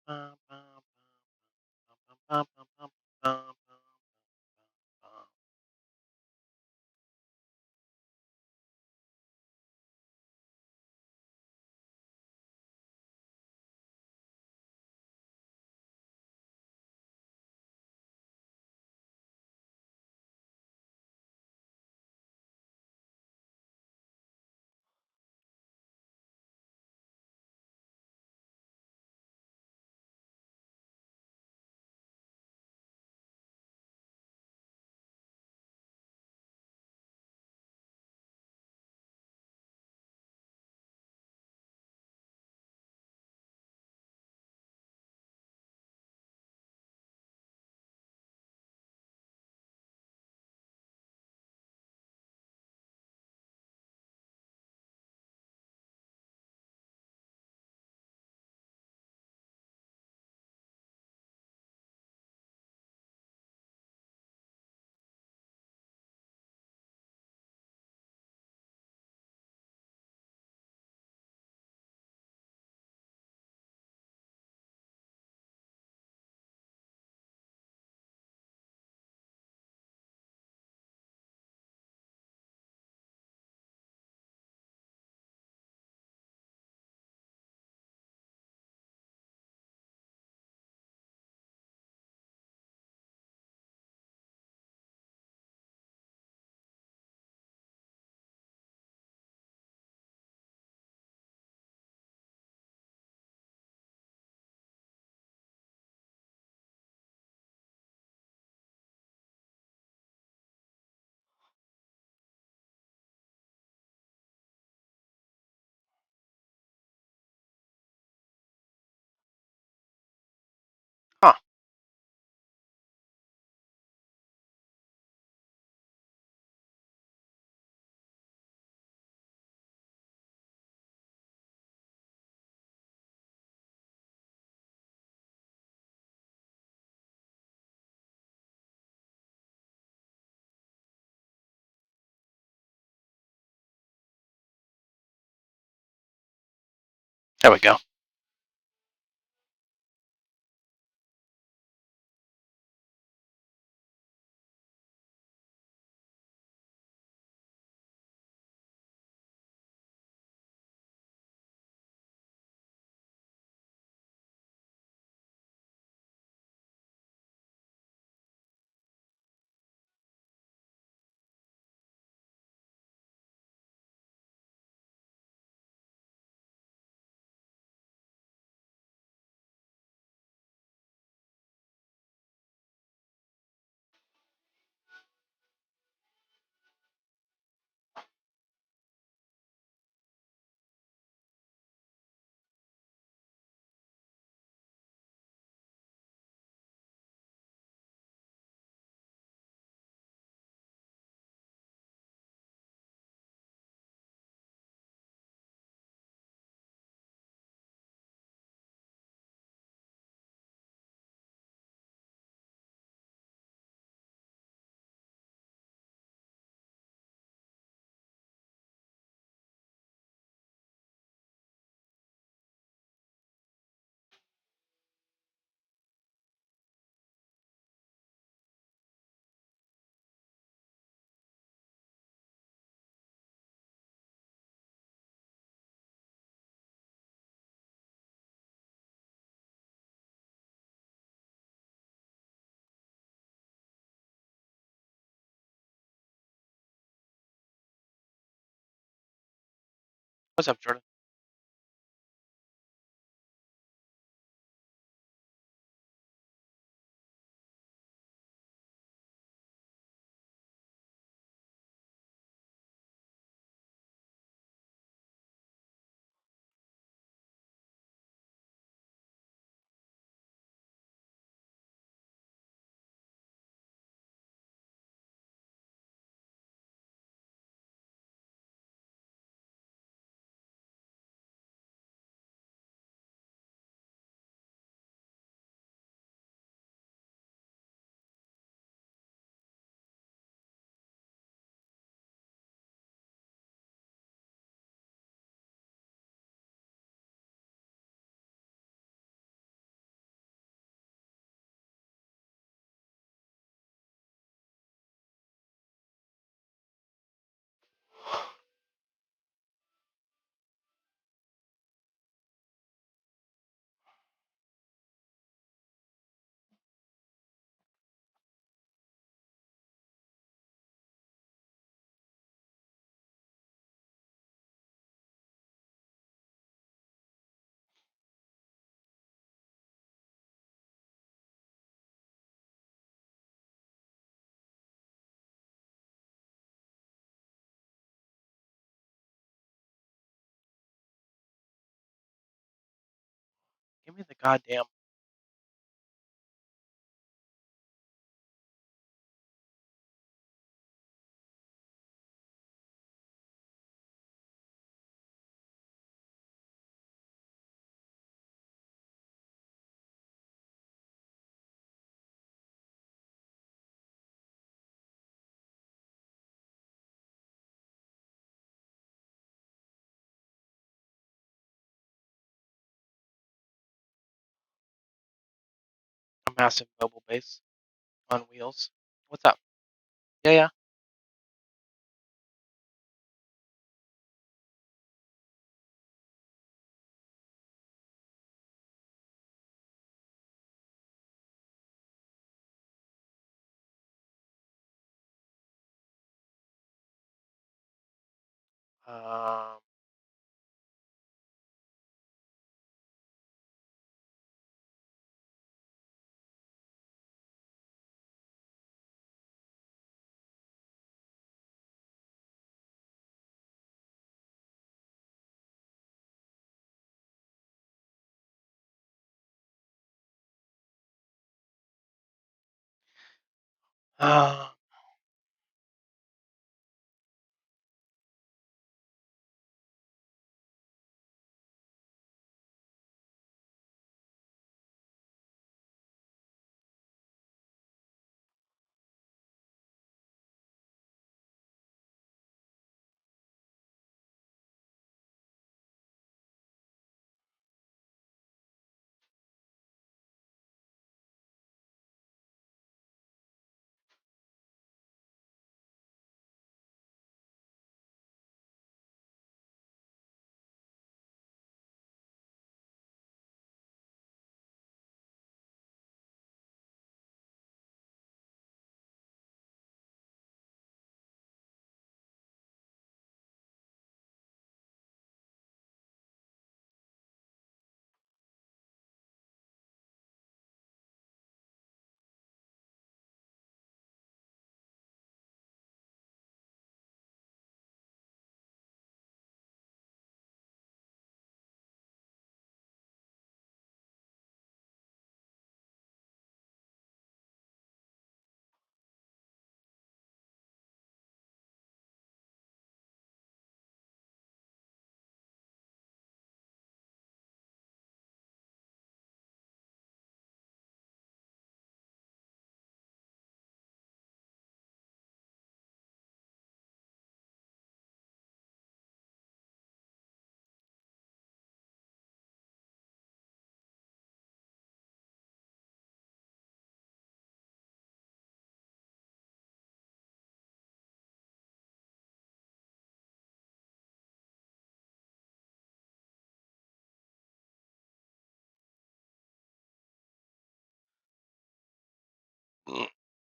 Huh. There we go. What's up, Jordan? me the goddamn. A massive mobile base on wheels. What's up? Yeah, yeah. Um, uh,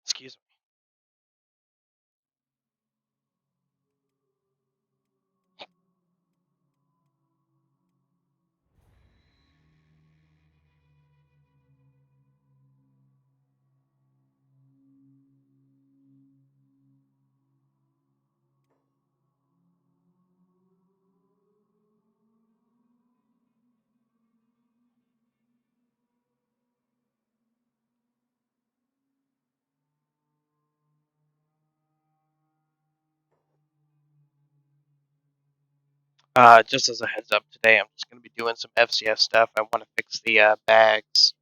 excuse me. Just as a heads up, today I'm just going to be doing some FCS stuff. I want to fix the bags.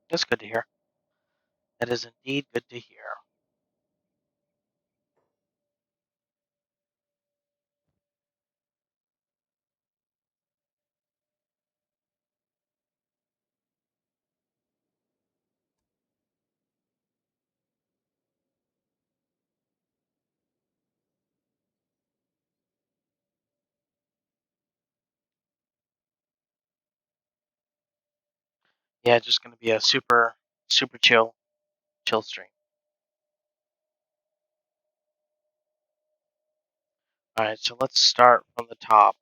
That's good to hear. That is indeed good to hear. Yeah, just going to be a super chill stream. All right, so let's start from the top.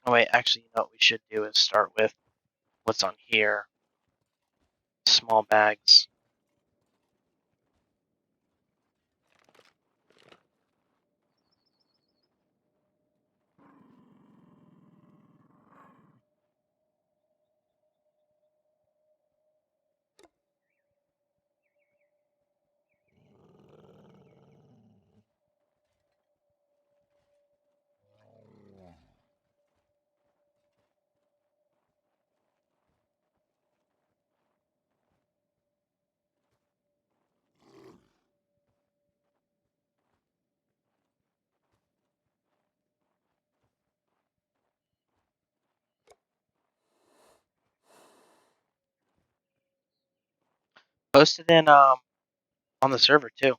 Oh wait, actually, you know what we should do is start with what's on here. Small bags. Posted in on the server too.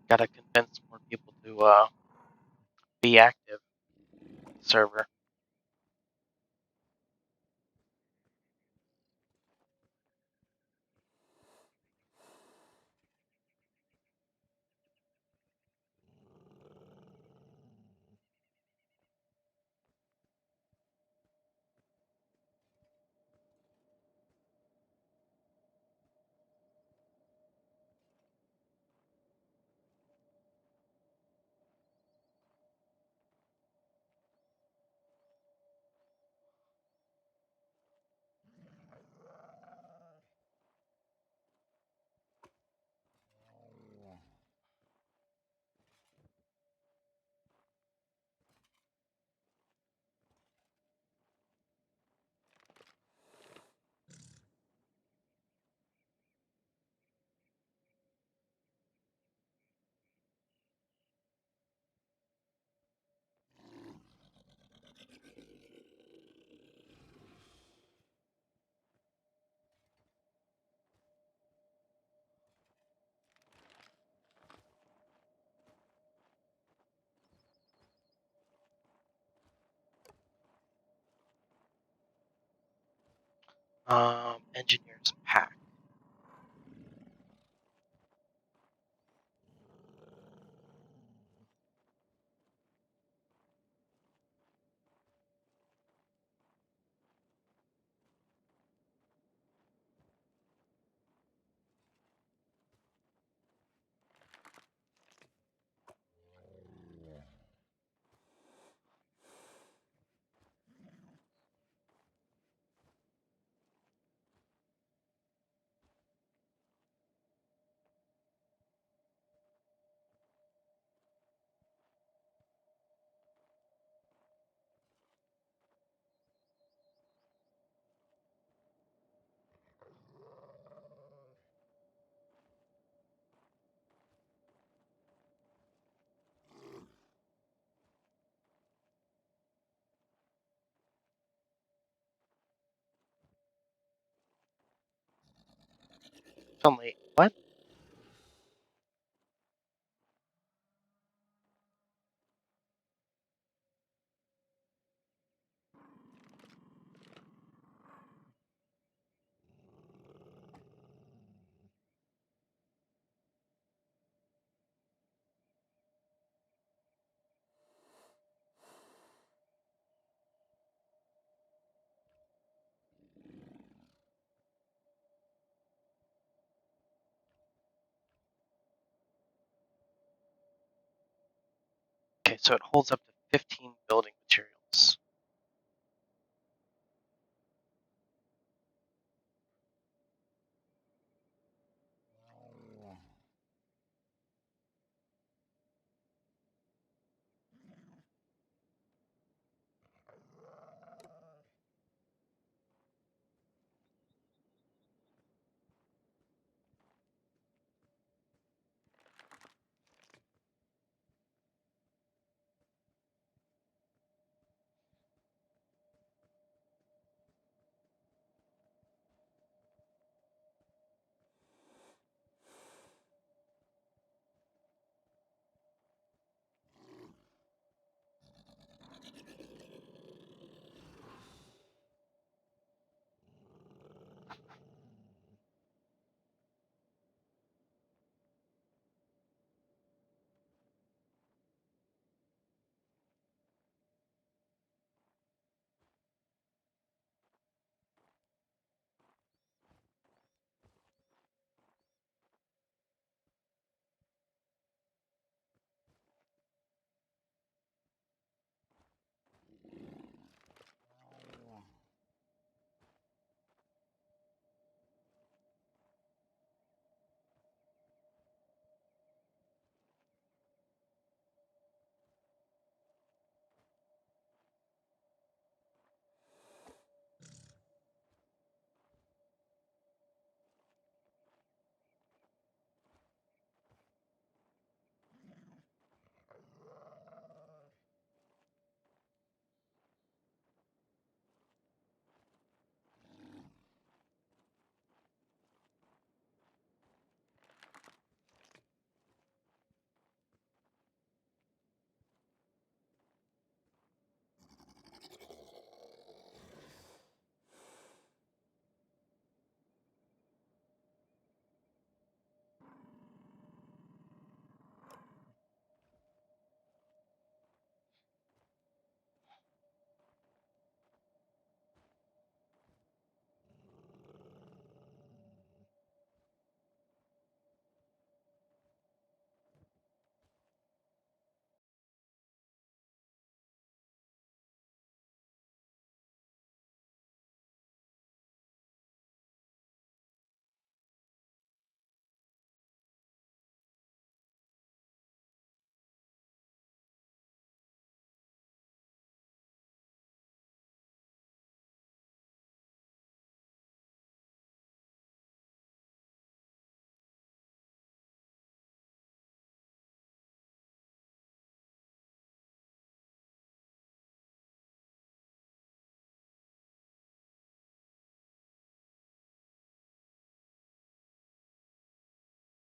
Gotta convince more people to be active in the server. Engineers pack. Only what? Okay, so it holds up to 15 building materials.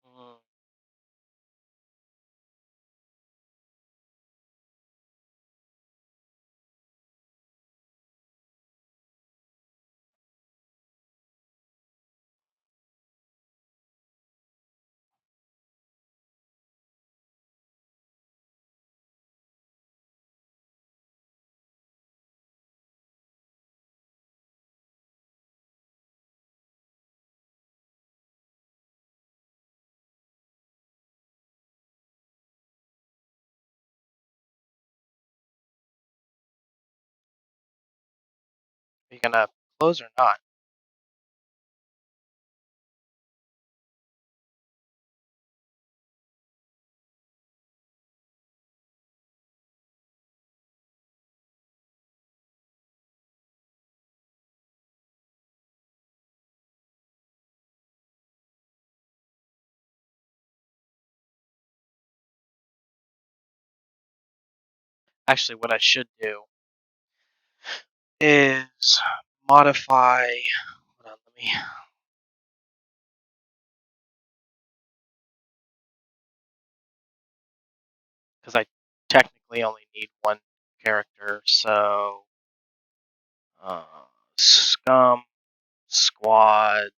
Mm. Are you gonna close or not? Actually, what I should do is modify. Hold on, let me because I technically only need one character, so scum, squad.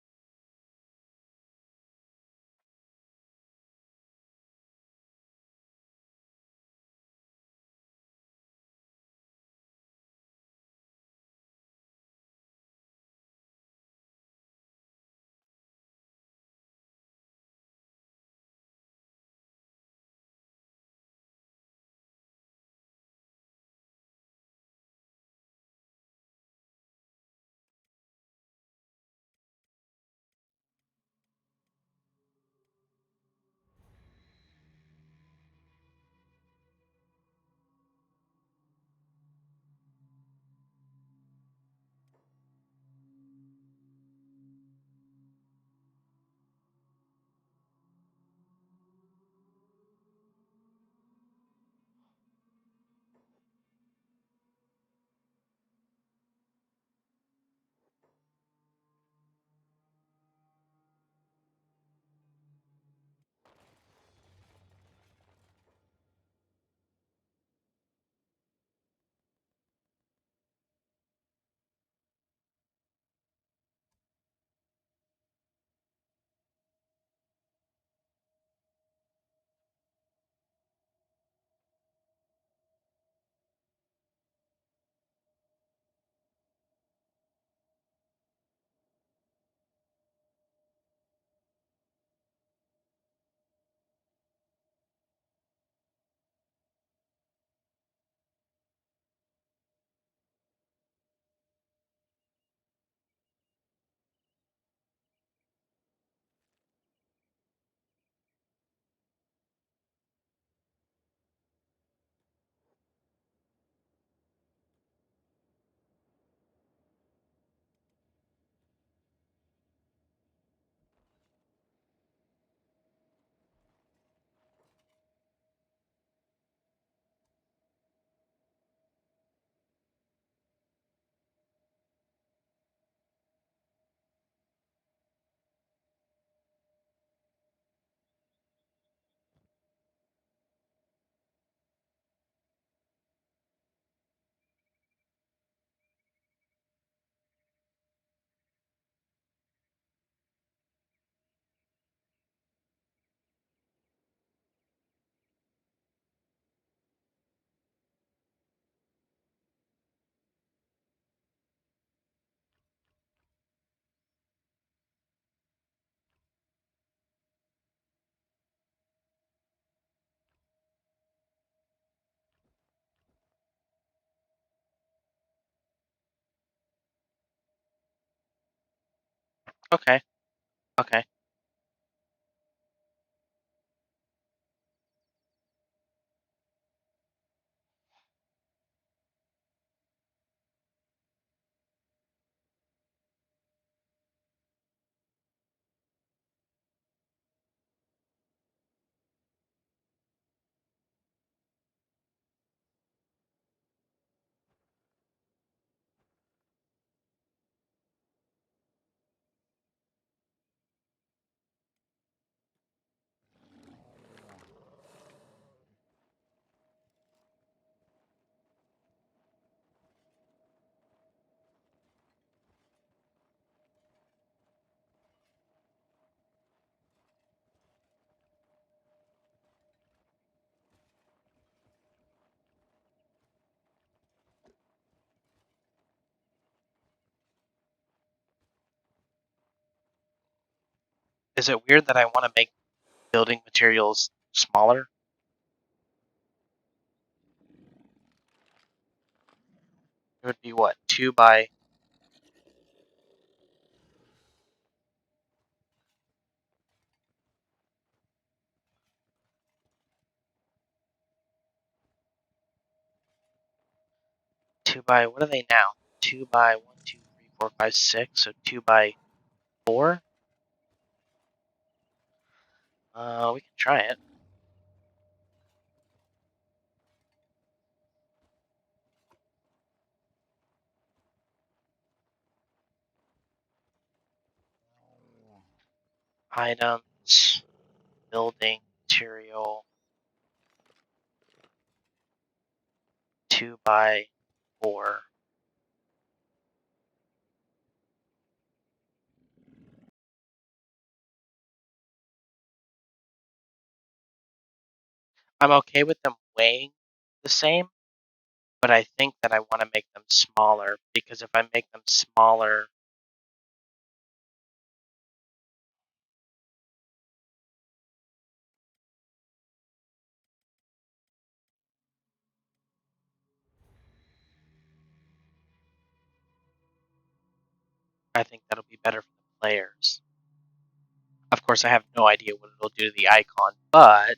Okay. Okay. Is it weird that I want to make building materials smaller? It would be what, 2 by what are they now? 2 by 1, 2, 3, 4, 5, 6. So 2 by 4. We can try it. Items, building material. 2x4. I'm okay with them weighing the same, but I think that I want to make them smaller, because if I make them smaller, I think that'll be better for the players. Of course, I have no idea what it'll do to the icon, but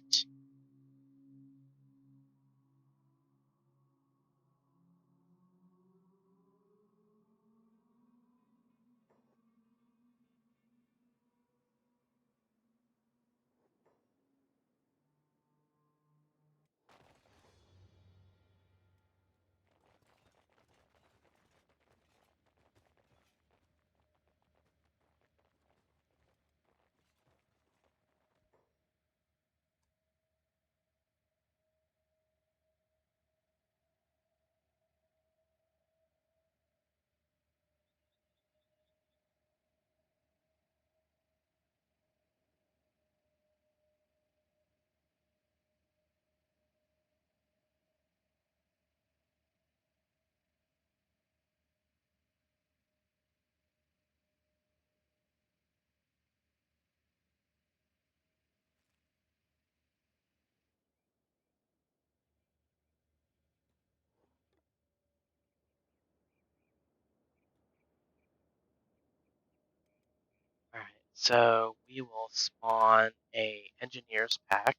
alright, so we will spawn a engineer's pack.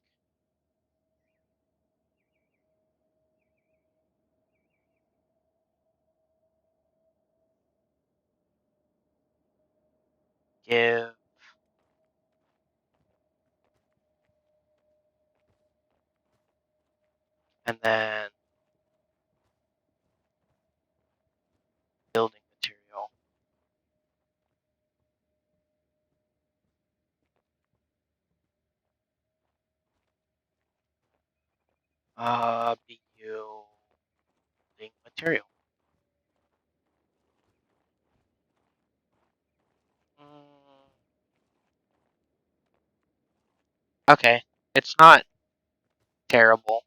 Give and then building material. Building material. Mm, okay, it's not terrible.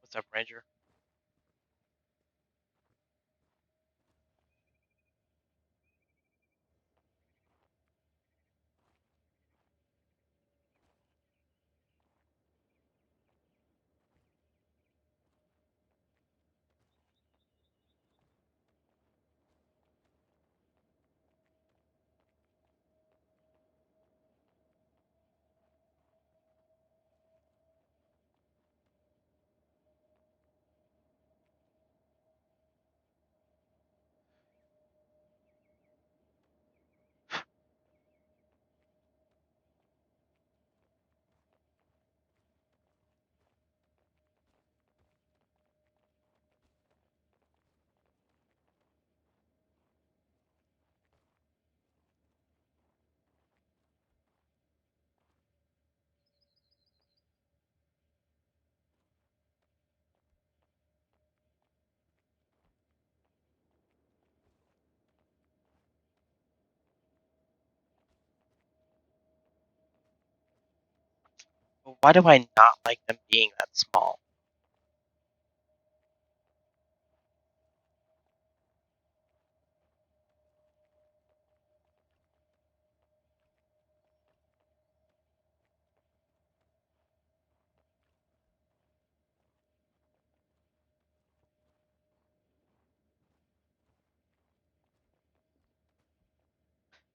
What's up, Ranger? Why do I not like them being that small?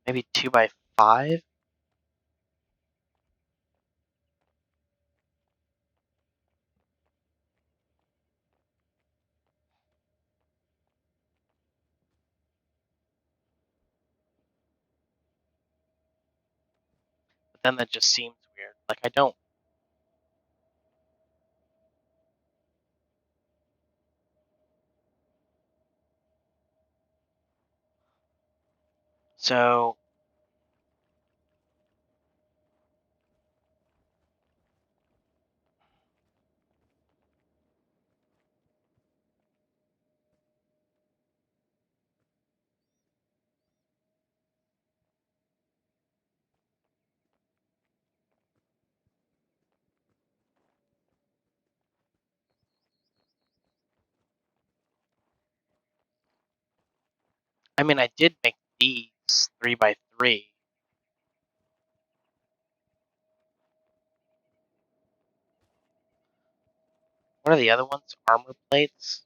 Maybe 2x5? then that just seems weird. Like, I don't... So... I mean, I did make these 3x3. What are the other ones? Armor plates?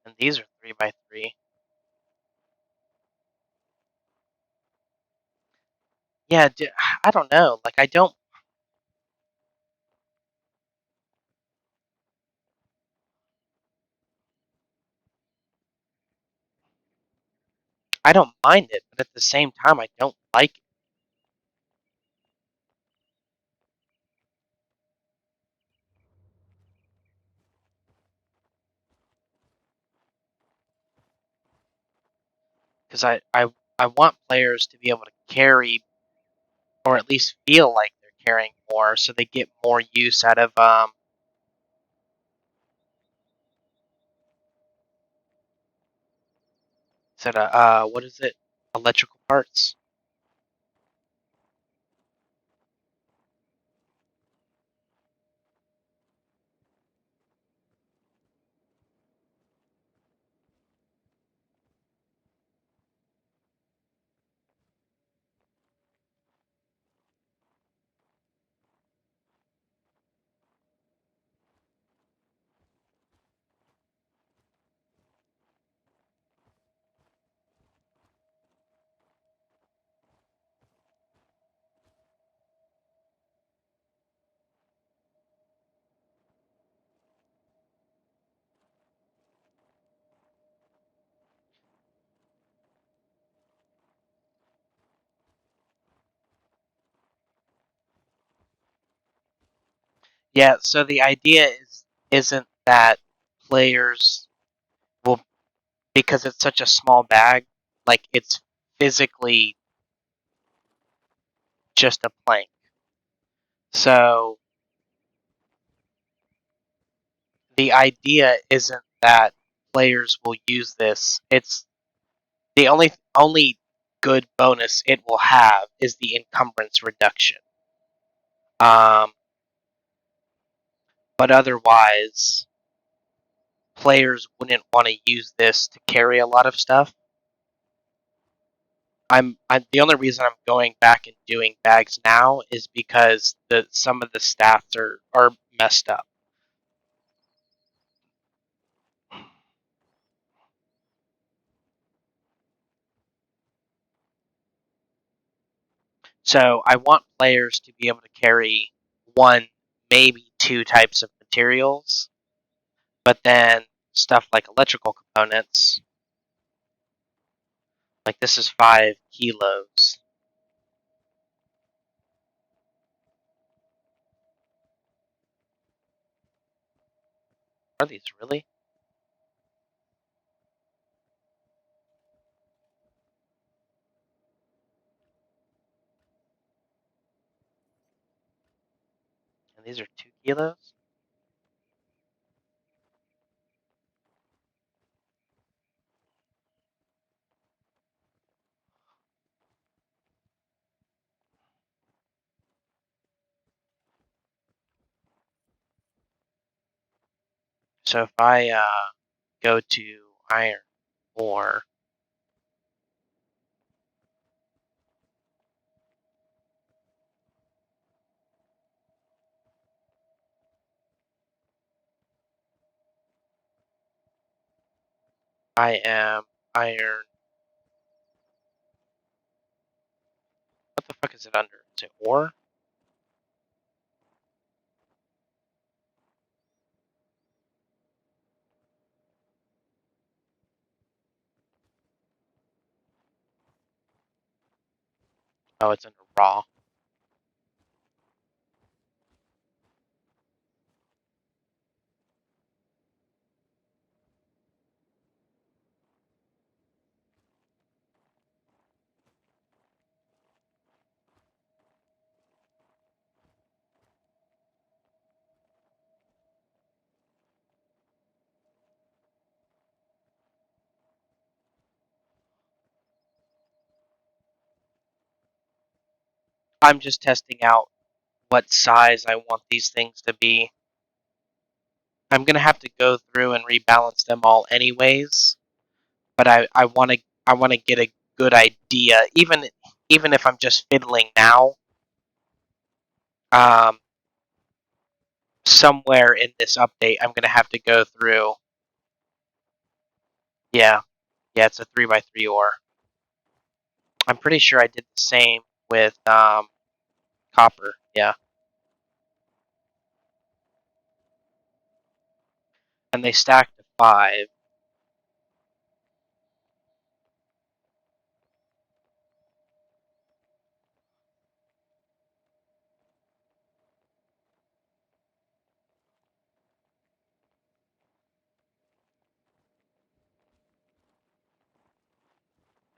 And these are 3x3. Yeah, I don't know. Like, I don't mind it, but at the same time, I don't like it. Because I want players to be able to carry, or at least feel like they're carrying more, so they get more use out of, what is it? Electrical parts. Yeah, so the idea isn't that players will, because it's such a small bag, like, it's physically just a plank. So the idea isn't that players will use this. It's the only good bonus it will have is the encumbrance reduction. But otherwise, players wouldn't want to use this to carry a lot of stuff. I'm the only reason I'm going back and doing bags now is because some of the stats are messed up. So I want players to be able to carry one, maybe two types of materials, but then stuff like electrical components, like this is 5 kilos. Are these really? And these are 2 kilos? So if I go to iron ore, I am iron. What the fuck is it under? Is it ore? Oh, it's under raw. I'm just testing out what size I want these things to be. I'm gonna have to go through and rebalance them all anyways, but I wanna get a good idea, even if I'm just fiddling now. Somewhere in this update, I'm gonna have to go through. Yeah, it's a 3x3 ore. I'm pretty sure I did the same with copper. Yeah, and they stack to 5.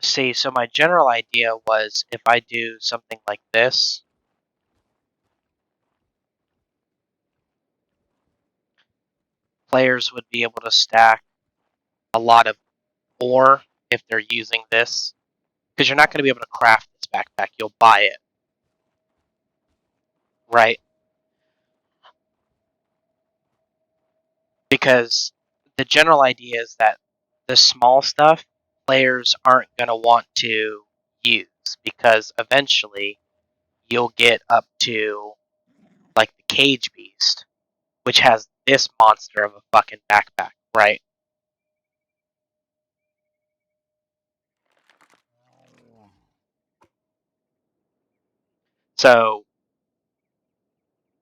See, so my general idea was if I do something like this, players would be able to stack a lot of ore if they're using this, because you're not going to be able to craft this backpack. You'll buy it, right? Because the general idea is that the small stuff players aren't going to want to use, because eventually you'll get up to like the cage beast, which has this monster of a fucking backpack, right? So,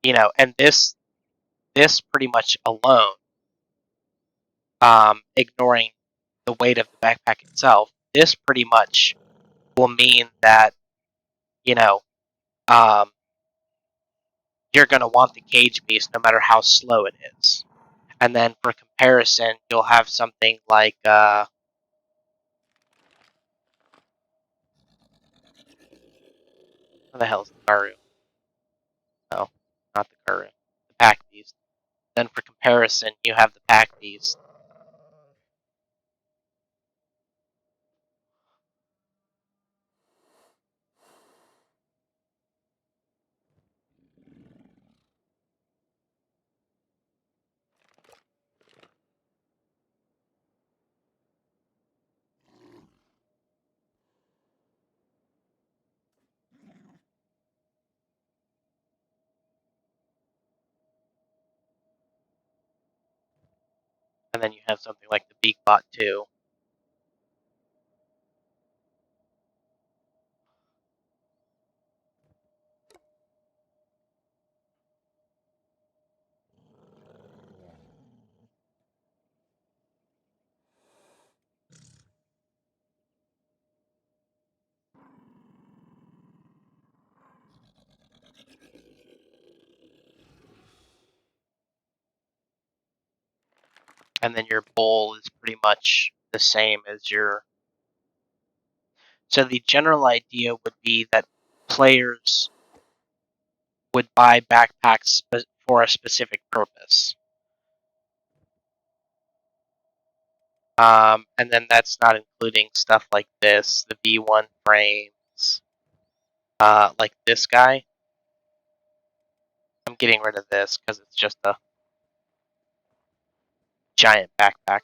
and this pretty much alone, ignoring the weight of the backpack itself, this pretty much will mean that, you know, um, you're going to want the cage beast no matter how slow it is. And then for comparison, you'll have something like, what the hell is the Garu? No, not the Garu. The pack beast. Then for comparison, you have the pack beast. And then you have something like the Beak Bot 2. And then your bowl is pretty much the same as your. So the general idea would be that players would buy backpacks for a specific purpose. And then that's not including stuff like this, the V1 frames, like this guy. I'm getting rid of this because it's just a giant backpack.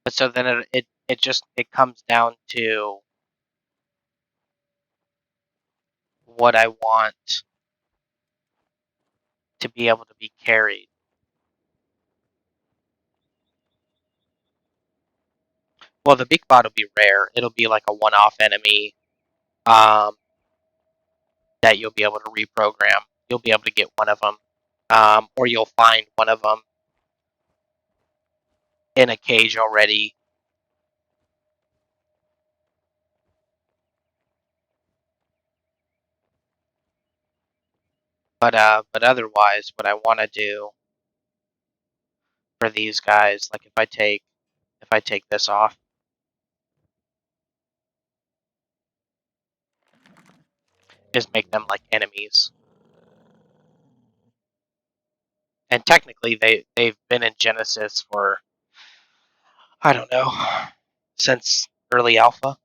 But so then it comes down to what I want to be able to be carried. Well, the big bot will be rare. It'll be like a one-off enemy um, that you'll be able to reprogram. You'll be able to get one of them, or you'll find one of them in a cage already. But otherwise, what I want to do for these guys, like if I take this off, is make them like enemies. And technically, they've been in Genesis for, I don't know, since early alpha.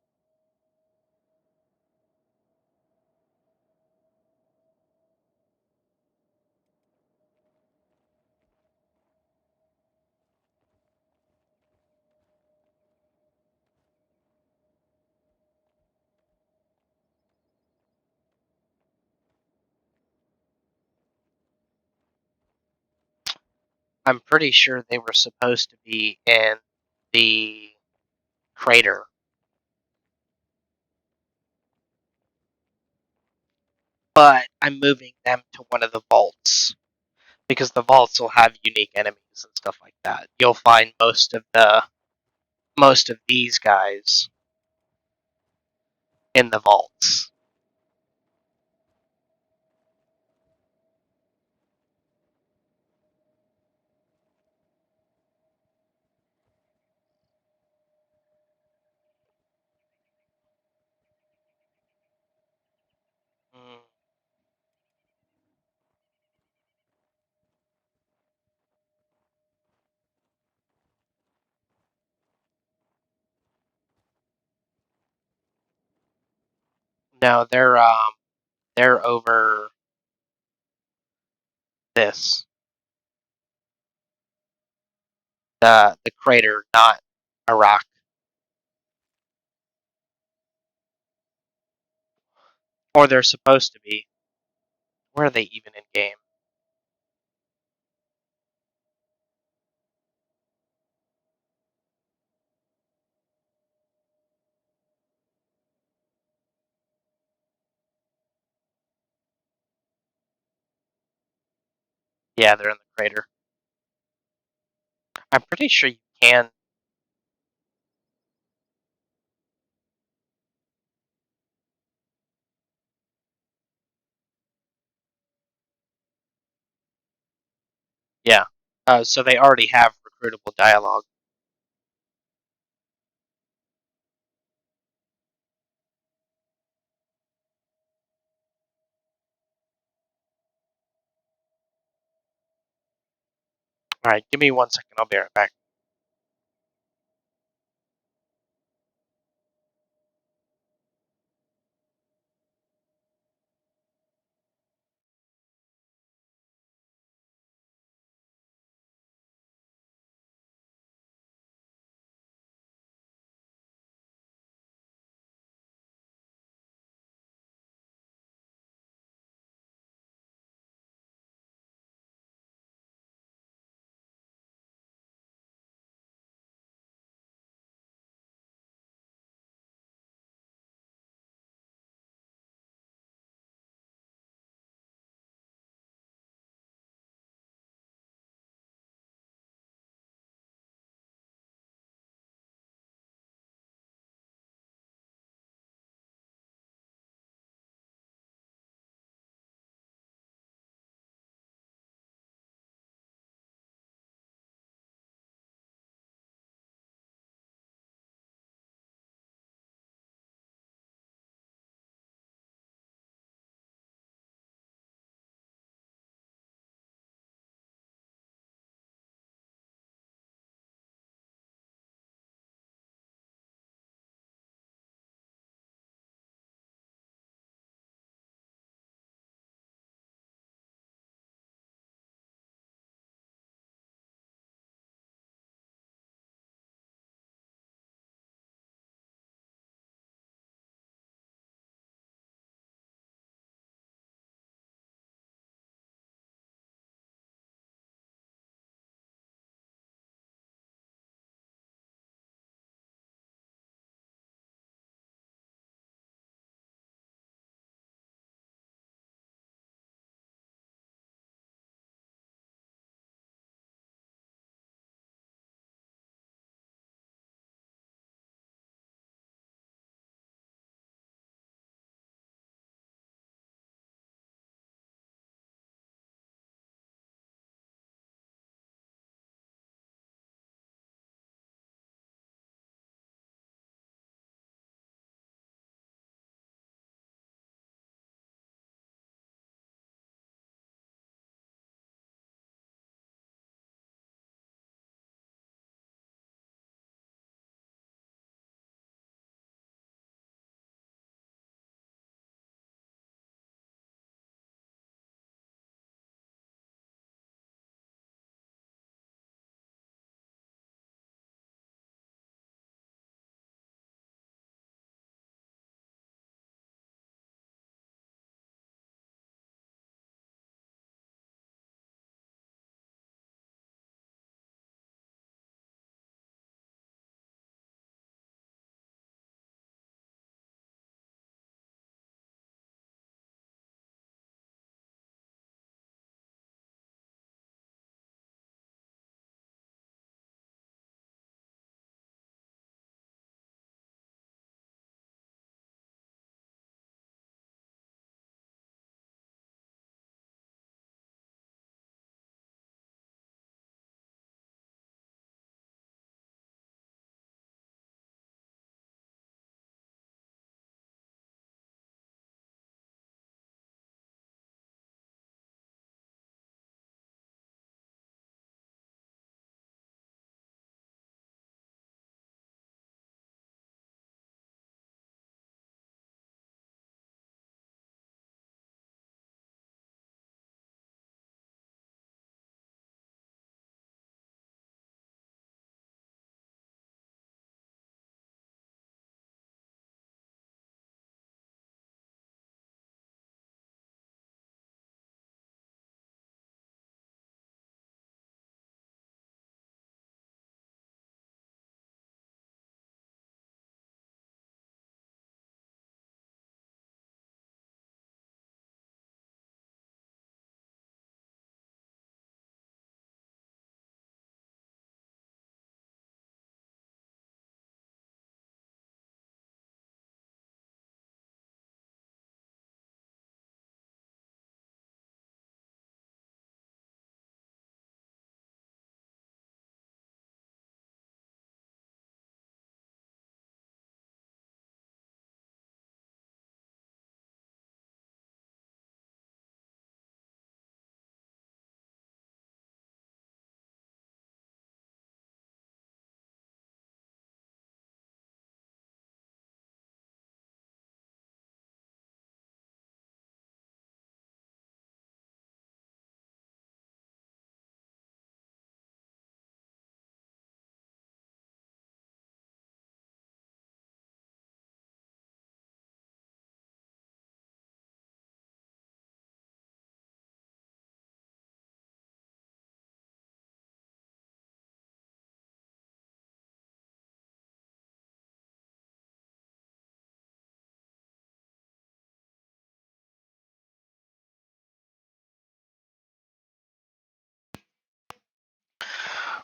I'm pretty sure they were supposed to be in the crater, but I'm moving them to one of the vaults because the vaults will have unique enemies and stuff like that. You'll find most of these guys in the vaults. Mm. No, they're over this the crater, not a rock. Or they're supposed to be. Where are they even in game? Yeah, they're in the crater. I'm pretty sure you can. Yeah. So they already have recruitable dialogue. Alright, give me 1 second. I'll be right back.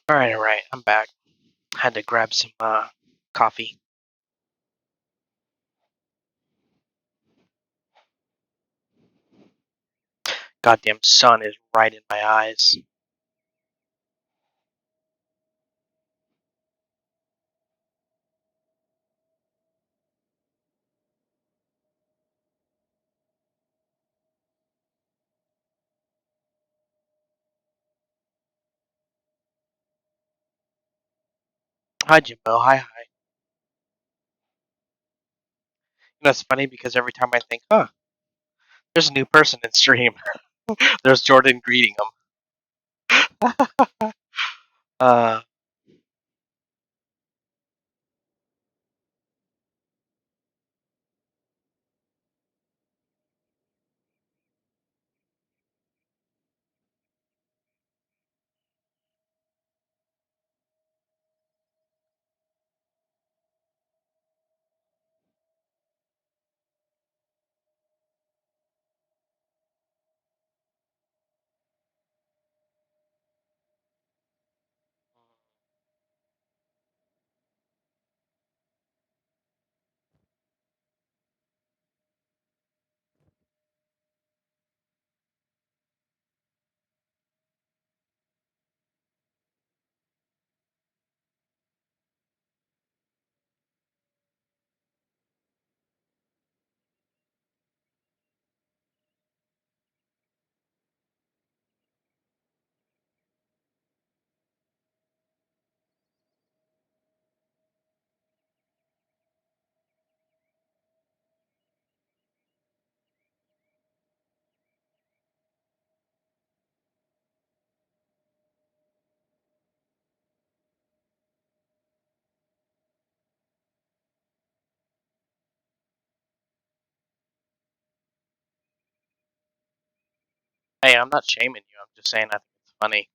Alright, I'm back. Had to grab some coffee. Goddamn sun is right in my eyes. Hi, Jimbo. Hi. You know, it's funny because every time I think, there's a new person in stream, there's Jordan greeting them. uh, hey, I'm not shaming you. I'm just saying I think it's funny.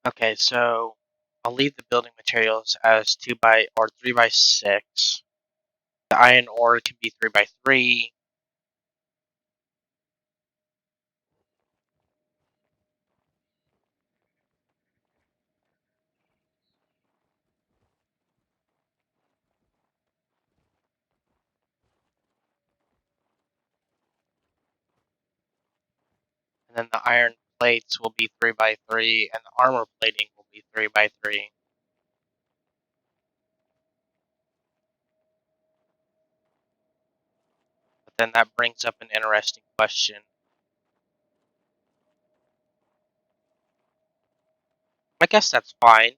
Okay, so I'll leave the building materials as 3x6. The iron ore can be 3x3. And then the iron plates will be 3x3, and the armor plating will be 3x3. But then that brings up an interesting question. I guess that's fine.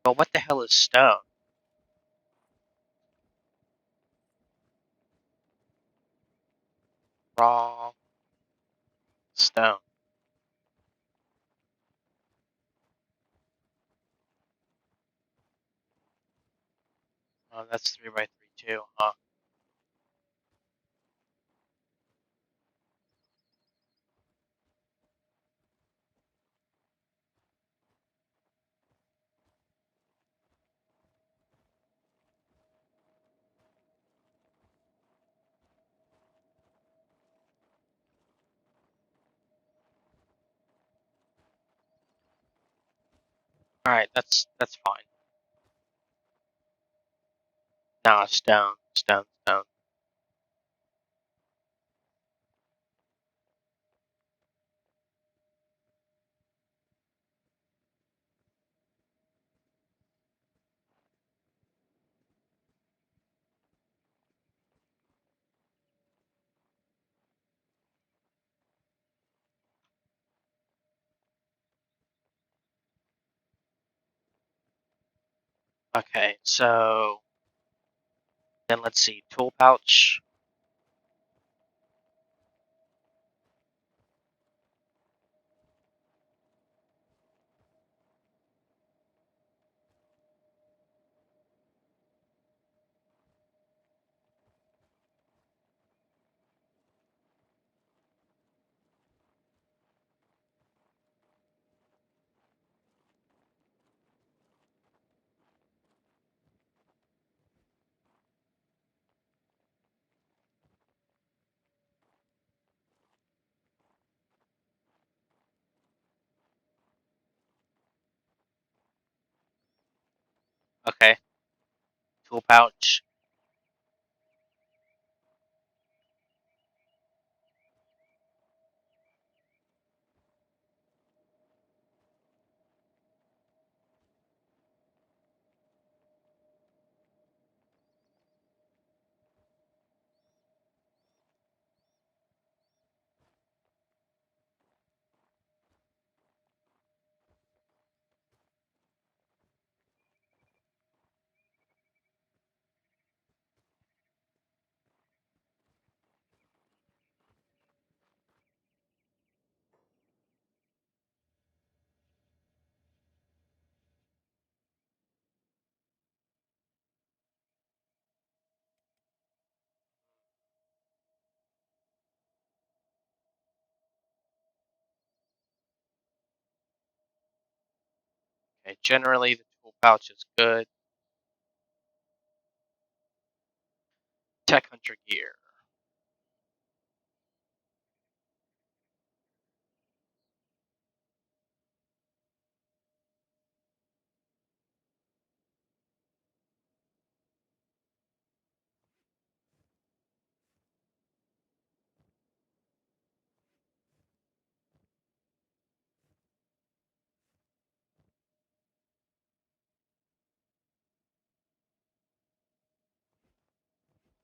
But what the hell is stone? Raw stone. Oh, that's 3x3 too, huh? Alright, that's fine. Nah, stone. Okay, so then let's see. Tool pouch. Okay. Tool pouch. Okay, generally the tool pouch is good. Tech Hunter gear.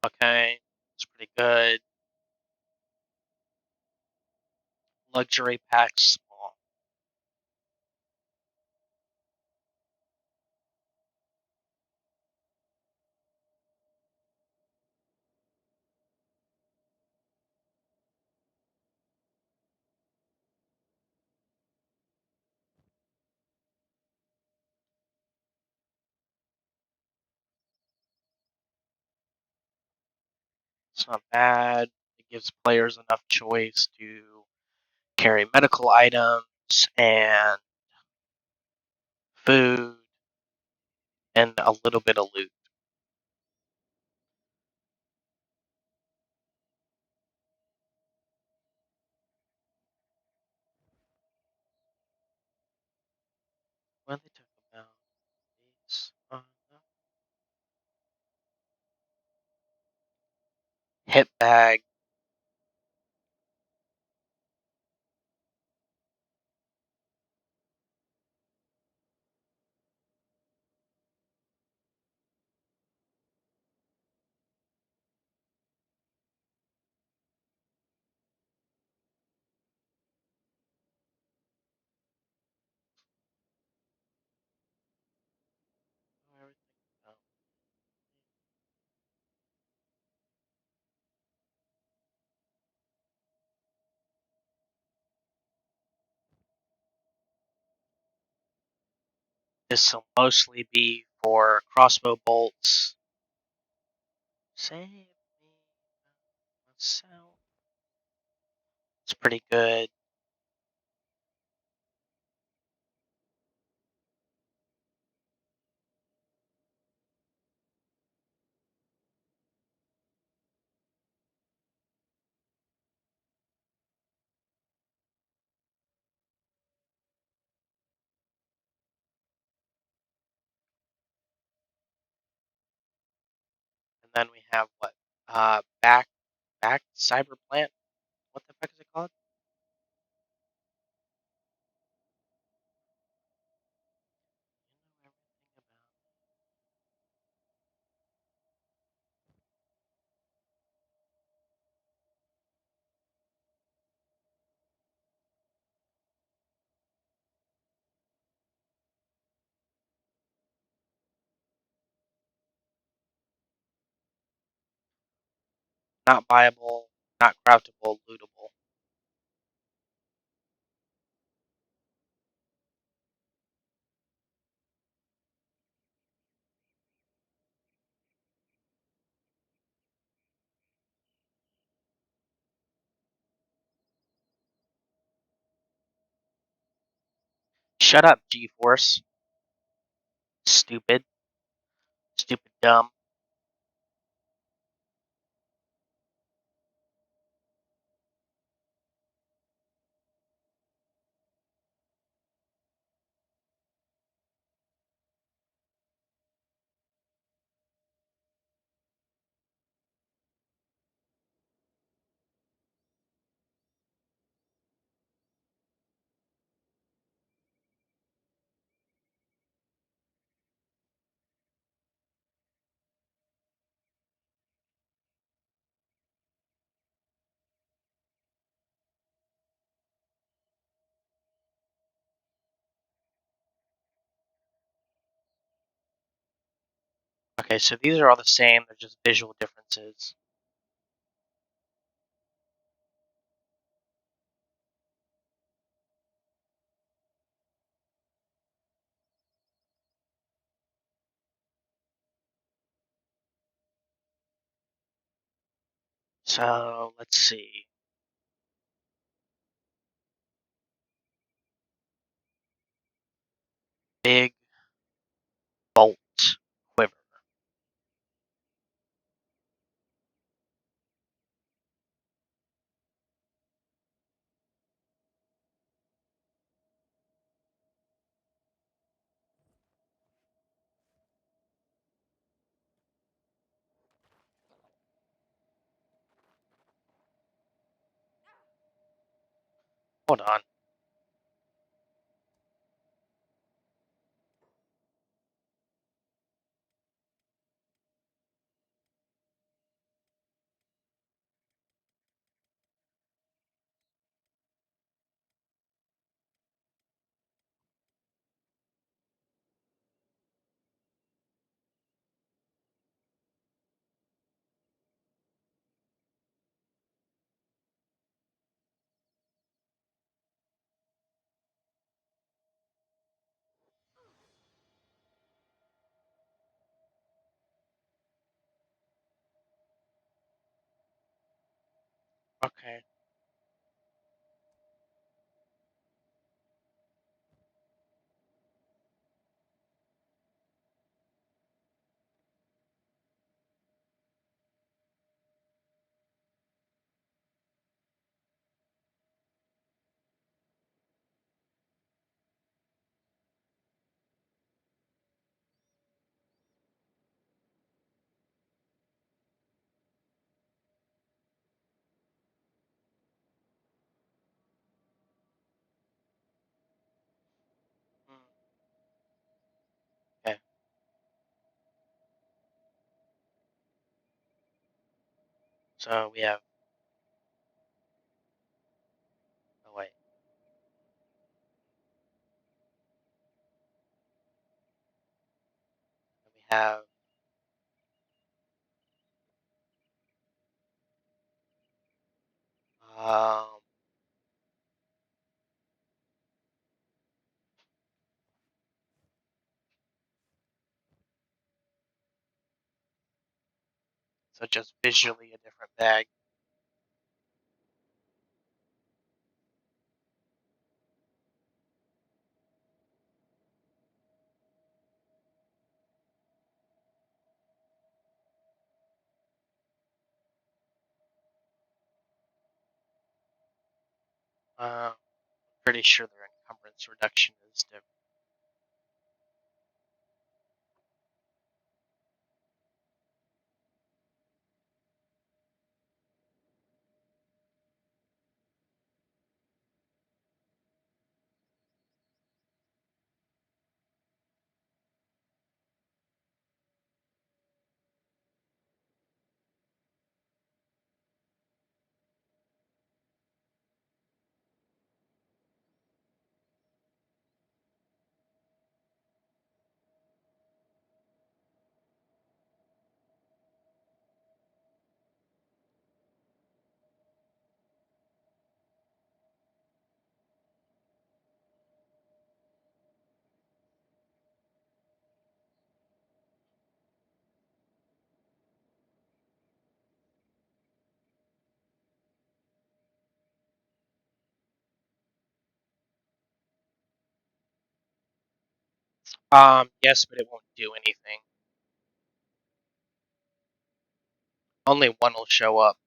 Okay, it's pretty good. Luxury pack small. It's not bad. It gives players enough choice to carry medical items and food and a little bit of loot. What they talk about? These, hit bag. This will mostly be for crossbow bolts. Save me. Sell. It's pretty good. And then we have what? Back cyber plant. What the fuck is it called? Not viable, not craftable, lootable. Shut up, G-Force. Stupid. Stupid dumb. Okay, so these are all the same, they're just visual differences. So, let's see. Big bolt quiver. Hold on. Okay. Hmm, okay. So we have. Oh wait. We have. Um. So just visually a different bag. Pretty sure their encumbrance reduction is different. Yes, but it won't do anything. Only one will show up.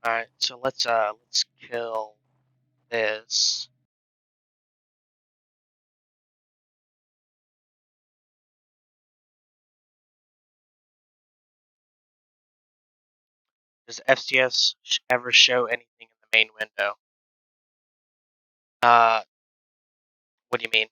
Alright, so let's kill this. Does FCS ever show anything in the main window? What do you mean?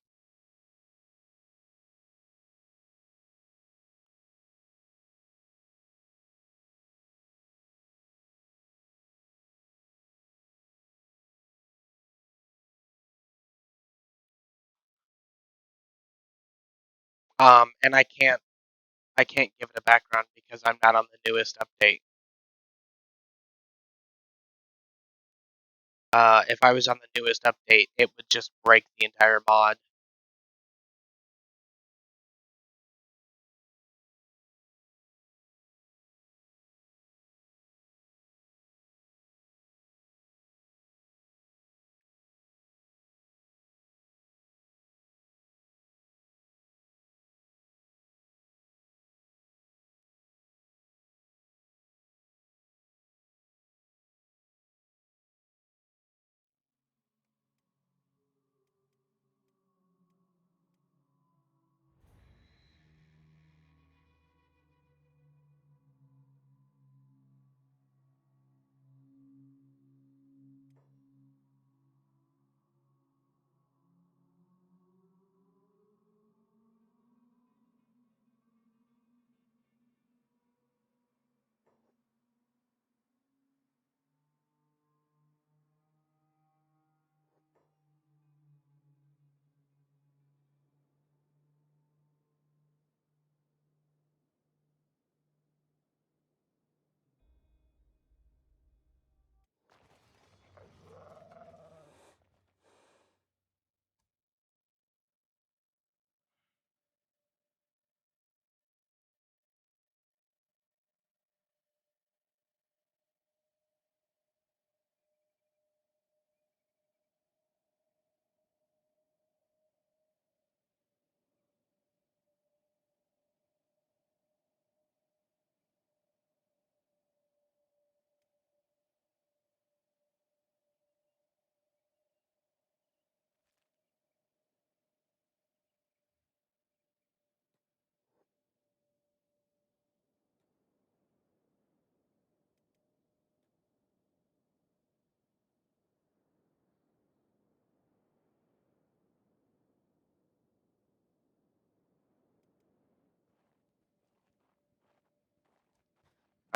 And I can't give it a background because I'm not on the newest update. If I was on the newest update, it would just break the entire mod.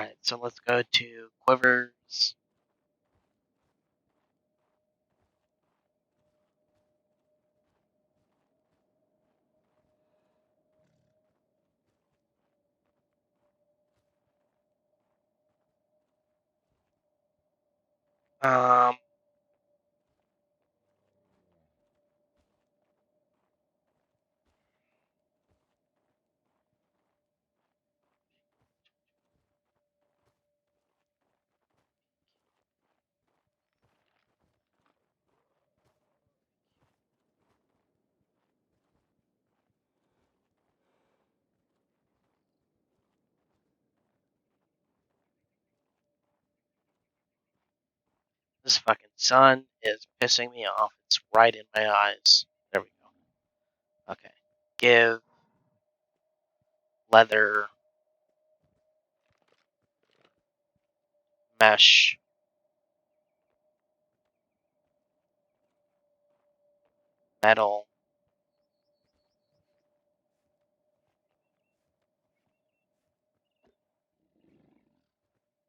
Alright, so let's go to quivers. Um, this fucking sun is pissing me off. It's right in my eyes. There we go. Okay. Give leather mesh metal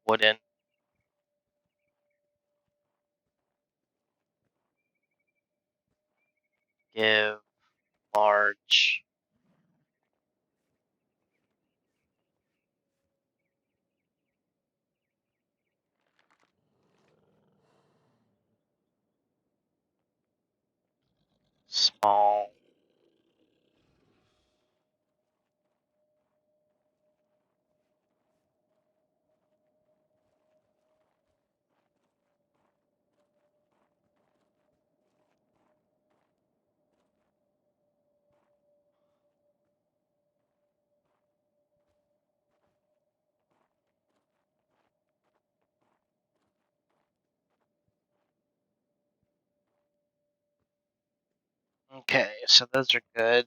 wooden give large small Okay, so those are good.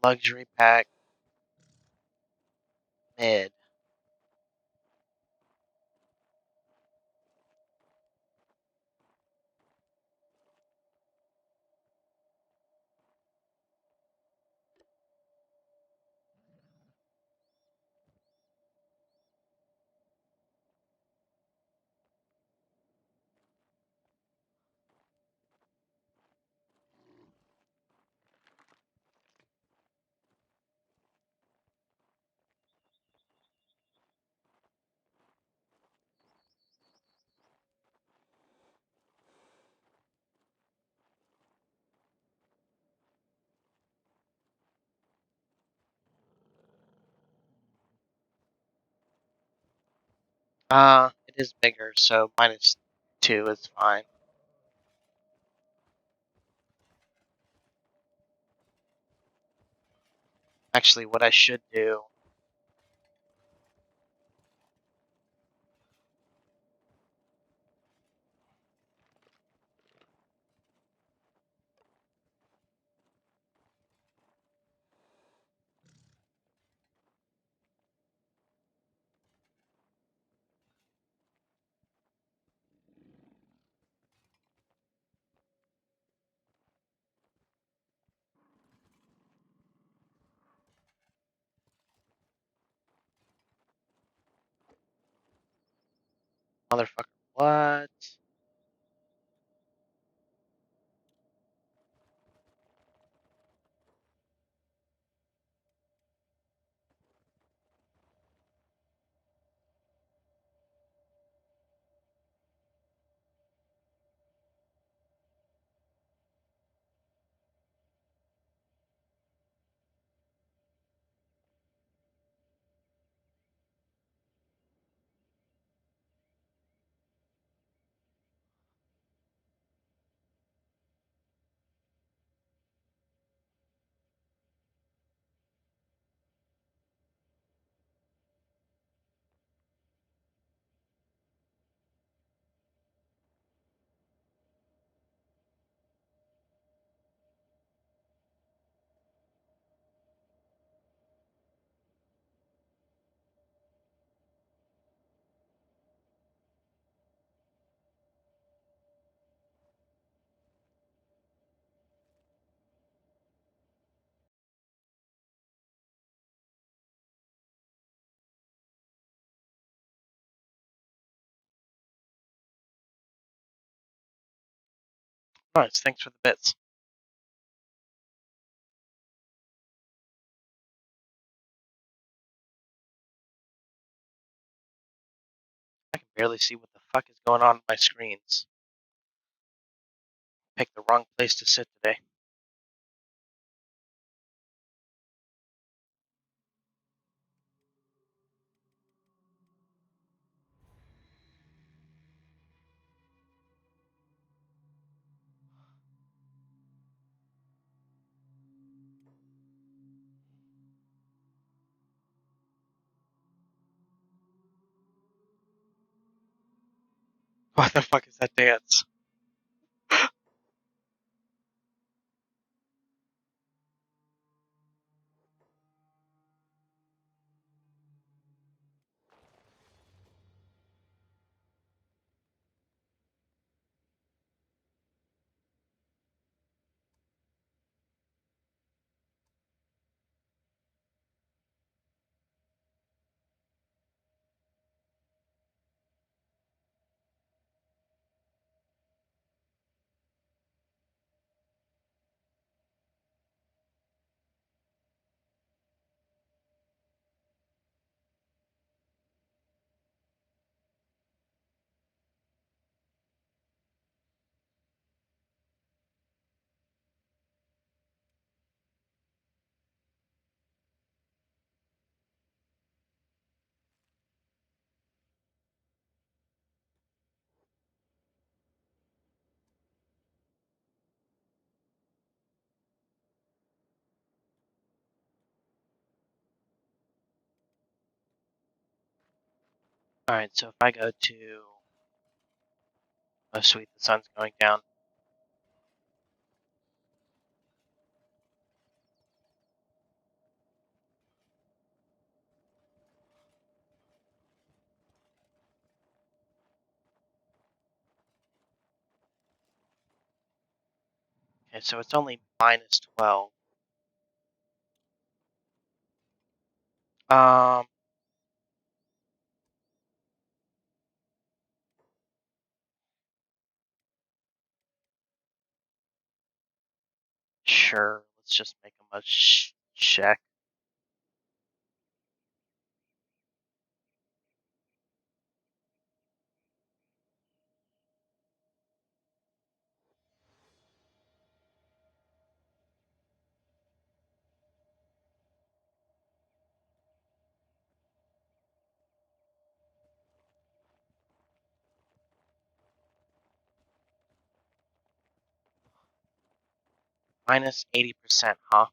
Luxury pack, mid. It is bigger, so -2 is fine. Actually, what I should do. Motherfucker, what? Nice, thanks for the bits. I can barely see what the fuck is going on my screens. Picked the wrong place to sit today. What the fuck is that dance? Alright, so if I go to... Oh sweet, the sun's going down. Okay, so it's only minus 12. Sure, let's just make them a check. Minus 80%, huh?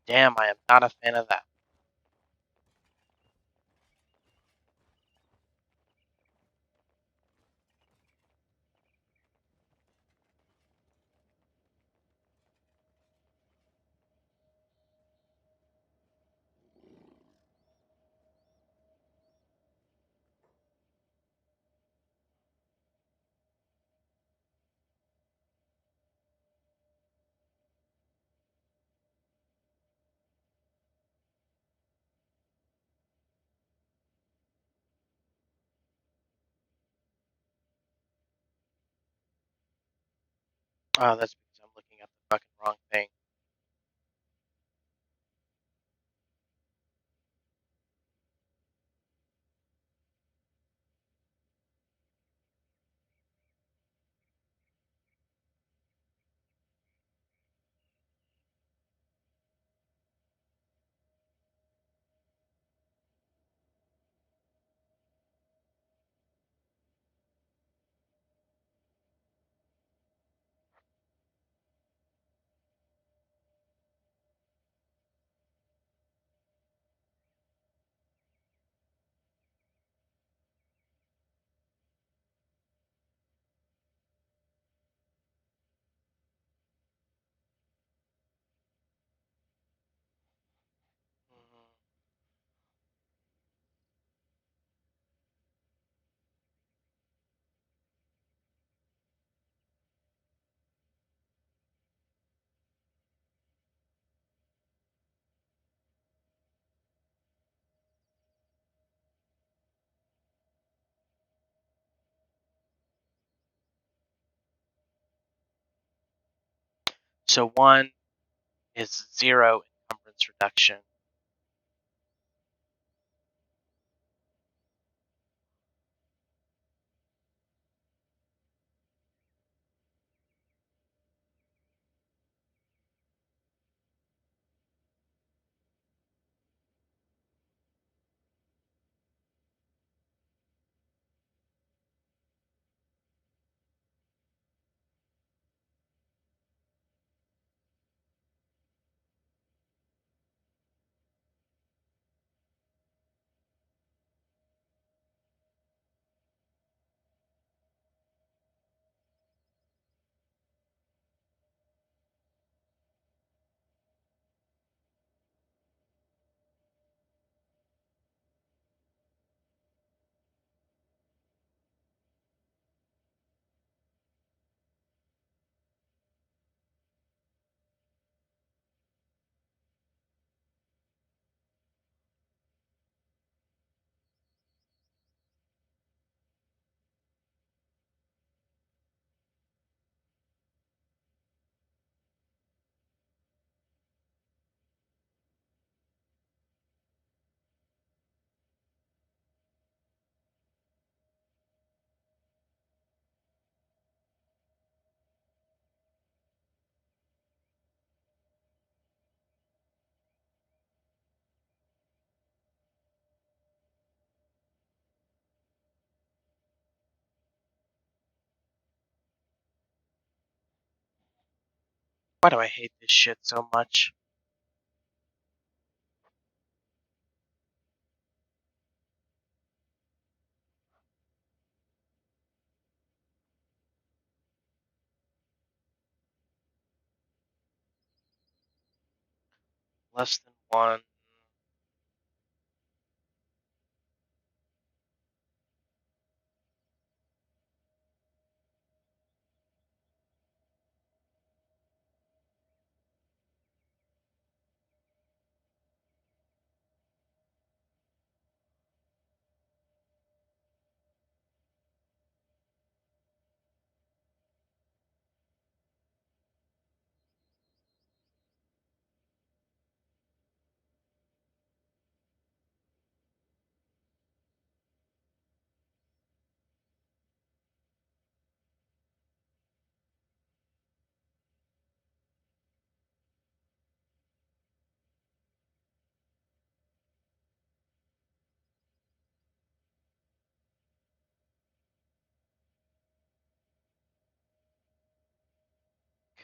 Damn, I am not a fan of that. Oh, that's because I'm looking at the fucking wrong thing. Mhm. So 1 is 0 encumbrance reduction. Why do I hate this shit so much? Less than 1.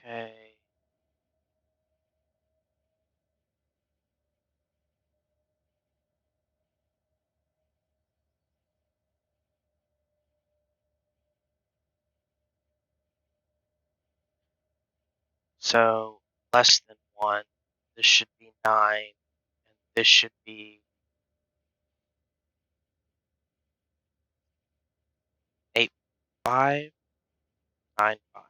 Okay. So less than 1. This should be 9. And this should be 8, 5, 9, 5.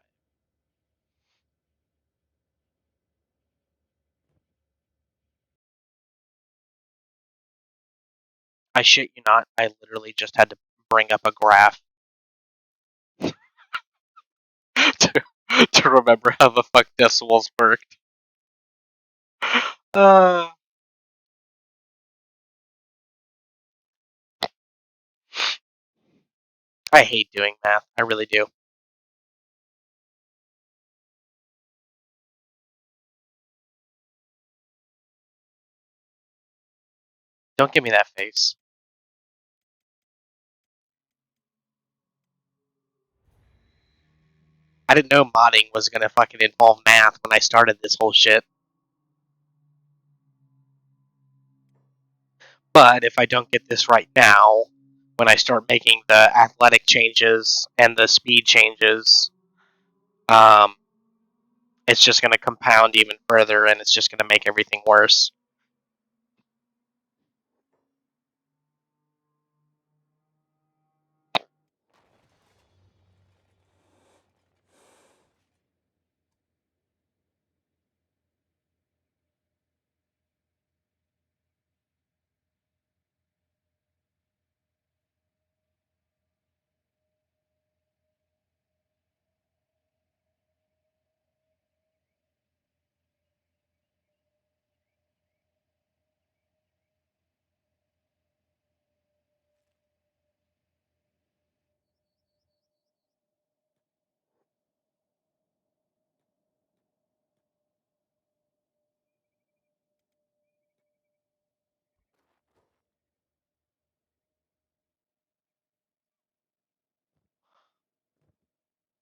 I shit you not, I literally just had to bring up a graph to remember how the fuck decimals worked. Uh, I hate doing math. I really do. Don't give me that face. I didn't know modding was gonna fucking involve math when I started this whole shit. But if I don't get this right now, when I start making the athletic changes and the speed changes, it's just gonna compound even further, and it's just gonna make everything worse.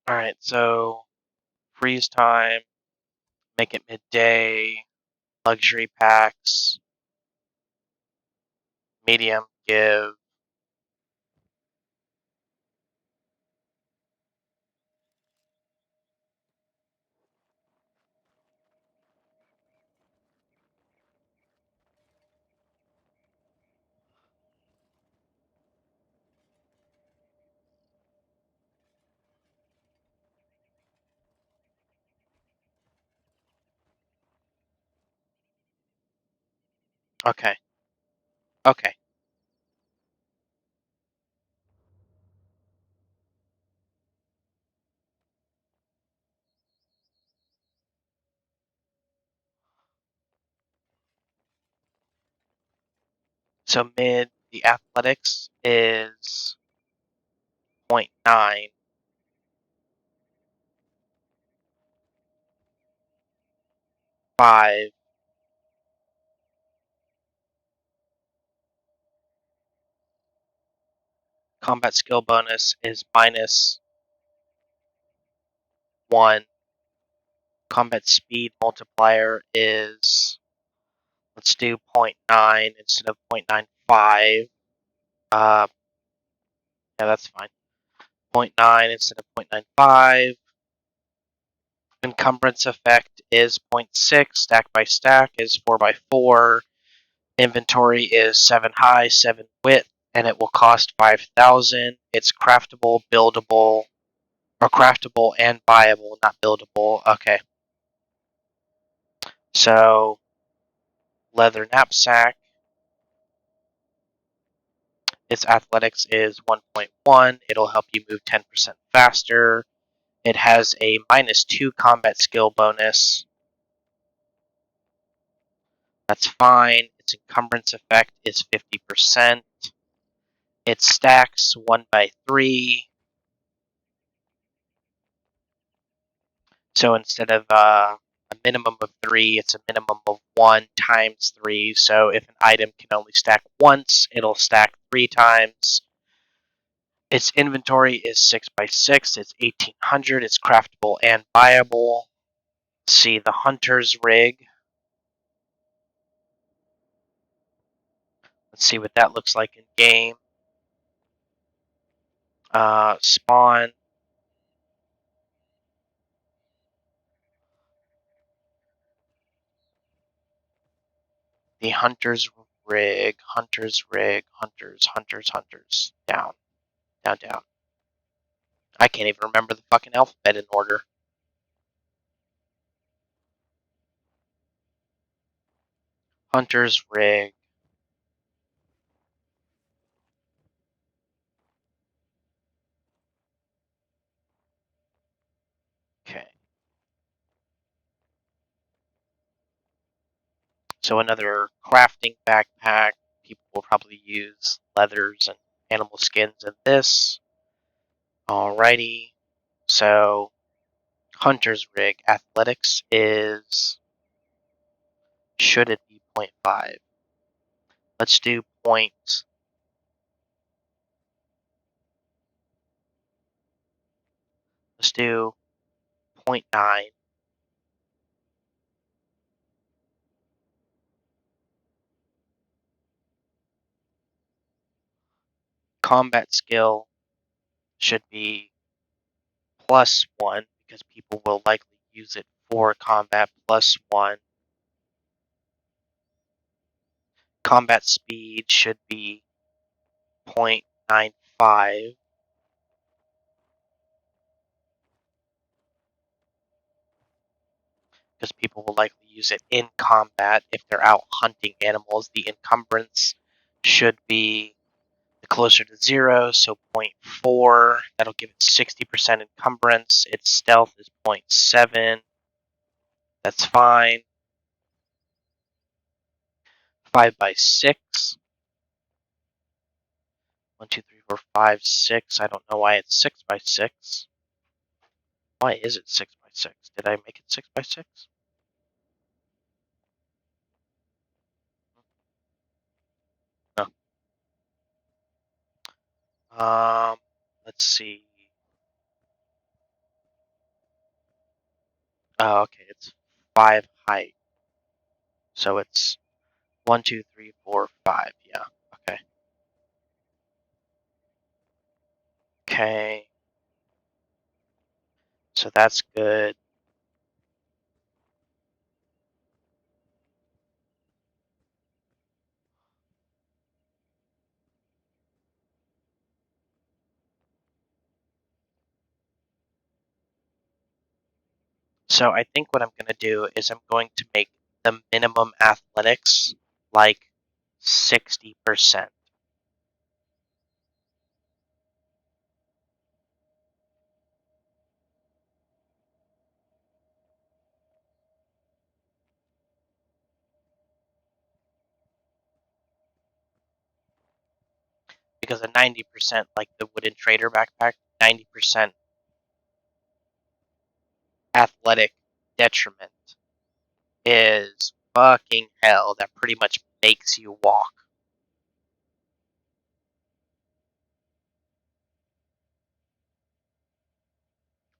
Alright, so freeze time, make it midday, luxury packs, medium give. Okay, okay. So mid, the athletics is 0.9. 5. Combat skill bonus is -1. Combat speed multiplier is, let's do 0.9 instead of 0.95. Yeah, that's fine. 0.9 instead of 0.95. Encumbrance effect is 0.6. Stack by stack is 4 by 4. Inventory is 7 high, 7 width, and it will cost 5,000. It's craftable, buildable, or craftable and buyable, not buildable. Okay. So, leather knapsack. Its athletics is 1.1. It'll help you move 10% faster. It has a -2 combat skill bonus. That's fine. Its encumbrance effect is 50%. It stacks 1 by 3. So instead of a minimum of 3, it's a minimum of 1 times 3. So if an item can only stack once, it'll stack 3 times. Its inventory is 6 by 6. It's 1800. It's craftable and buyable. Let's see the hunter's rig. Let's see what that looks like in game. Spawn. The hunter's rig. Hunter's rig. Hunters. Down. Down. I can't even remember the fucking alphabet in order. Hunter's rig. Okay. So another crafting backpack. People will probably use leathers and animal skins in this. Alrighty. So hunter's rig. Athletics is, should it be 0.5? Let's do let's do 0.9. Combat skill should be +1 because people will likely use it for combat. +1. Combat speed should be 0.95. Because people will likely use it in combat if they're out hunting animals. The encumbrance should be closer to 0, so 0.4. That'll give it 60% encumbrance. Its stealth is 0.7. That's fine. 5 by 6. 1, 2, 3, 4, 5, 6. I don't know why it's 6 by 6. Why is it 6 by 6? Did I make it 6 by 6? No. Let's see. Oh, okay, it's 5 height. So it's 1, 2, 3, 4, 5. Yeah. Okay. Okay. So that's good. So I think what I'm going to do is I'm going to make the minimum athletics like 60%. Because a 90%, like the wooden trader backpack, 90% athletic detriment is fucking hell. That pretty much makes you walk.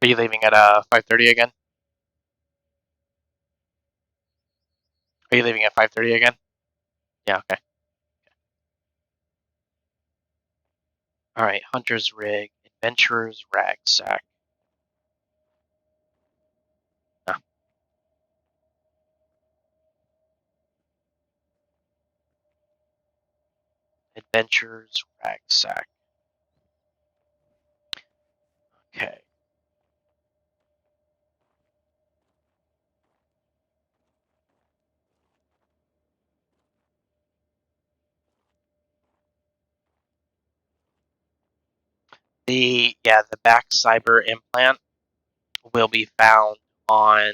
Are you leaving at 5:30 again? Are you leaving at 5:30 again? Yeah, okay. Alright, Hunter's Rig, Adventurer's Rucksack. No. Adventurer's Rucksack. Okay. The back cyber implant will be found on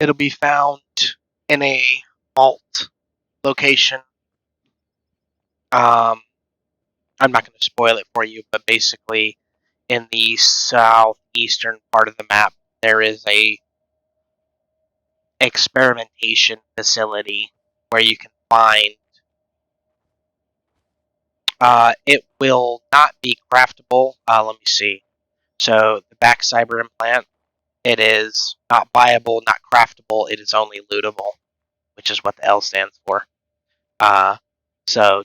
it'll be found in a alt location. I'm not going to spoil it for you, but basically in the southeastern part of the map there is a experimentation facility where you can find it will not be craftable. Let me see. So the back cyber implant, it is not buyable, not craftable. It is only lootable, which is what the L stands for. So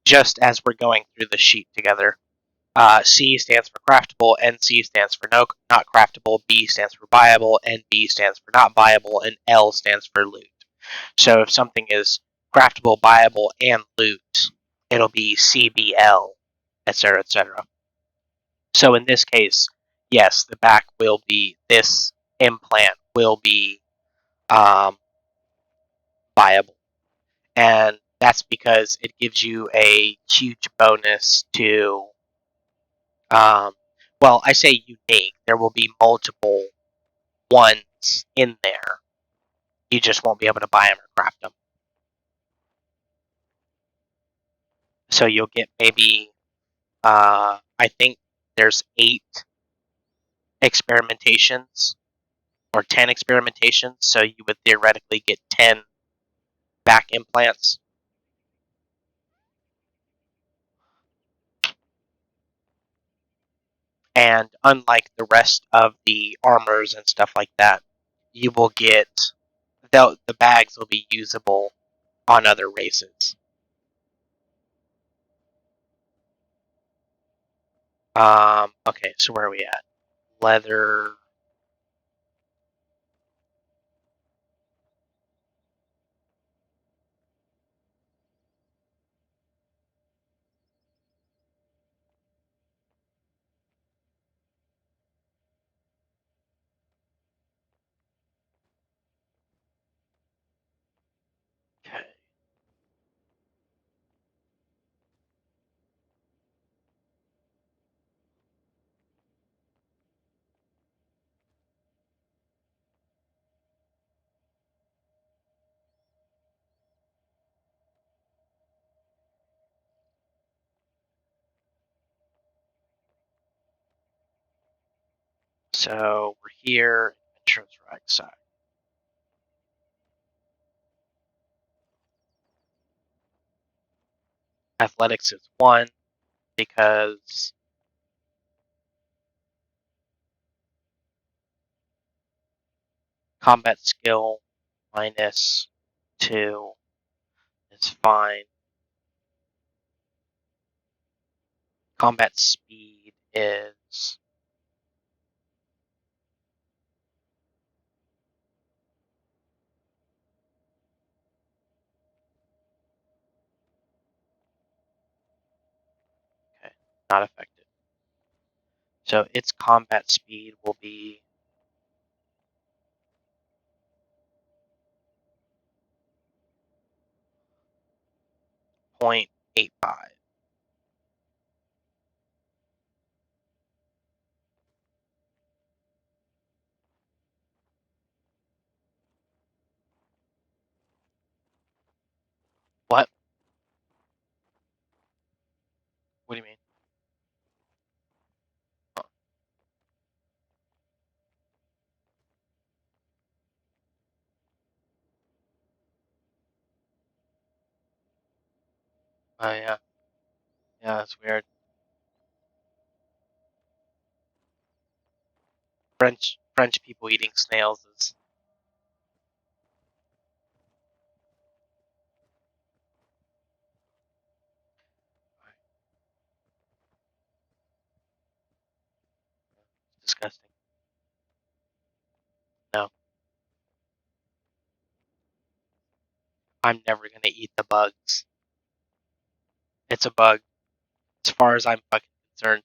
just as we're going through the sheet together, C stands for craftable, NC stands for not craftable, B stands for buyable, NB stands for not buyable, and L stands for loot. So if something is craftable, buyable, and loot, it'll be CBL, etc., etc. So in this case, yes, the back will be, this implant will be viable. And that's because it gives you a huge bonus to, well, I say unique. There will be multiple ones in there. You just won't be able to buy them or craft them. So you'll get maybe, I think there's 8 experimentations or 10 experimentations. So you would theoretically get 10 back implants. And unlike the rest of the armors and stuff like that, you will get, the bags will be usable on other races. Okay, so where are we at? Leather. Okay. So we're here. Insurance right side. Athletics is 1 because combat skill -2 is fine. Combat speed is okay, not affected. So its combat speed will be 0.85. What? What do you mean? Oh, yeah. Yeah, that's weird. French French people eating snails is... disgusting. No. I'm never gonna eat the bugs. It's a bug, as far as I'm fucking concerned.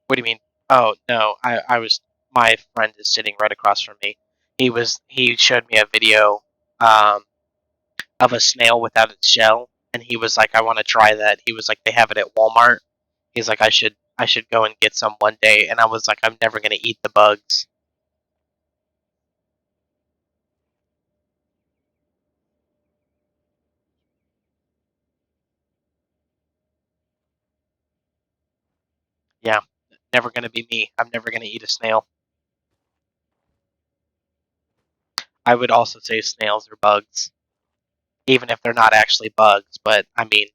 What do you mean? Oh, no, I was... My friend is sitting right across from me. He showed me a video, of a snail without its shell, and he was like, I want to try that. He was like, they have it at Walmart. He's like, I should go and get some one day, and I was like, I'm never gonna eat the bugs. Yeah, never gonna be me. I'm never gonna eat a snail. I would also say snails are bugs, even if they're not actually bugs. But I mean,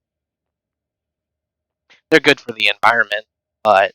they're good for the environment. But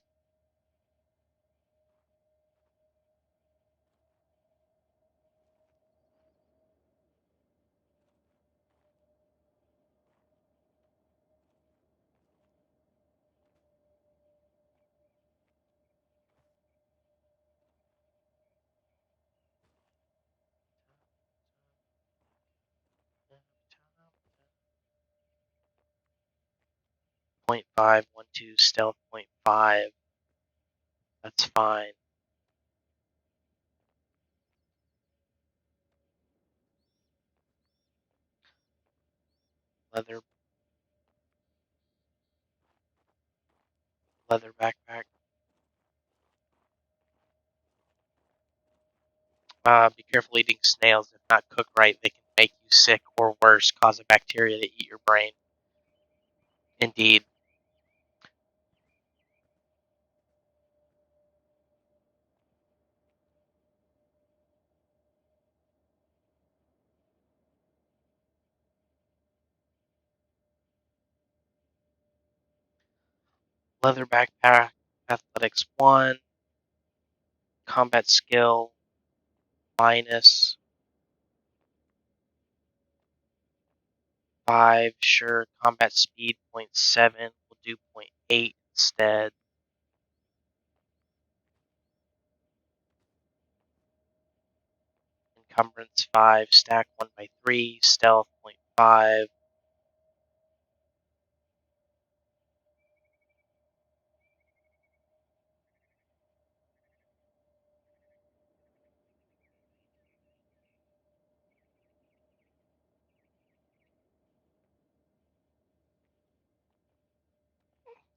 .512 stealth .5. That's fine. Leather backpack. Be careful eating snails. If not cooked right, they can make you sick or worse, cause a bacteria to eat your brain. Indeed. Leather backpack, athletics 1, combat skill minus 5, sure. Combat speed 0.7, we'll do 0.8 instead. Encumbrance 5, stack 1 by 3, stealth 0.5.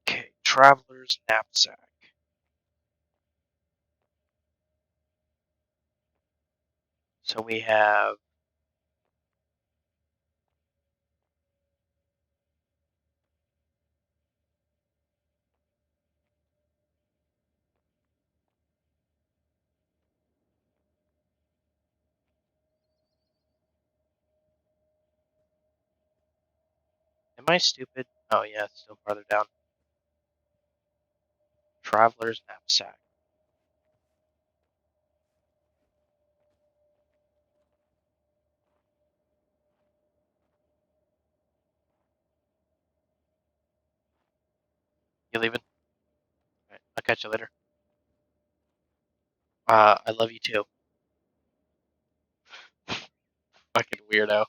Okay, traveler's knapsack. So we have Am I stupid? Oh yeah, it's still farther down. Traveler's knapsack. You leaving? Alright, I'll catch you later. I love you too. Fucking weirdo.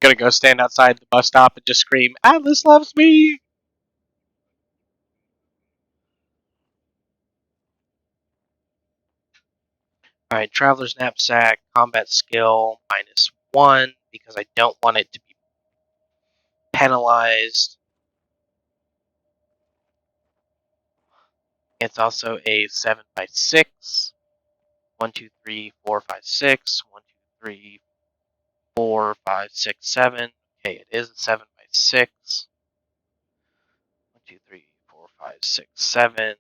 Gonna go stand outside the bus stop and just scream, Atlas loves me! Alright, Traveler's Knapsack, combat skill -1, because I don't want it to be penalized. It's also a 7x6. 1, 2, 3, 4, 5, 6. 1, 2, 3, 4, 5, 6, 7. Okay, it is a 7x6. 1, 2, 3, 4, 5, 6, 7.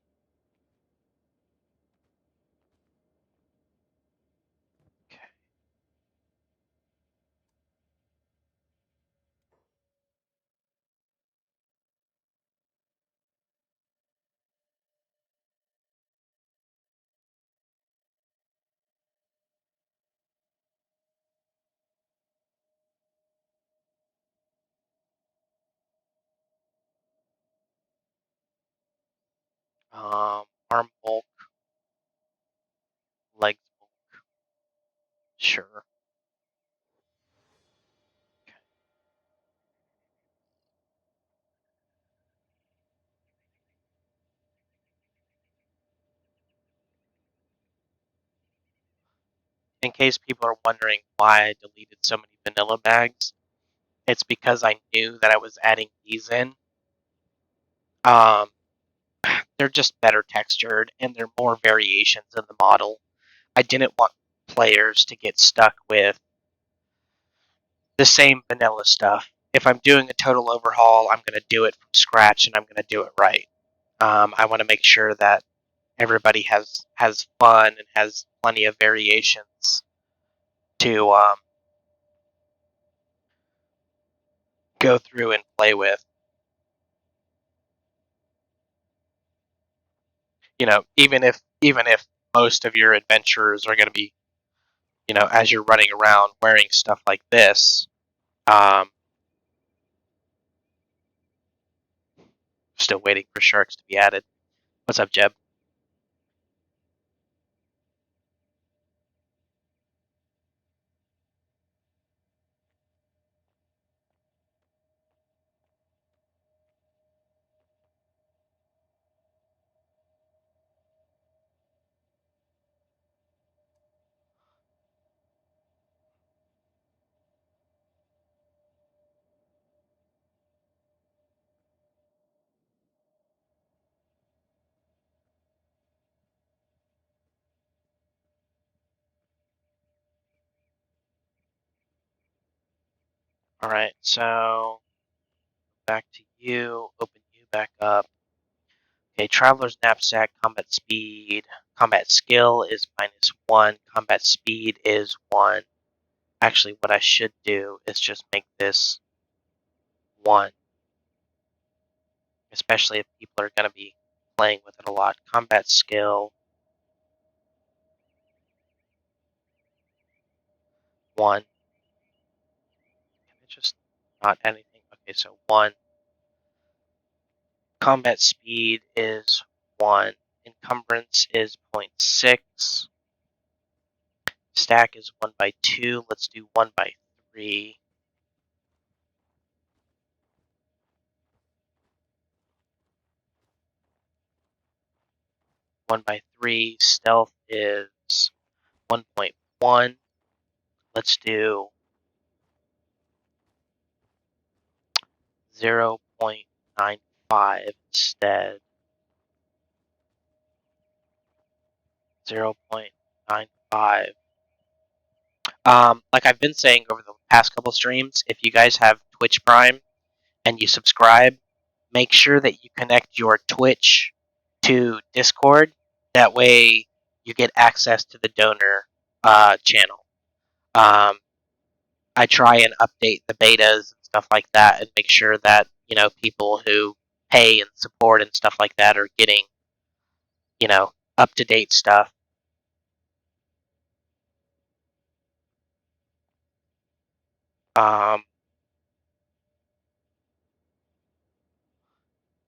Arm bulk, leg bulk, sure. In case people are wondering why I deleted so many vanilla bags, it's because I knew that I was adding these in. They're just better textured and they're more variations in the model. I didn't want players to get stuck with the same vanilla stuff. If I'm doing a total overhaul, I'm going to do it from scratch and I'm going to do it right. I want to make sure that everybody has fun and has plenty of variations to go through and play with. Even if most of your adventurers are going to be, as you're running around wearing stuff like this, still waiting for sharks to be added. What's up, Jeb? All right, so back to you. Open you back up. Okay, Traveler's Knapsack, combat speed. Combat skill is -1. Combat speed is 1. Actually, what I should do is just make this 1. Especially if people are going to be playing with it a lot. Combat skill, 1. Can I just not anything? Okay, so 1. Combat speed is 1. Encumbrance is 0.6. Stack is 1/2. Let's do 1/3. 1/3. Stealth is 1.1. Let's do 0.95 instead. 0.95. Like I've been saying over the past couple streams, if you guys have Twitch Prime and you subscribe, make sure that you connect your Twitch to Discord. That way you get access to the donor channel. I try and update the betas and stuff like that and make sure that, people who pay and support and stuff like that are getting, up to date stuff. Um,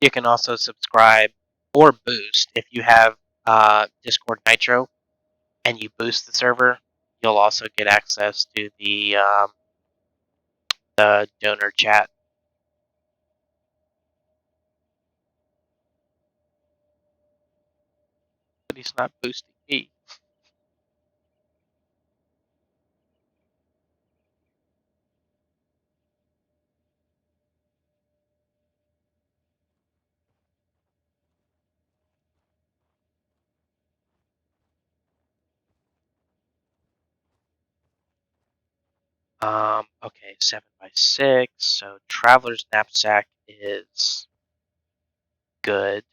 you can also subscribe or boost if you have Discord Nitro and you boost the server. You'll also get access to the donor chat. But he's not boosting me. Okay, 7/6. So Traveler's Knapsack is good.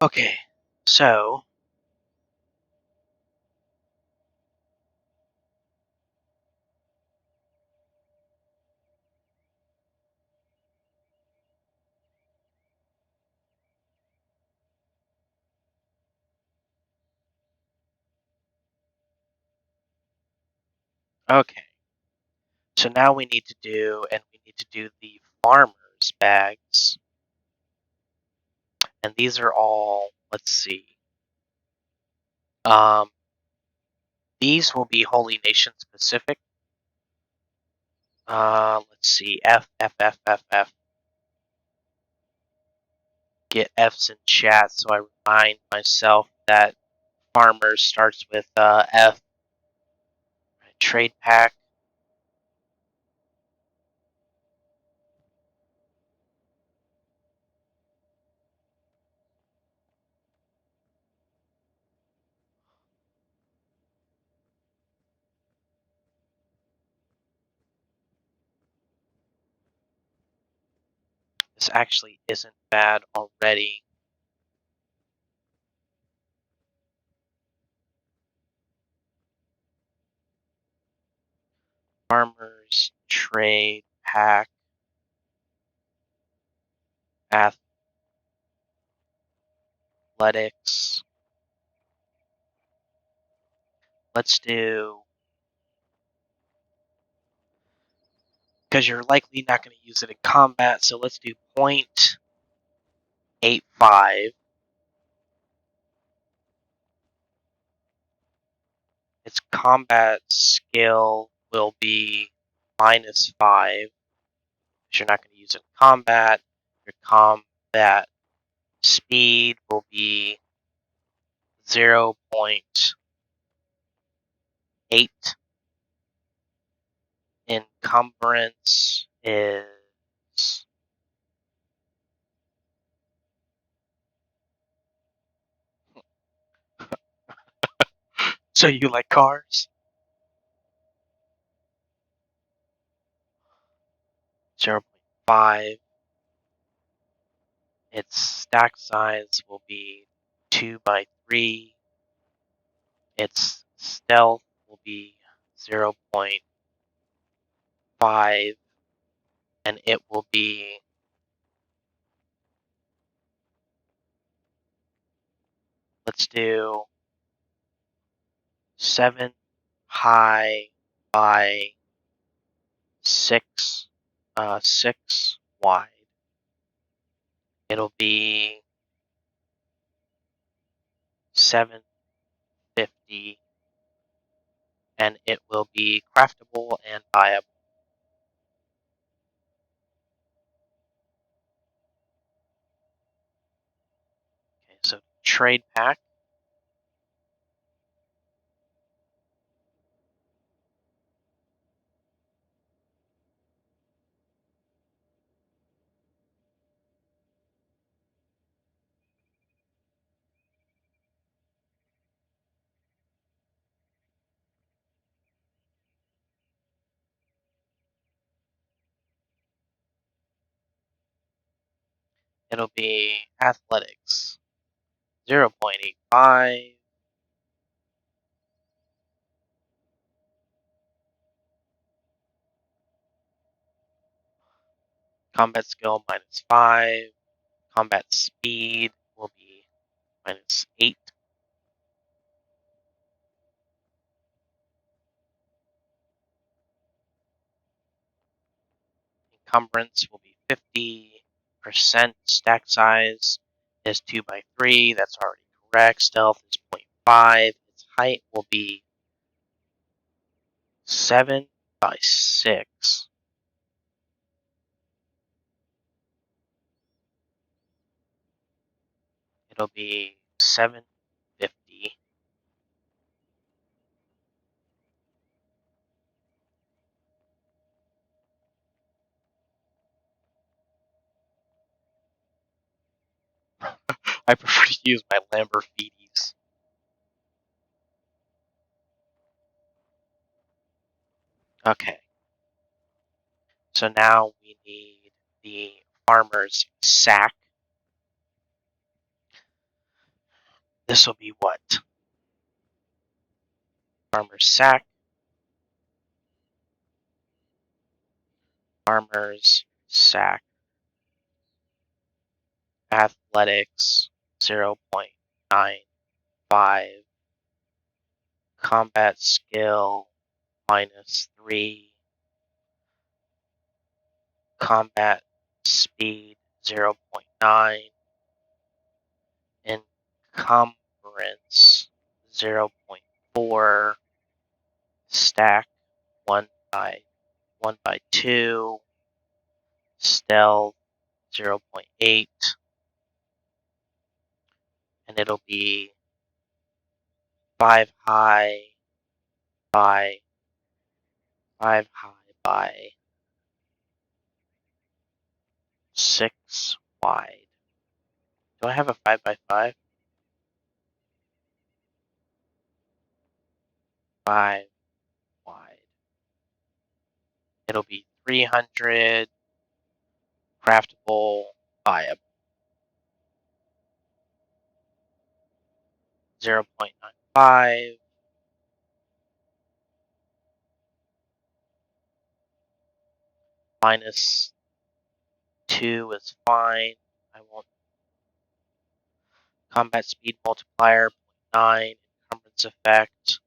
Okay, so Okay. So now we need to do the farmer's bags. And these are all, let's see. These will be Holy Nation specific. Let's see. F, F, F, F, F. Get F's in chat so I remind myself that farmer starts with F. Trade pack. This actually isn't bad already. Farmers trade pack. Athletics. Let's do, because you're likely not going to use it in combat, so let's do 0.85. Its combat skill will be -5, because you're not going to use it in combat. Your combat speed will be 0.8. Encumbrance is so you like cars? 0.5. Its stack size will be 2x3. Its stealth will be 0.5, and it will be, let's do 7 high by 6 6 wide. It'll be 750, and it will be craftable and buyable. Okay, so trade pack. It'll be athletics 0.85. Combat skill -5. Combat speed will be -8. Encumbrance will be 50%. Stack size is 2x3. That's already correct. Stealth is 0.5. Its height will be 7x6. It'll be 750. I prefer to use my Lamborghinis. Okay. So now we need the farmer's sack. This will be what? Farmer's sack. Farmer's sack. Athletics 0.95. Combat skill minus 3, combat speed 0.9, encumbrance 0.4, stack 1 by 2, stealth 0.8, and it'll be 5 high by 5 high by 6 wide. Do I have a 5 by 5? 5 wide. It'll be 300 craftable viable. 0.95. Minus 2 is fine. I won't. Combat speed multiplier 0.9. Encumbrance effect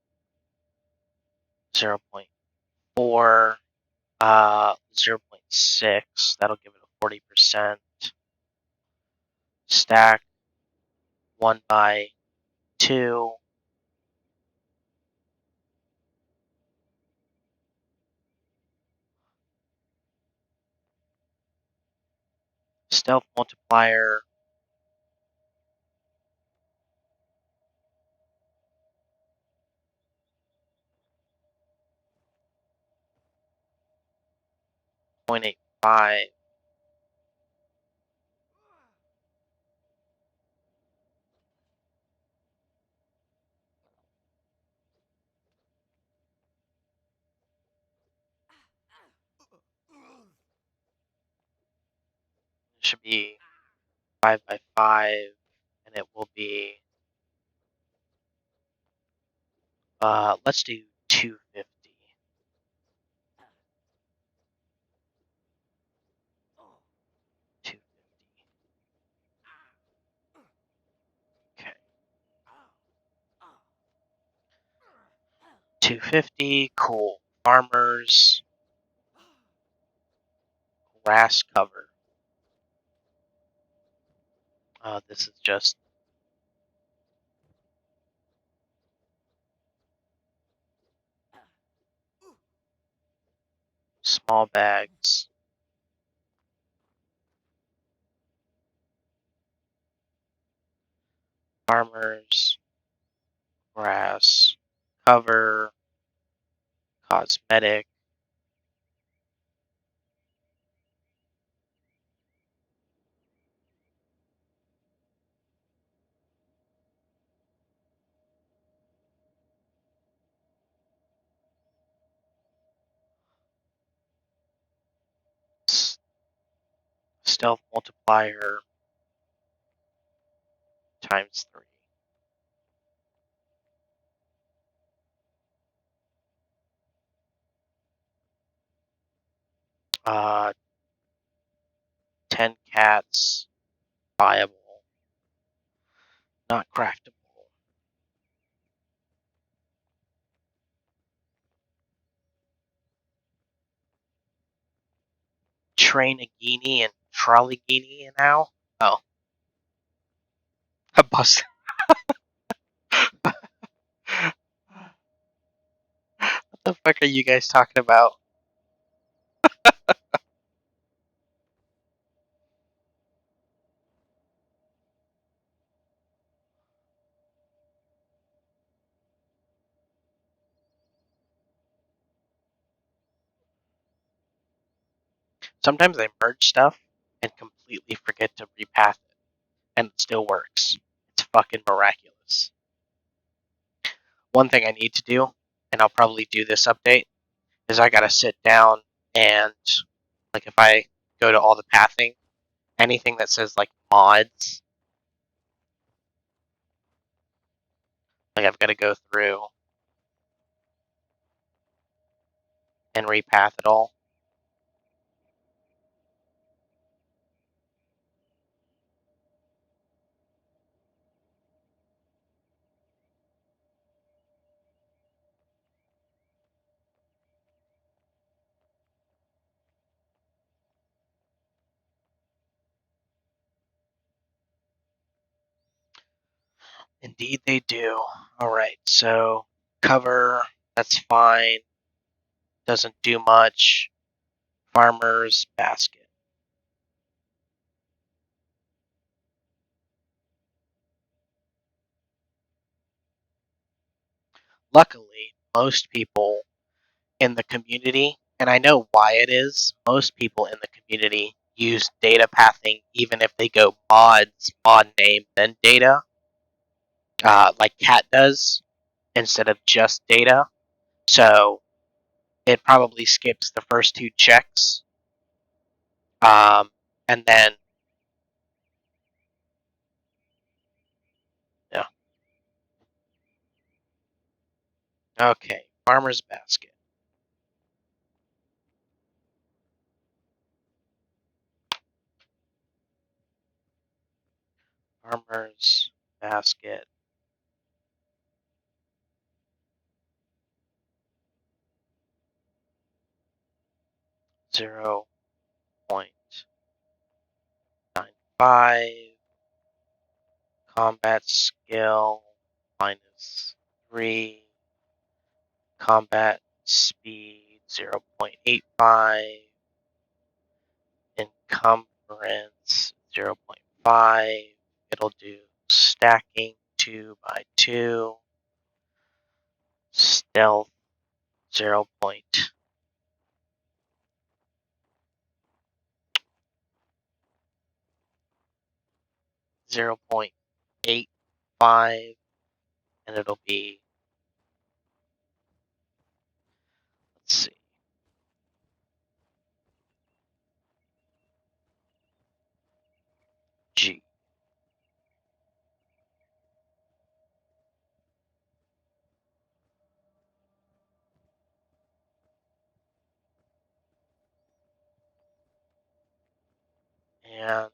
0.4. 0.6. That'll give it a 40%. Stack 1 by 2. Stealth multiplier 0.85. It should be 5 by 5, and it will be, let's do 250. 250. Okay. 250, cool. Farmers, grass cover. This is just small bags. Farmers, grass, cover, cosmetic. Stealth multiplier times 3. Uh, 10 cats, viable, not craftable. Train a Guinea and trolley Guinea now? Oh. A bus. What the fuck are you guys talking about? Sometimes I merge stuff and completely forget to repath it, and it still works. It's fucking miraculous. One thing I need to do, and I'll probably do this update, is I gotta sit down and, like, if I go to all the pathing, anything that says, like, mods, like, I've gotta go through and repath it all. Indeed they do. Alright, so cover, that's fine. Doesn't do much. Farmer's basket. Luckily, most people in the community, and I know why it is, most people in the community use data pathing even if they go mods, mod name, then data, like Cat does, instead of just data. So it probably skips the first two checks. And then, yeah. Okay, farmer's basket. Farmer's basket. (0.95) combat skill -3, combat speed 0.85, encumbrance 0.5. It'll do stacking 2 by 2, stealth 0.0.85, and it'll be, let's see, G. And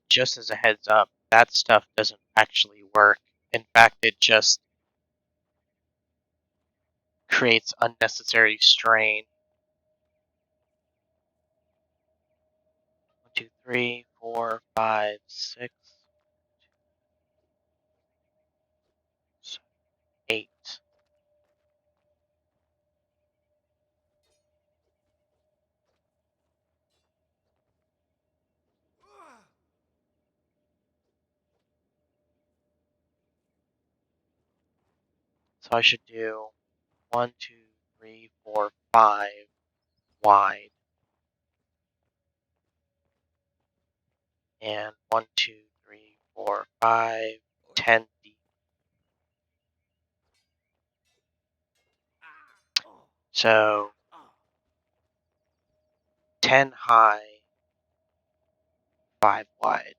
just as a heads up, that stuff doesn't actually work. In fact, it just creates unnecessary strain. 1, 2, 3, 4, 5, 6, 8. So I should do 1, 2, 3, 4, 5 wide, and 1, 2, 3, 4, 5, 10 deep. So 10 high, 5 wide.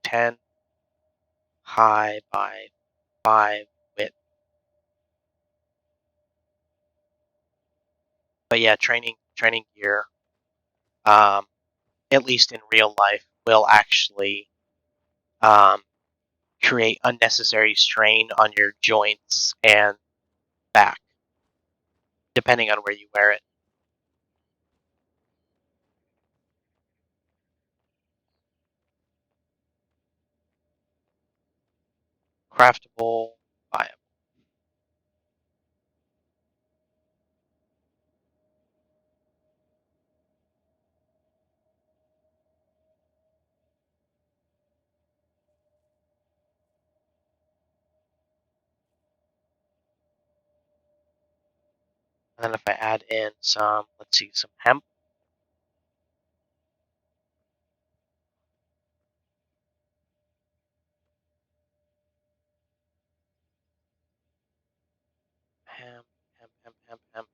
10 high by 5 width. But yeah, training gear, at least in real life, will actually create unnecessary strain on your joints and back, depending on where you wear it. Craftable, viable. And then if I add in some, let's see, some hemp. Hemp, hemp, hemp, hemp, hemp.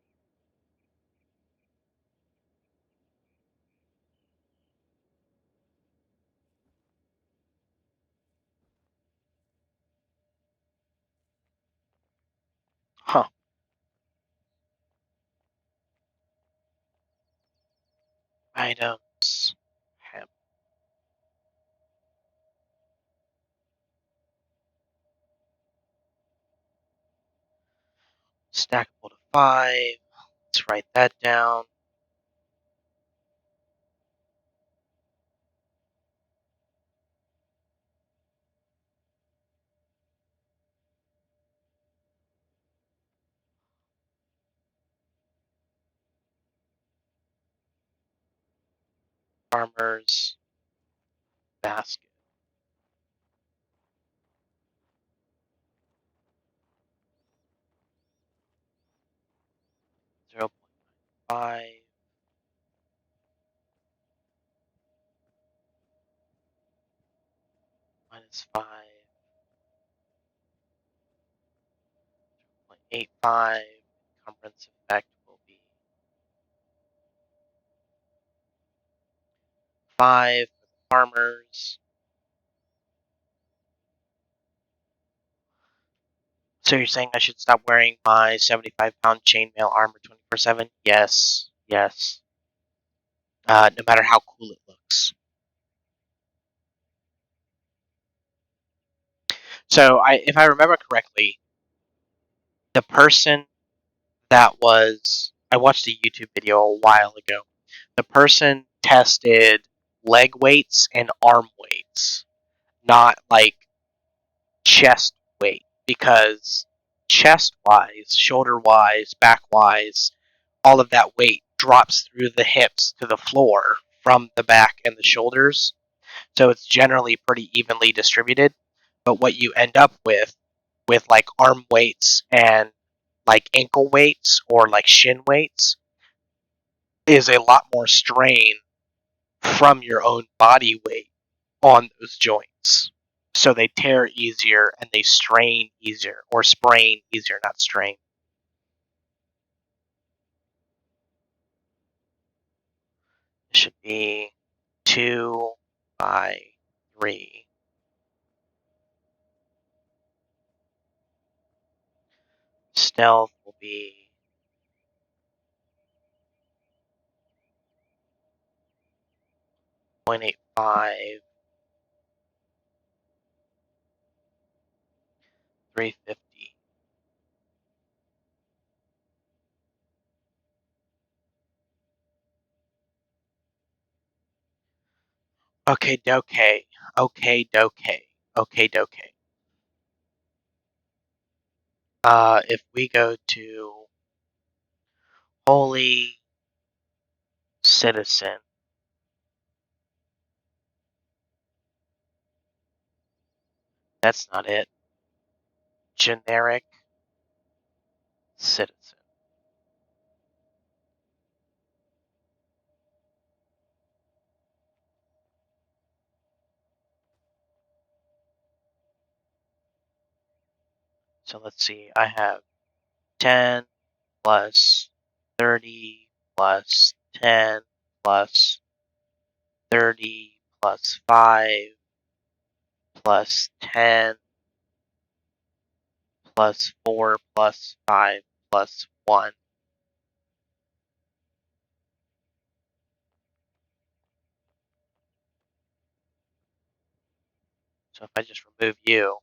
Huh. items. Have stackable to 5. Let's write that down. Farmer's basket. 0.5 minus 5.85. Encumbrance effect will be 5 for the farmers. So you're saying I should stop wearing my 75-pound chainmail armor 24/7? Yes. Yes. No matter how cool it looks. So if I remember correctly, the person that was... I watched a YouTube video a while ago. The person tested leg weights and arm weights, not like chest weight, because chest-wise, shoulder-wise, back-wise, all of that weight drops through the hips to the floor from the back and the shoulders. So it's generally pretty evenly distributed. But what you end up with like arm weights and like ankle weights or like shin weights, is a lot more strain from your own body weight on those joints. So they tear easier and they strain easier, or sprain easier, not strain. It should be 2 by 3. Stealth will be 0.85, 350. Okay, doke. Okay, doke. Okay, doke. If we go to Holy Citizen, that's not it. Generic Citizen. So let's see, I have 10 plus 30 plus 10 plus 30 plus 5 plus 10 plus 4 plus 5 plus 1. So if I just remove you,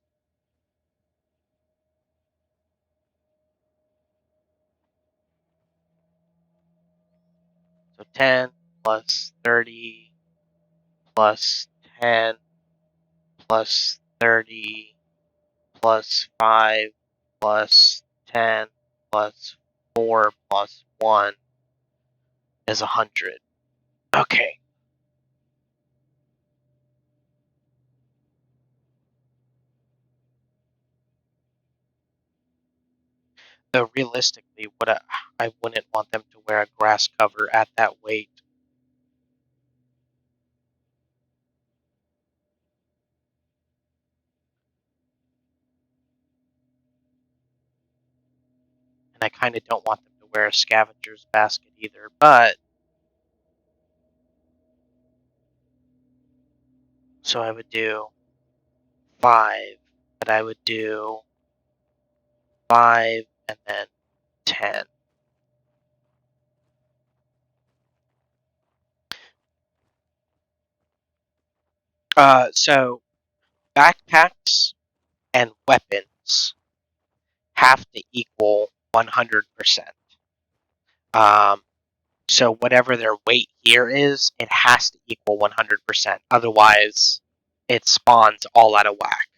so 10 plus 30 plus 10 plus 30 plus 5 plus 10 plus 4 plus 1 is 100. Okay. Though realistically, I wouldn't want them to wear a grass cover at that weight. And I kind of don't want them to wear a scavenger's basket either, but... So I would do 5, but I would do 5 and then 10. So backpacks and weapons have to equal 100%. So whatever their weight here is, it has to equal 100%. Otherwise, it spawns all out of whack.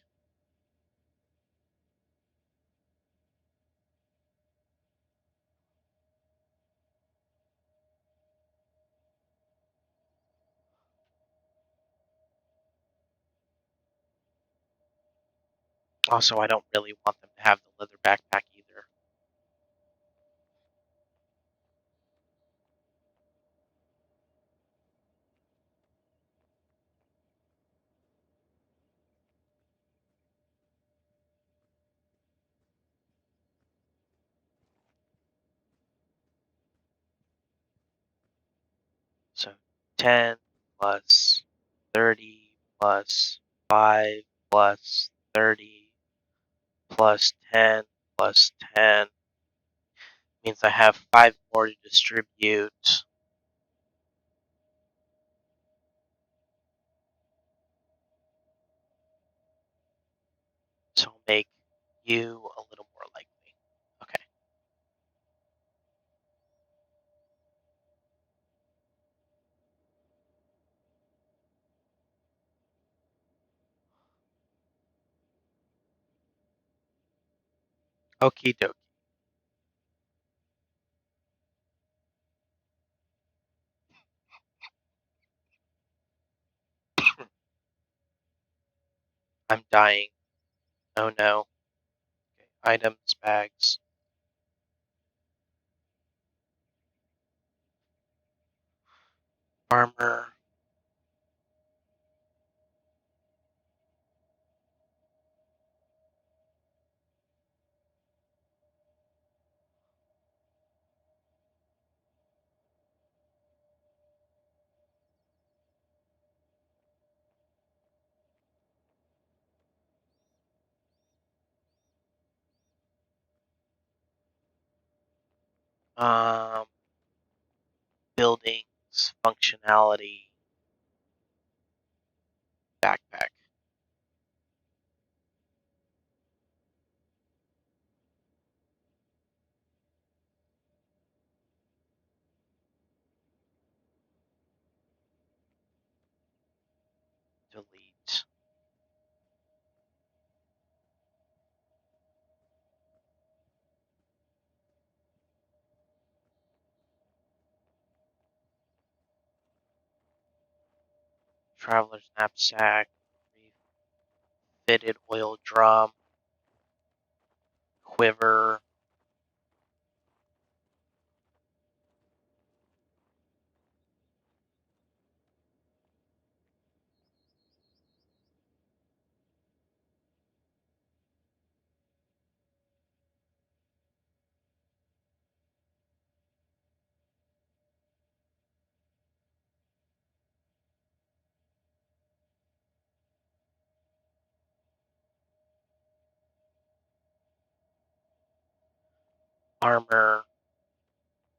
Also, I don't really want them to have the leather backpack either. So 10 plus 30 plus 5 plus 30 plus 10 plus 10 means I have 5 more to distribute. So I'll make you a little more likely. Okay. Okie dokie. I'm dying. Oh no. Okay. Items, bags. Armor. Um, buildings, functionality, backpack. Delete. Traveler's knapsack. Refitted oil drum. Quiver. Armor.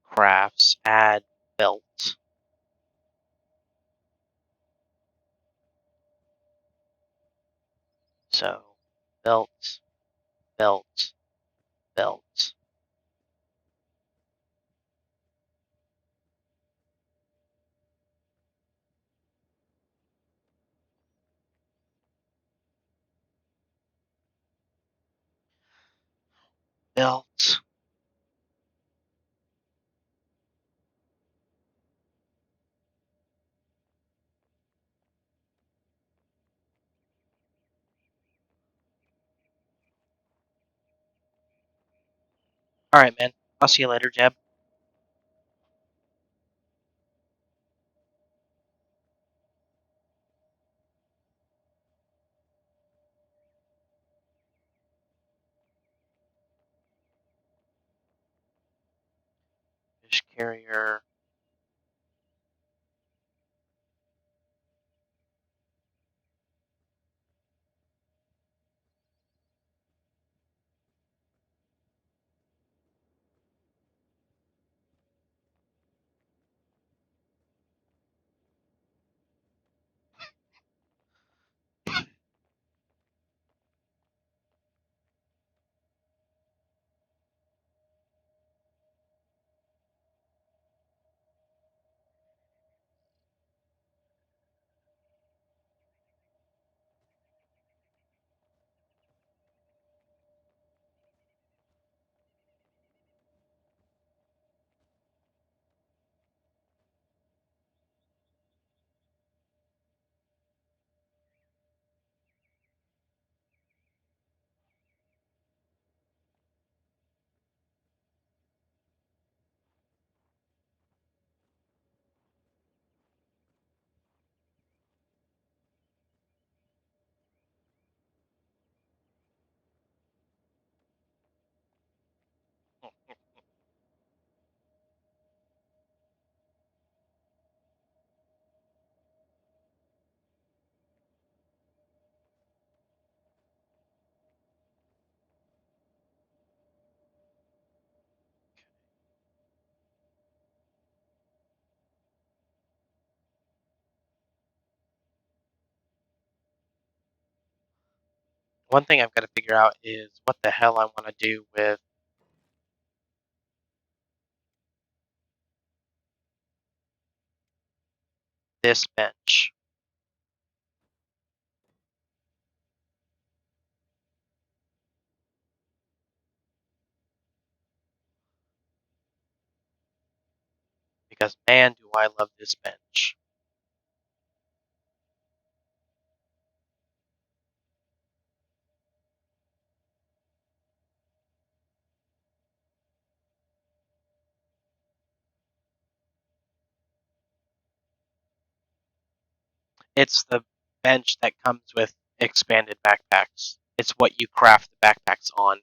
Crafts. Add belt. So, belt, belt, belt. Belt. Alright, man. I'll see you later, Jeb. Fish carrier. One thing I've got to figure out is what the hell I want to do with this bench. Because man, do I love this bench. It's the bench that comes with expanded backpacks. It's what you craft the backpacks on.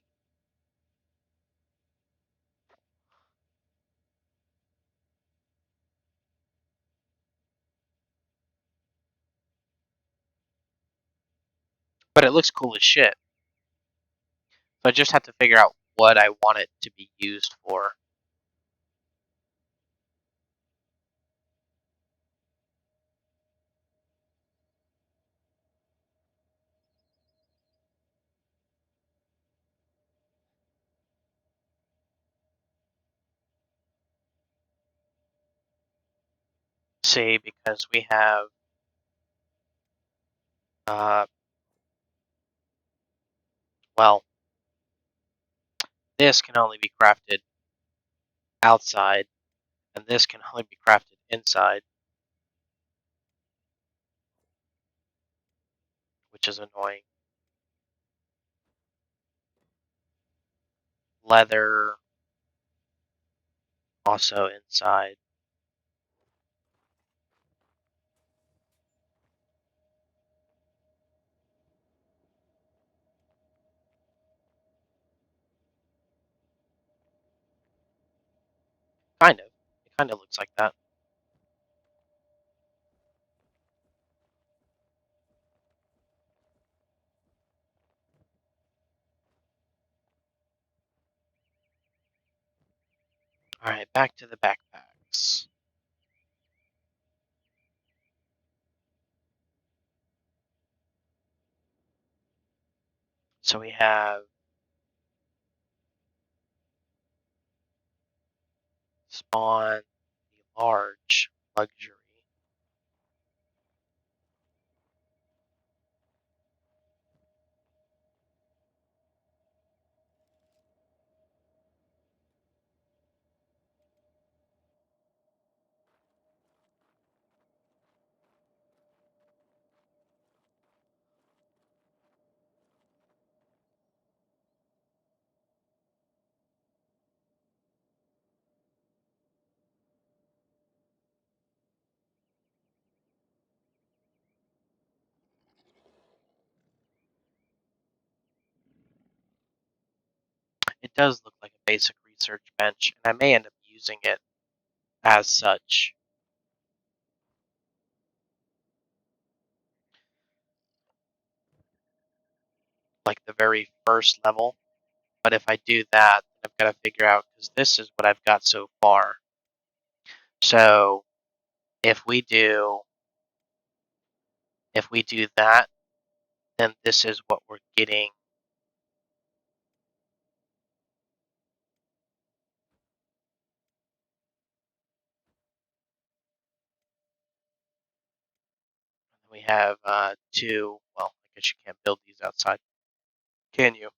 But it looks cool as shit. So I just have to figure out what I want it to be used for. See, because we have well, this can only be crafted outside, and this can only be crafted inside, which is annoying. Leather, also inside. Kind of. It kind of looks like that. Alright, back to the backpacks. So we have spawn the large luxury. It does look like a basic research bench, and I may end up using it as such. Like the very first level. But if I do that, I've got to figure out, because this is what I've got so far. So if we do that, then this is what we're getting. We have two. Well, I guess you can't build these outside, can you?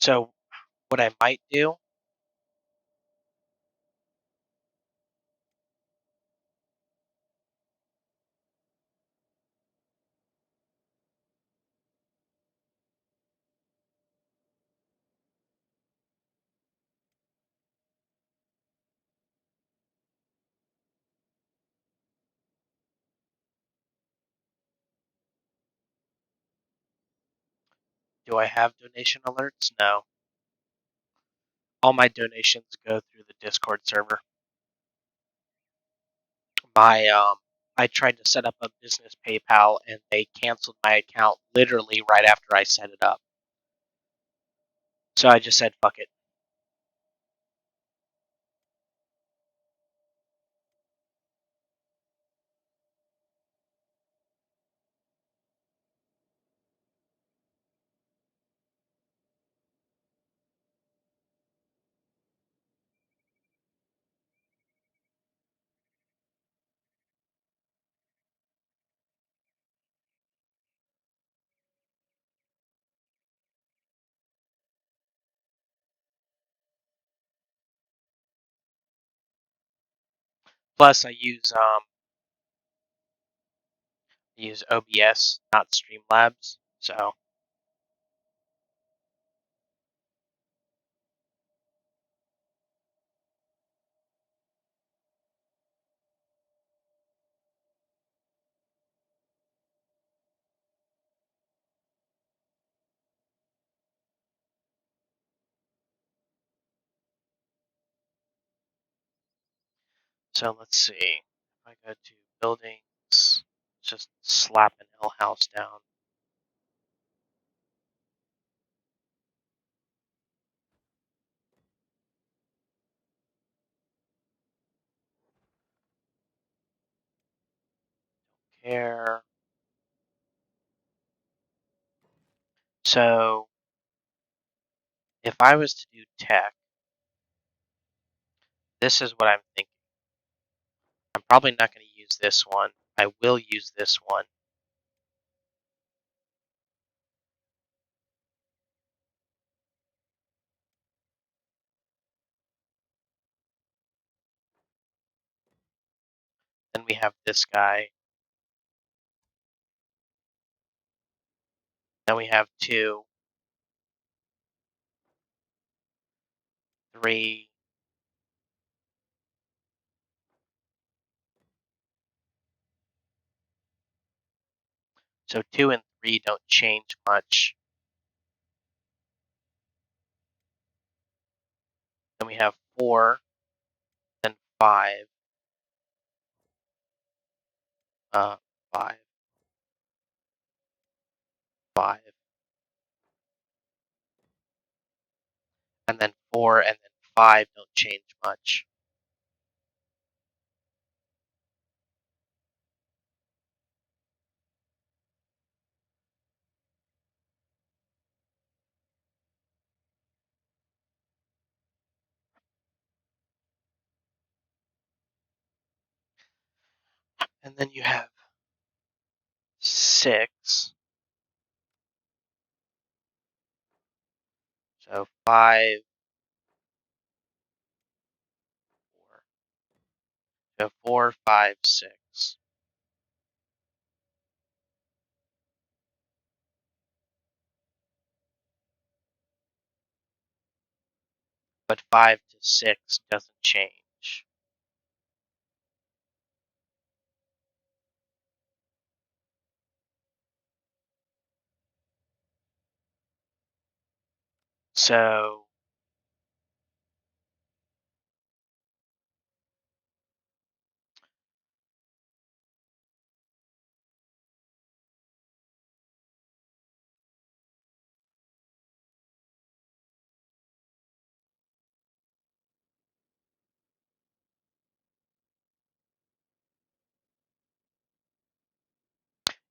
So what I might do Do I have donation alerts? No. All my donations go through the Discord server. I tried to set up a business PayPal and they canceled my account literally right after I set it up. So I just said fuck it. Plus I use OBS, not Streamlabs, so let's see. If I go to buildings, just slap an L house down. Care. So if I was to do tech, this is what I'm thinking. I'm probably not going to use this one. I will use this one. Then we have this guy. Then we have 2, 3. So 2 and 3 don't change much. Then we have 4, then 5, 5, 5, and then 4 and then 5 don't change much. And then you have 6. So 5, 4. So 4, 5, 6. But 5 to 6 doesn't change. So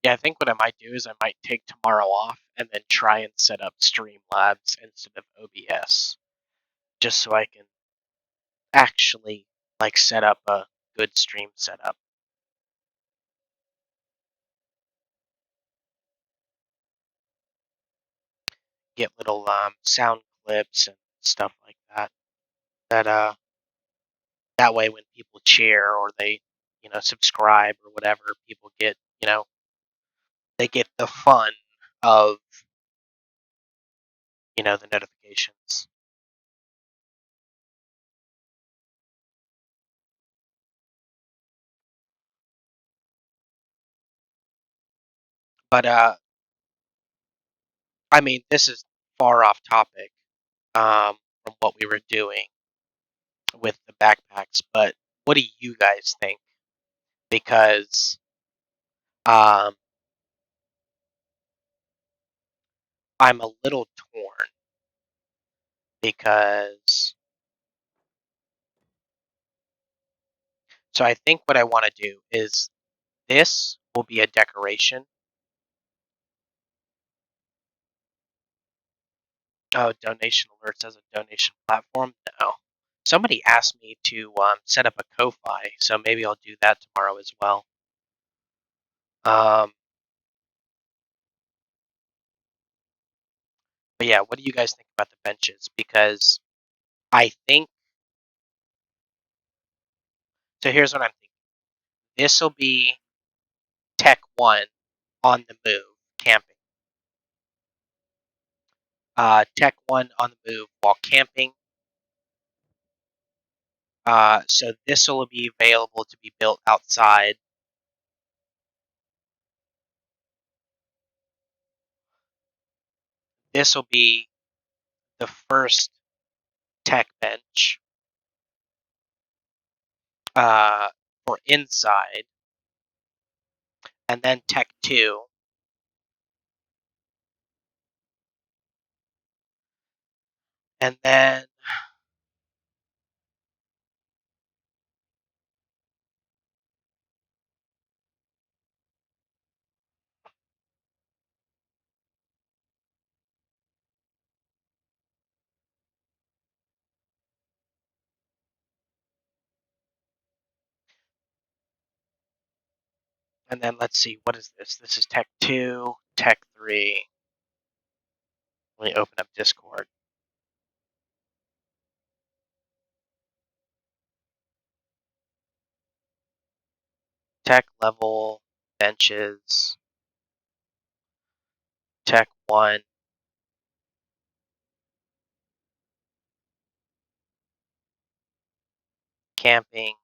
yeah, I think what I might do is I might take tomorrow off and then try and set up Streamlabs instead of OBS, just so I can actually set up a good stream setup. Get little sound clips and stuff like that. That way when people cheer or they subscribe or whatever, people get they get the fun of the notifications. But I mean, this is far off topic from what we were doing with the backpacks, but what do you guys think? Because um, I'm a little torn because so I think what I want to do is this will be a decoration. Oh, donation alerts as a donation platform? No. Somebody asked me to set up a Ko-Fi, so maybe I'll do that tomorrow as well. But yeah, what do you guys think about the benches? Because I think so. Here's what I'm thinking. This will be Tech 1 on the move, camping. Tech 1 on the move while camping. So this will be available to be built outside. This will be the first tech bench for inside, and then Tech 2. And then let's see, what is this? This is Tech 2, Tech 3. Let me open up Discord. Tech level benches. Tech 1. Camping.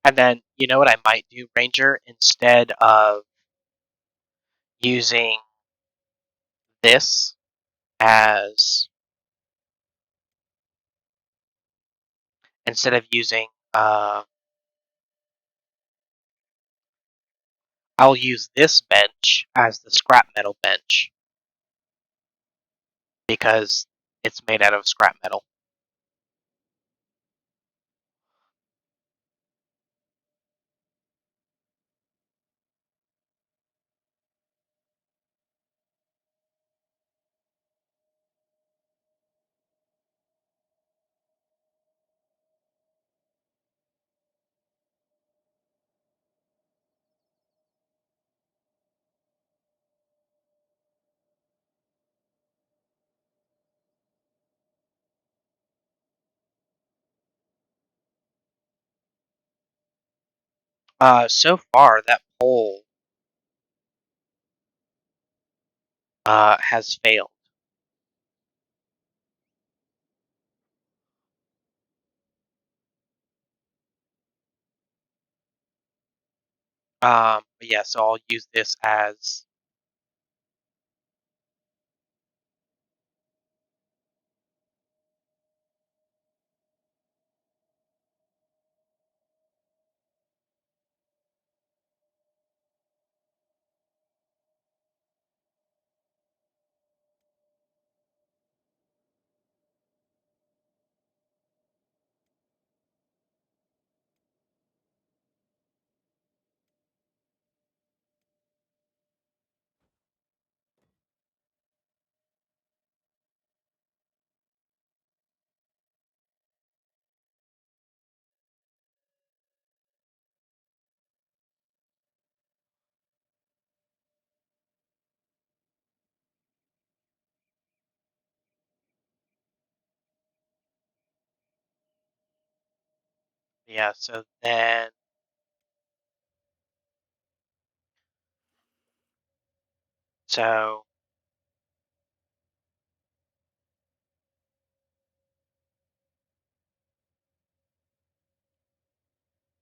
And then, you know what I might do, Ranger? Instead of using this as, instead of using, I'll use this bench as the scrap metal bench because it's made out of scrap metal. So far, that poll has failed. But yeah, so I'll use this as, Yeah, so then so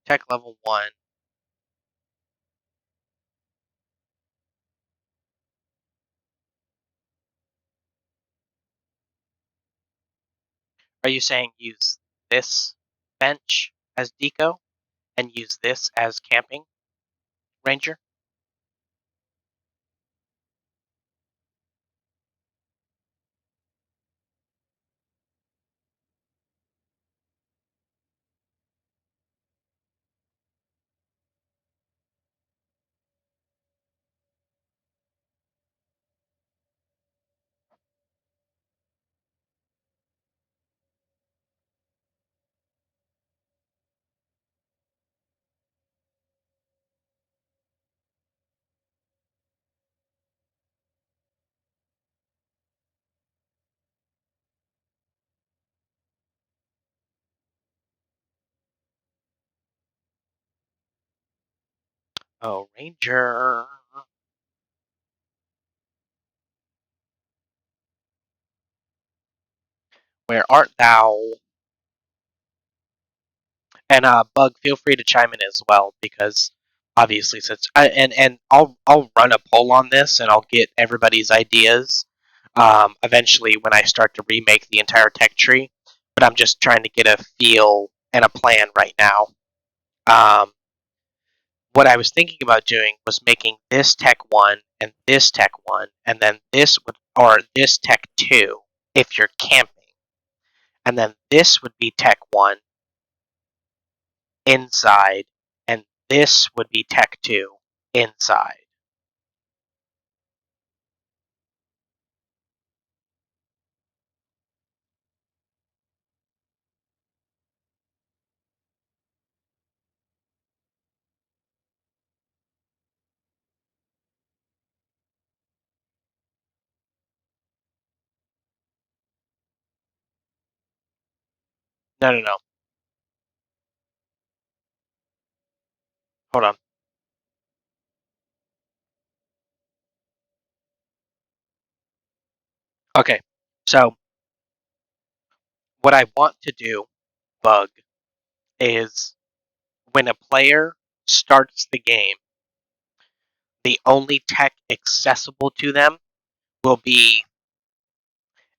tech level 1. Are you saying use this bench as deco and use this as camping ranger? Oh, ranger. Where art thou? And Bug, feel free to chime in as well because obviously since and I'll run a poll on this and I'll get everybody's ideas eventually when I start to remake the entire tech tree. But I'm just trying to get a feel and a plan right now. Um, what I was thinking about doing was making this tech 1 and this tech 1 and then this would or this tech 2 if you're camping. And then this would be tech 1 inside, and this would be tech 2 inside. No, no, no. Hold on. Okay. So, what I want to do, Bug, is when a player starts the game, the only tech accessible to them will be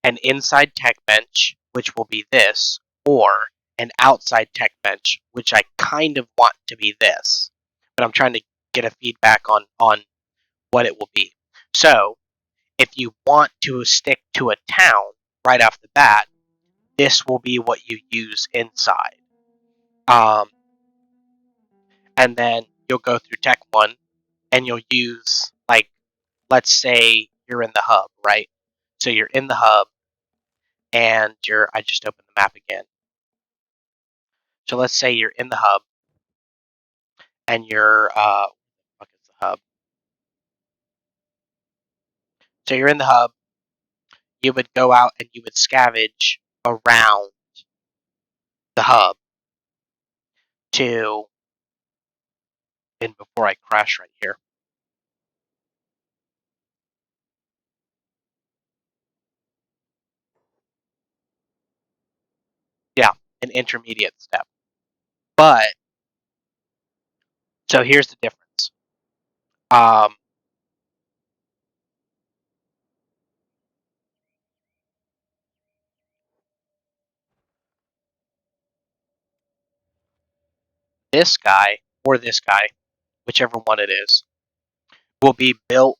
an inside tech bench, which will be this, or an outside tech bench, which I kind of want to be this. But I'm trying to get a feedback on what it will be. So, if you want to stick to a town right off the bat, this will be what you use inside. Um, and then you'll go through Tech 1 and you'll use, like, let's say you're in the hub, right? So you're in the hub and I just opened the map again. So let's say you're in the hub and what is the hub? So you're in the hub, you would go out and you would scavenge around the hub to, and before I crash right here, yeah, an intermediate step. But so here's the difference. Um, this guy or this guy, whichever one it is, will be built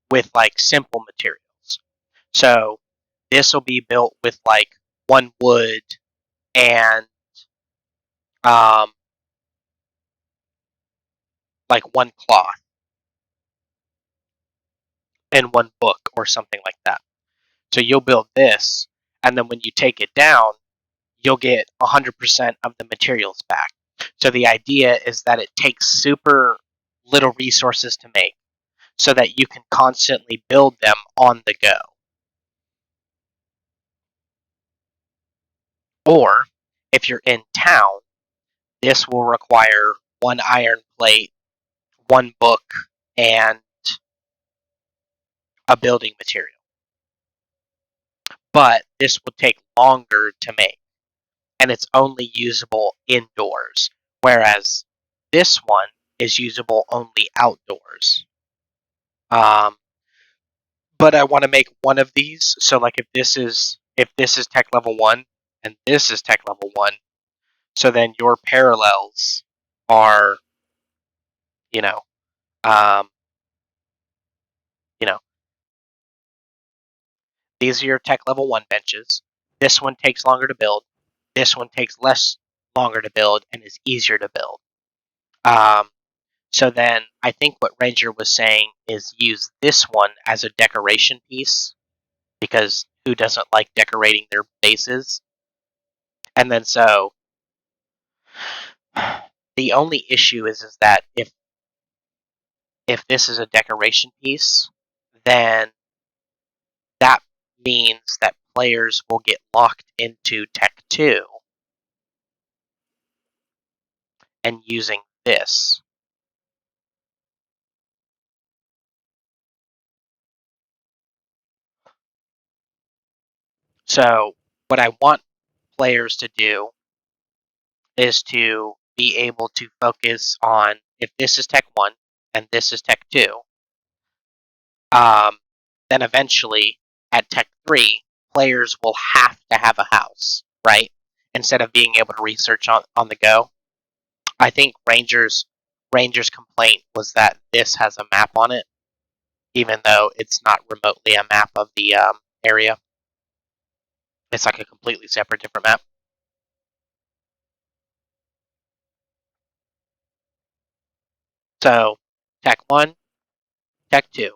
with like simple materials. So this will be built with like one wood and um, like one cloth and one book or something like that. So you'll build this, and then when you take it down, you'll get 100% of the materials back. So the idea is that it takes super little resources to make so that you can constantly build them on the go. Or if you're in town, this will require 1 iron plate, 1 book, and a building material. But this will take longer to make, and it's only usable indoors, whereas this one is usable only outdoors. But I want to make one of these, so like if this is tech level 1 and this is tech level 1, so then your parallels are, you know, um, you know, these are your tech level 1 benches. This one takes longer to build. This one takes less longer to build and is easier to build. So then I think what Ranger was saying is use this one as a decoration piece, because who doesn't like decorating their bases? And then so the only issue is that if this is a decoration piece, then that means that players will get locked into Tech 2 and using this. So what I want players to do is to be able to focus on, if this is Tech 1 and this is Tech 2, then eventually at Tech 3, players will have to have a house, right? Instead of being able to research on the go. I think Ranger's complaint was that this has a map on it, even though it's not remotely a map of the area. It's like a completely separate, different map. So, Tech 1, Tech 2.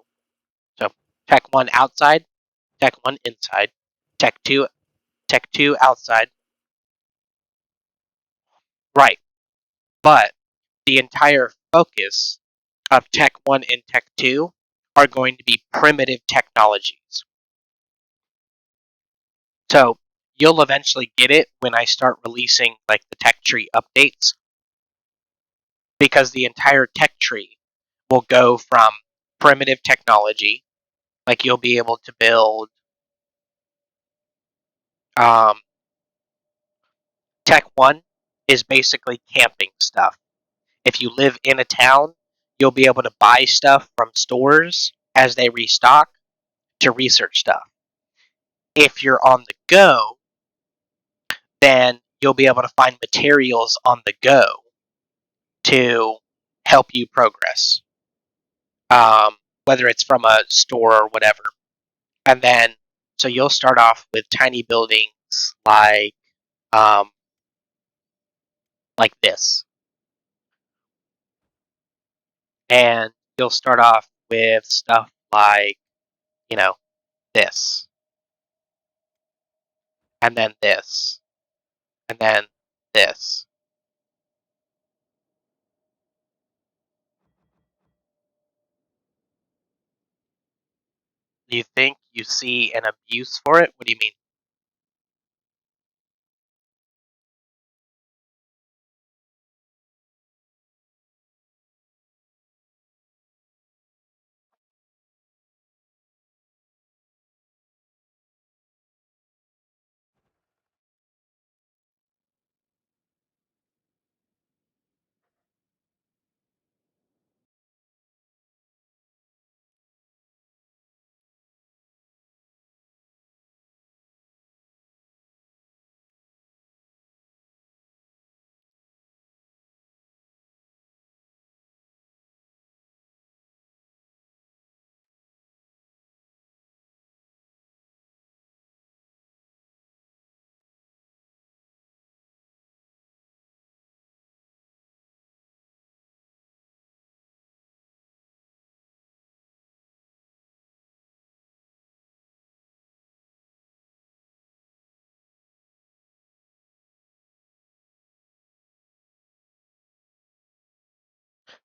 So, Tech 1 outside, Tech 1 inside, Tech 2 outside. Right. But the entire focus of Tech 1 and Tech 2 are going to be primitive technologies. So you'll eventually get it when I start releasing like the tech tree updates, because the entire tech tree will go from primitive technology, like you'll be able to build Tech 1 is basically camping stuff. If you live in a town, you'll be able to buy stuff from stores as they restock to research stuff. If you're on the go, then you'll be able to find materials on the go to help you progress, whether it's from a store or whatever. And then, so you'll start off with tiny buildings um, like this, and you'll start off with stuff like, you know, this, and then this, and then this. Do you think you see an abuse for it? What do you mean?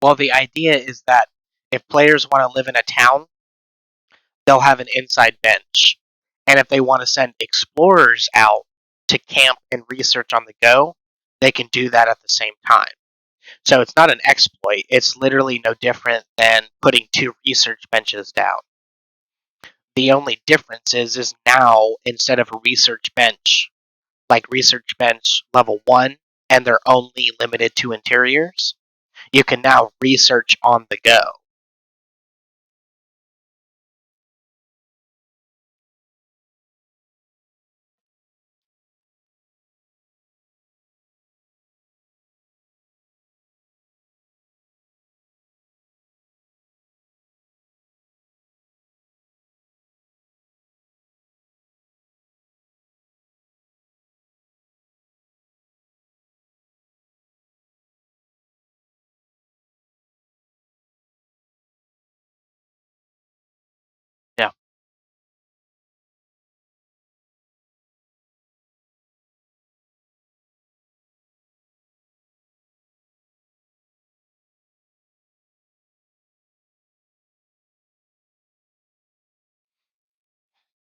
Well, the idea is that if players want to live in a town, they'll have an inside bench. And if they want to send explorers out to camp and research on the go, they can do that at the same time. So it's not an exploit. It's literally no different than putting 2 research benches down. The only difference is now instead of a research bench, like research bench level 1, and they're only limited to interiors, you can now research on the go. Yeah.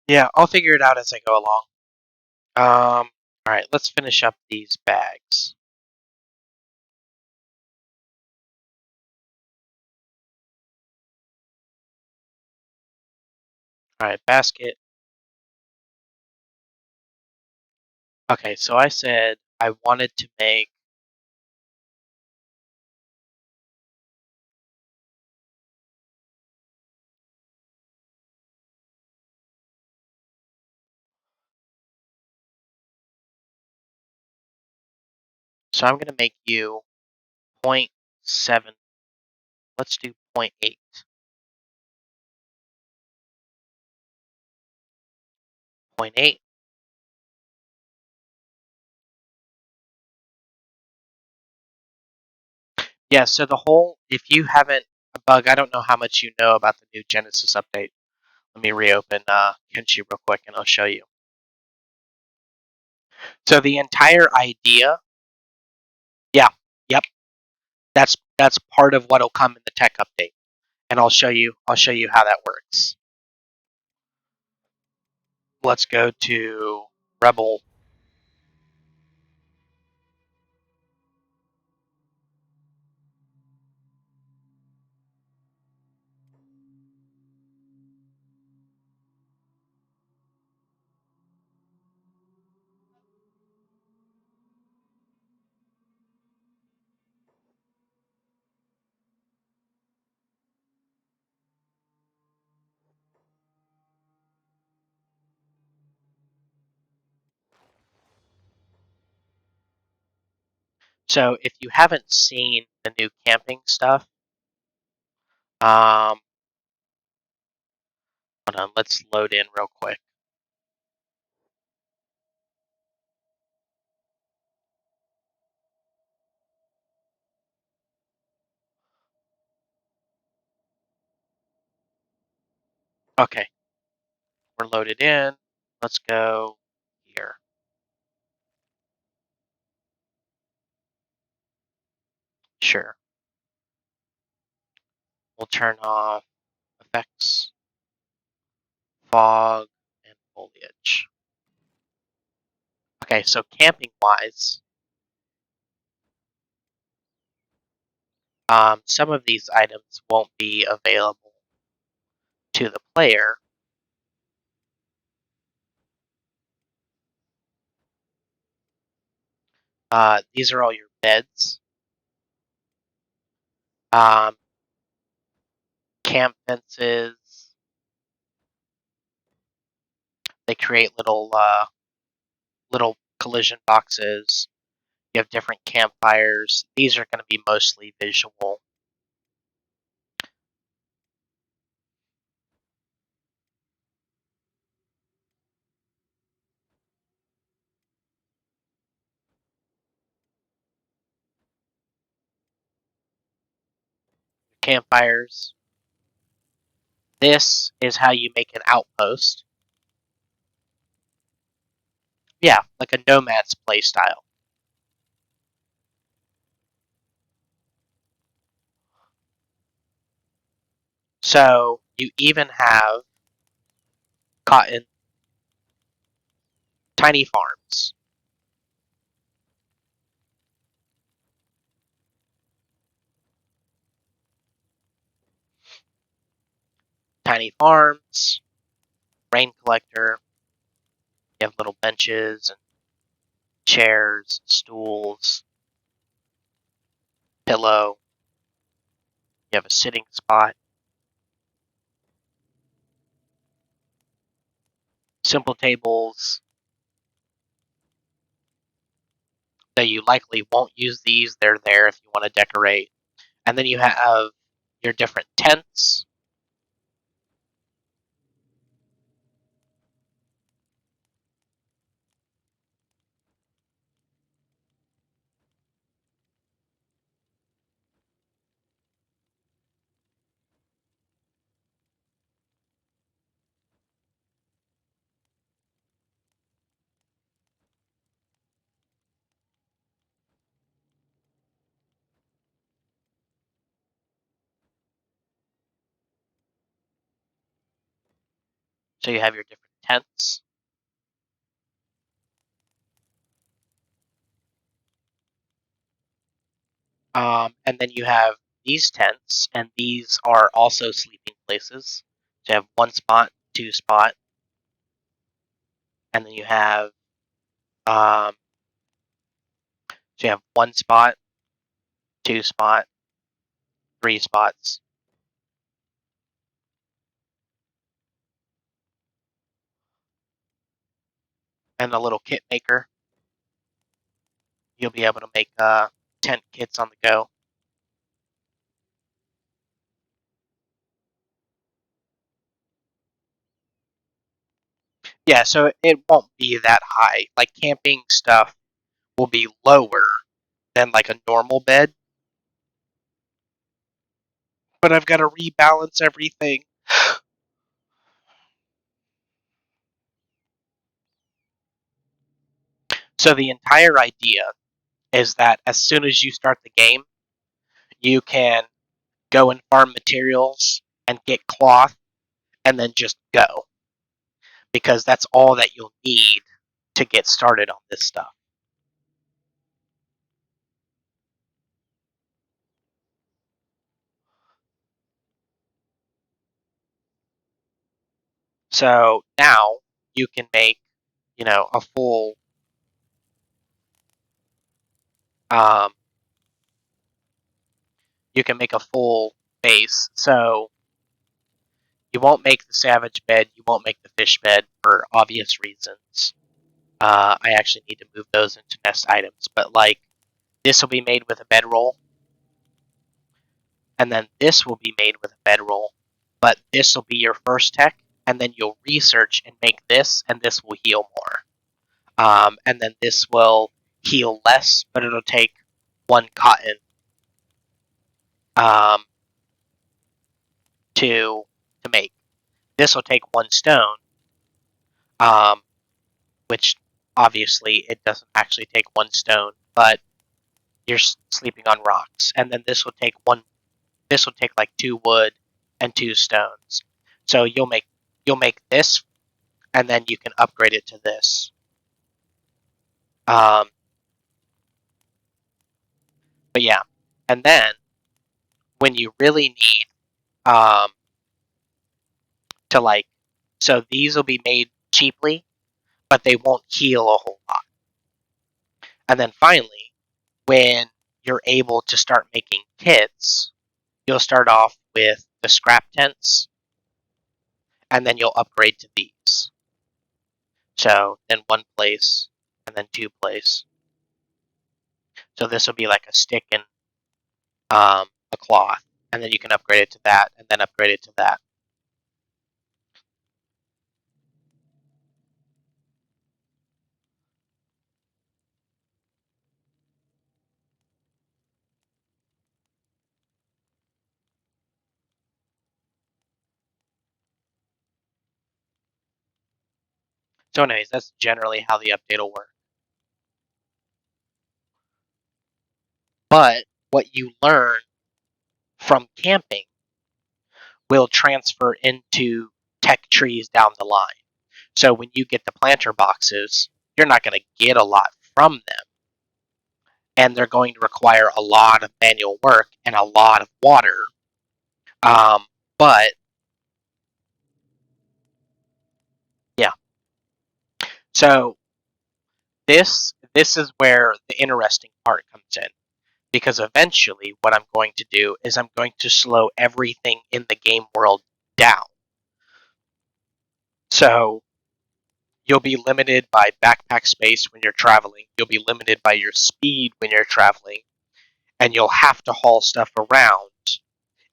Yeah, I'll figure it out as I go along. Alright, let's finish up these bags. Alright, basket. Okay, so I said I wanted to make so I'm gonna make you 0.7. Let's do 0.8. 0.8. Yeah, so the whole, if you haven't, Bug, I don't know how much you know about the new Genesis update. Let me reopen Kenshi real quick and I'll show you. So the entire idea, yeah, yep, that's part of what'll come in the tech update. And I'll show you how that works. Let's go to Rebel. So if you haven't seen the new camping stuff, hold on, let's load in real quick. Okay, we're loaded in. Let's go here. Sure. We'll turn off effects, fog, and foliage. Okay, so camping wise, some of these items won't be available to the player. These are all your beds, um, camp fences. They create little collision boxes. You have different campfires. These are going to be mostly visual. Campfires. This is how you make an outpost. Yeah, like a nomad's playstyle. So you even have cotton, tiny farms. tiny farms, rain collector. You have little benches and chairs, stools, pillow. You have a sitting spot. Simple tables. Though you likely won't use these, they're there if you want to decorate. And then you have your different tents. So you have your different tents. And then you have these tents, and these are also sleeping places. So you have one spot, two spot, and then you have um, so you have one spot, two spot, three spots. And a little kit maker. You'll be able to make tent kits on the go. Yeah, so it won't be that high. Like camping stuff will be lower than like a normal bed. But I've got to rebalance everything. So the entire idea is that as soon as you start the game, you can go and farm materials and get cloth and then just go. Because that's all that you'll need to get started on this stuff. So now you can make, a full um, you can make a full base. So you won't make the savage bed, you won't make the fish bed for obvious reasons. I actually need to move those into nest items, but like this will be made with a bedroll, and then this will be made with a bedroll, but this will be your first tech, and then you'll research and make this, and this will heal more. And then this will heal less, but it'll take one cotton um, to make. This will take one stone, um, which obviously it doesn't actually take one stone, but you're sleeping on rocks. And then this will take one. This will take like two wood and two stones. So you'll make this, and then you can upgrade it to this. Um, but yeah, and then when you really need um, to like, so these will be made cheaply, but they won't heal a whole lot. And then finally, when you're able to start making kits, you'll start off with the scrap tents, and then you'll upgrade to these. So then one place, and then two place. So this will be like a stick and a cloth, and then you can upgrade it to that, and then upgrade it to that. So anyways, that's generally how the update will work. But what you learn from camping will transfer into tech trees down the line. So when you get the planter boxes, you're not going to get a lot from them. And they're going to require a lot of manual work and a lot of water. But So this is where the interesting part comes in, because eventually what I'm going to do is I'm going to slow everything in the game world down. So you'll be limited by backpack space when you're traveling. You'll be limited by your speed when you're traveling, and you'll have to haul stuff around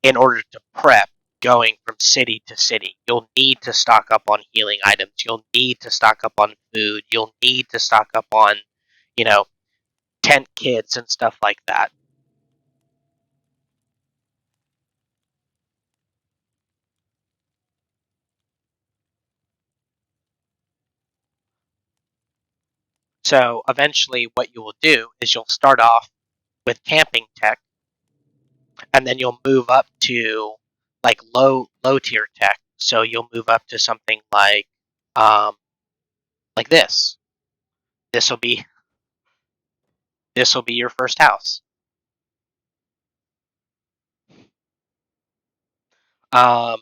in order to prep going from city to city. You'll need to stock up on healing items. You'll need to stock up on food. You'll need to stock up on, tent kits and stuff like that. So eventually what you will do is you'll start off with camping tech, and then you'll move up to like low tier tech. So you'll move up to something um like this. This will be your first house. Um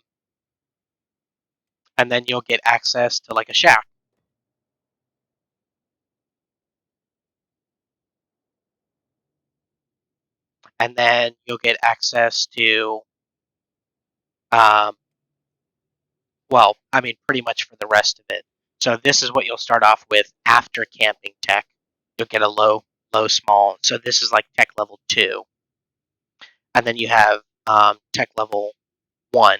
and then you'll get access to like a shack. And then you'll get access to um well, I mean pretty much for the rest of it. So this is what you'll start off with after camping tech. You'll get a low small. So this is like tech level 2. And then you have tech level 1,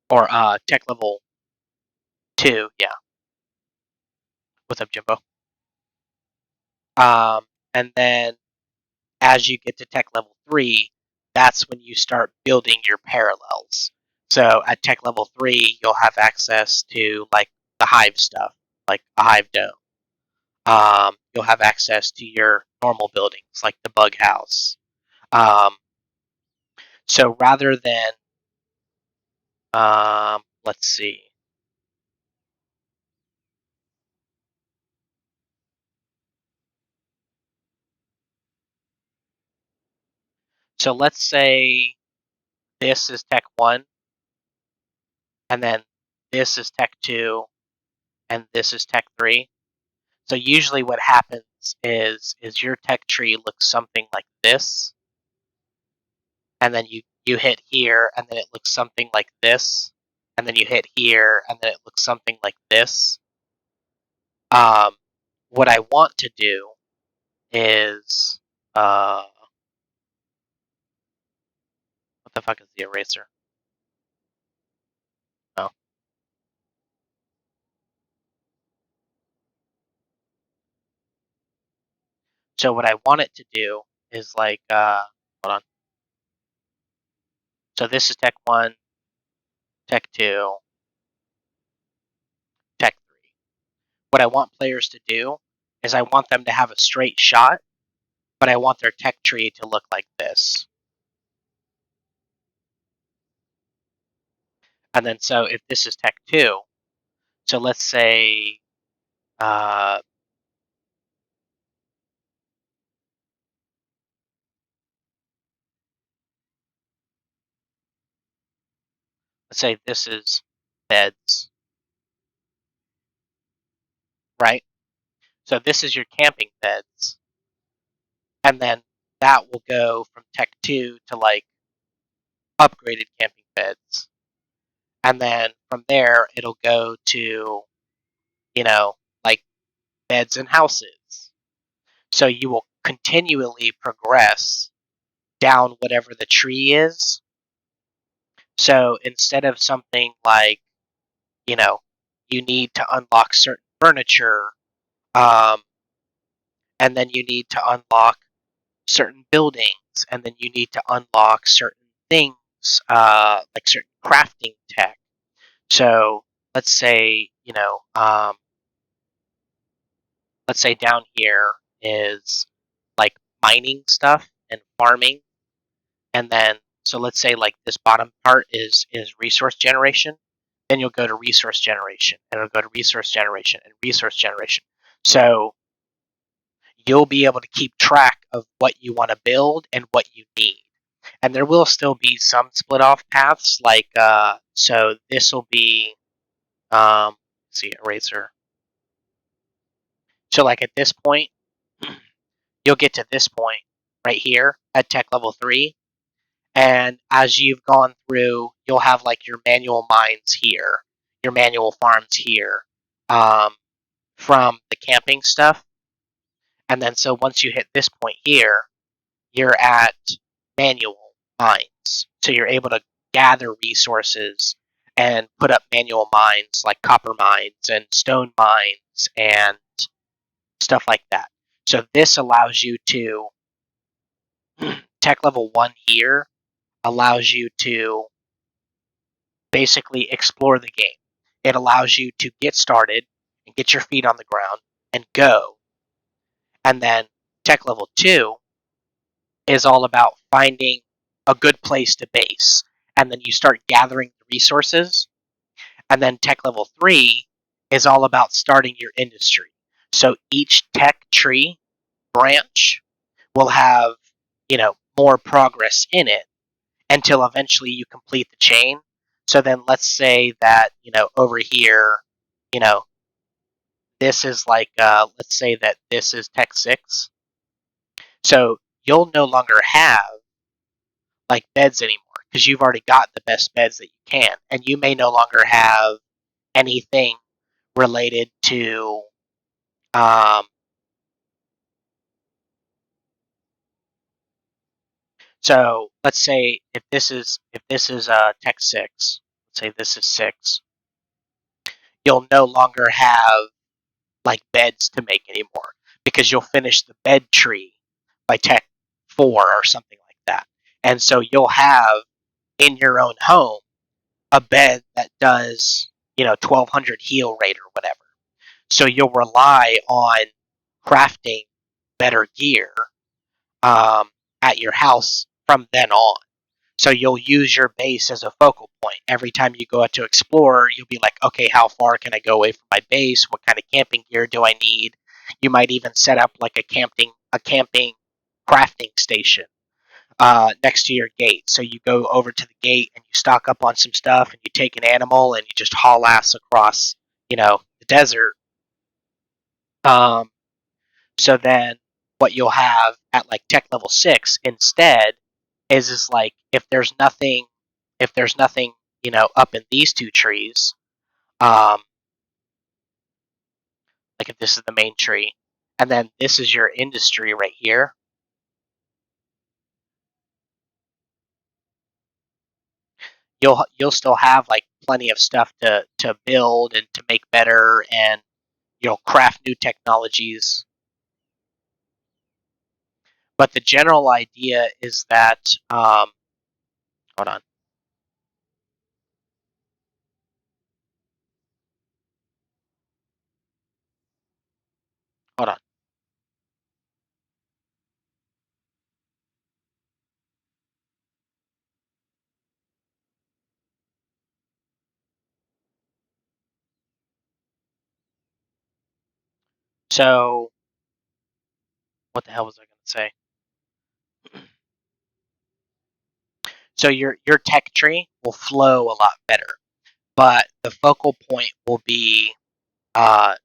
or tech level 2, yeah. What's up, Jimbo? And then as you get to tech level 3, that's when you start building your parallels. So at tech level 3, you'll have access to like the hive stuff, like a hive dome. You'll have access to your normal buildings, like the bug house. Um, so rather than, let's see. So let's say this is tech 1, and then this is tech 2, and this is tech 3. So usually what happens is your tech tree looks something like this, and then you hit here, and then it looks something like this, and then you hit here, and then it looks something like this. Um, what I want to do is what the fuck is the eraser? Oh, so what I want it to do is like hold on. So this is tech 1, tech 2, tech 3. What I want players to do is I want them to have a straight shot, but I want their tech tree to look like this. And then so if this is tech 2, so let's say uh, this is beds, right? So this is your camping beds, and then that will go from tech 2 to like upgraded camping beds, and then from there it'll go to, you know, like beds and houses. So you will continually progress down whatever the tree is. So instead of something like, you know, you need to unlock certain furniture, um, and then you need to unlock certain buildings, and then you need to unlock certain things, like certain crafting tech. So let's say, let's say down here is like mining stuff and farming, and then so let's say like this bottom part is resource generation. Then you'll go to resource generation, and it'll go to resource generation and resource generation. So you'll be able to keep track of what you want to build and what you need. And there will still be some split off paths, like so this will be Let's see, eraser. So like at this point, you'll get to this point right here at tech level 3. And as you've gone through, you'll have like your manual mines here, your manual farms here, from the camping stuff. And then so once you hit this point here, you're at manual mines. So you're able to gather resources and put up manual mines like copper mines and stone mines and stuff like that. So this allows you to, tech level 1 here allows you to basically explore the game. It allows you to get started and get your feet on the ground and go. And then tech level 2 is all about finding a good place to base. And then you start gathering the resources. And then tech level 3 is all about starting your industry. So each tech tree branch will have, more progress in it until eventually you complete the chain. So then let's say that, over here, you know, this is like, let's say that this is tech 6. So you'll no longer have like beds anymore because you've already got the best beds that you can. And you may no longer have anything related to, um, so let's say if this is tech 6, let's say this is 6, you'll no longer have like beds to make anymore because you'll finish the bed tree by tech 4 or something like that. And so you'll have in your own home a bed that does, 1200 heal rate or whatever. So you'll rely on crafting better gear, at your house from then on. So you'll use your base as a focal point. Every time you go out to explore, you'll be like, okay, how far can I go away from my base? What kind of camping gear do I need? You might even set up like a camping crafting station, next to your gate. So you go over to the gate and you stock up on some stuff and you take an animal and you just haul ass across, the desert. Um, so then what you'll have at like tech level 6 instead is like if there's nothing, up in these two trees, um, like if this is the main tree, and then this is your industry right here, you'll still have like plenty of stuff to build and to make better, and you'll craft new technologies. But the general idea is that, hold on, hold on. So what the hell was I going to say? So your tech tree will flow a lot better, but the focal point will be, uh,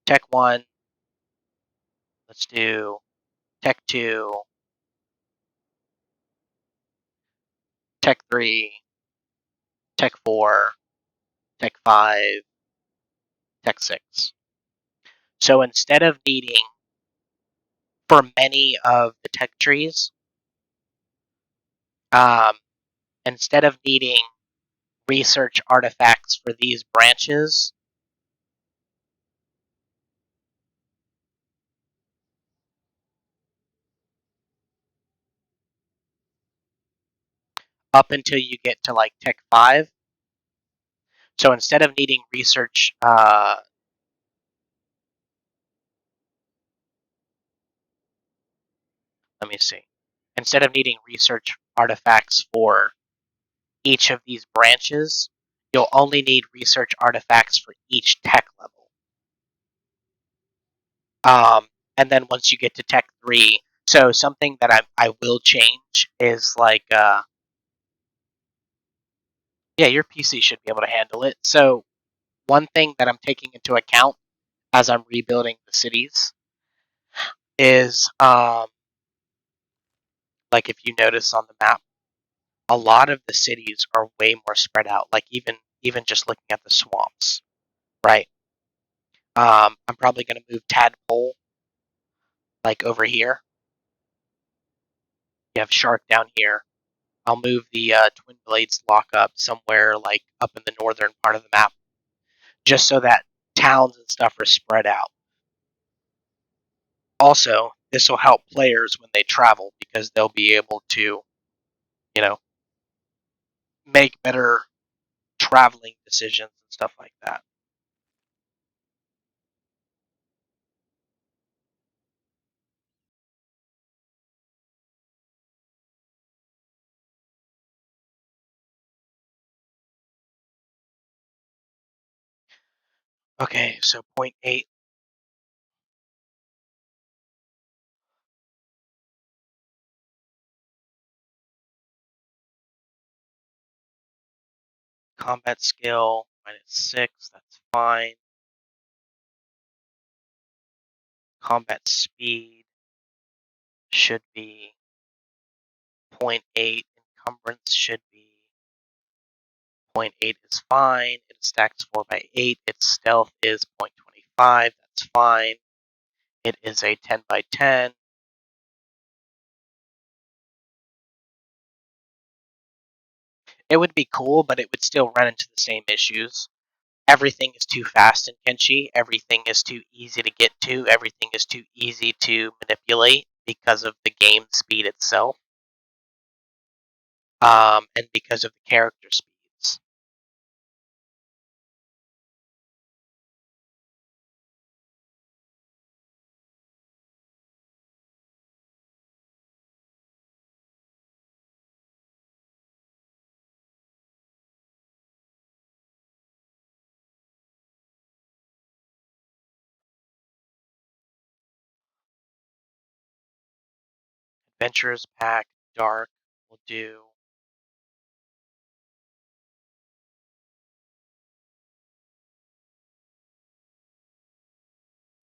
tech 1. Let's do tech 2, tech 3, tech 4, tech 5, tech 6. So instead of needing, for many of the tech trees, um, instead of needing research artifacts for these branches, up until you get to like tech 5. So instead of needing research, let me see. Instead of needing research artifacts for each of these branches, you'll only need research artifacts for each tech level. And then once you get to tech 3, so something that I will change is like, Yeah, your PC should be able to handle it. So one thing that I'm taking into account as I'm rebuilding the cities is, like if you notice on the map, a lot of the cities are way more spread out. Like even just looking at the swamps, right? I'm probably going to move Tadpole like over here. You have Shark down here. I'll move the Twin Blades lockup somewhere like up in the northern part of the map, just so that towns and stuff are spread out. Also, this will help players when they travel because they'll be able to, you know, make better traveling decisions and stuff like that. Okay, so point 8. Combat skill -6, that's fine. Combat speed should be point 0.8. Encumbrance should be point 0.8 is fine. It stacks 4x8. Its stealth is 0.25. That's fine. It is a 10x10. It would be cool, but it would still run into the same issues. Everything is too fast in Kenshi. Everything is too easy to get to. Everything is too easy to manipulate because of the game speed itself, and because of the character speeds. Adventures Pack Dark will do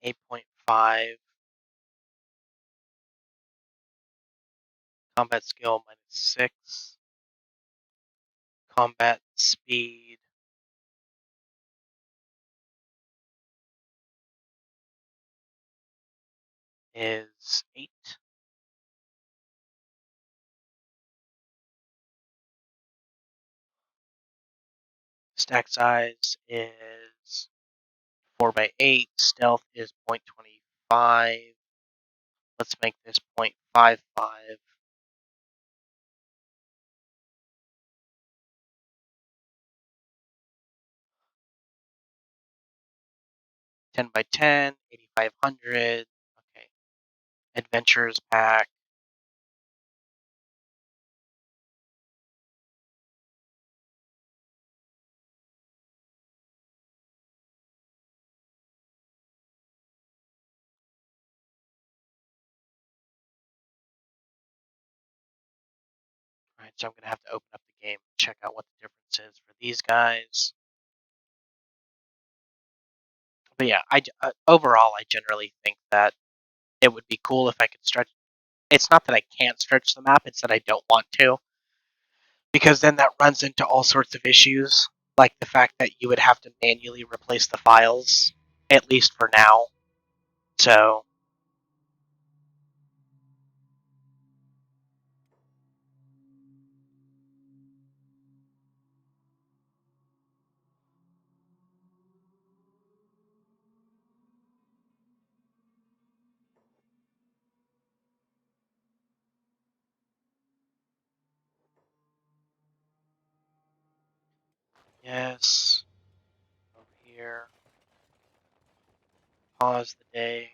8.5. Combat skill -6. Combat speed is 8. Stack size is 4x8. Stealth is 0.25. Let's make this 0.55. 10x10, 8500. Okay. Adventures pack. Alright, so I'm going to have to open up the game and check out what the difference is for these guys. But yeah, overall, I generally think that it would be cool if I could stretch. It's not that I can't stretch the map, it's that I don't want to. Because then that runs into all sorts of issues, like the fact that you would have to manually replace the files, at least for now. So, yes, over here, pause the day.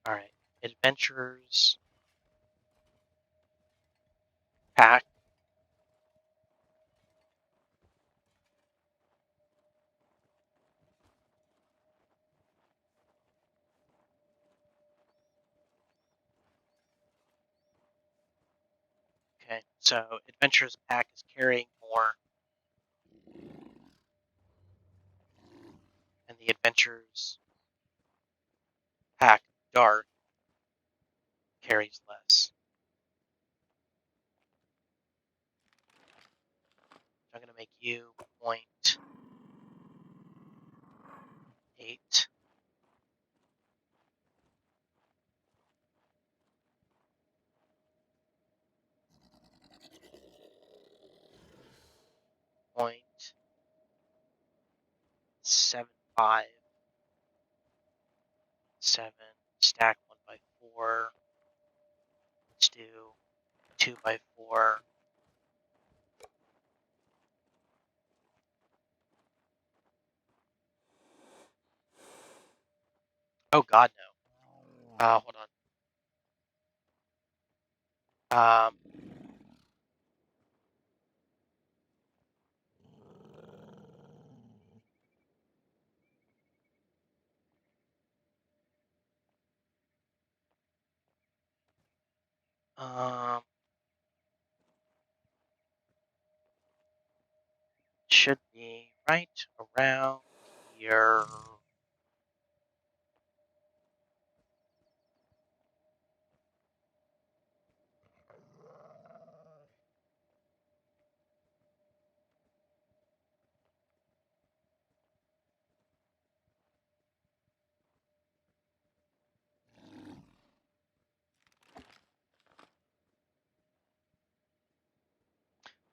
Alright, adventures, pack. Okay, so Adventurers Pack is carrying more, and the Adventurers Pack Dark carries less. I'm going to make you 0.8. Point 75. 7. Stack 1 by 4. Let's do 2 by 4. Oh God, no. Hold on. Should be right around here.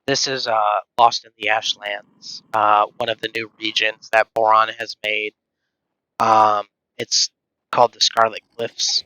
This is Lost in the Ashlands, one of the new regions that Boron has made. It's called the Scarlet Cliffs.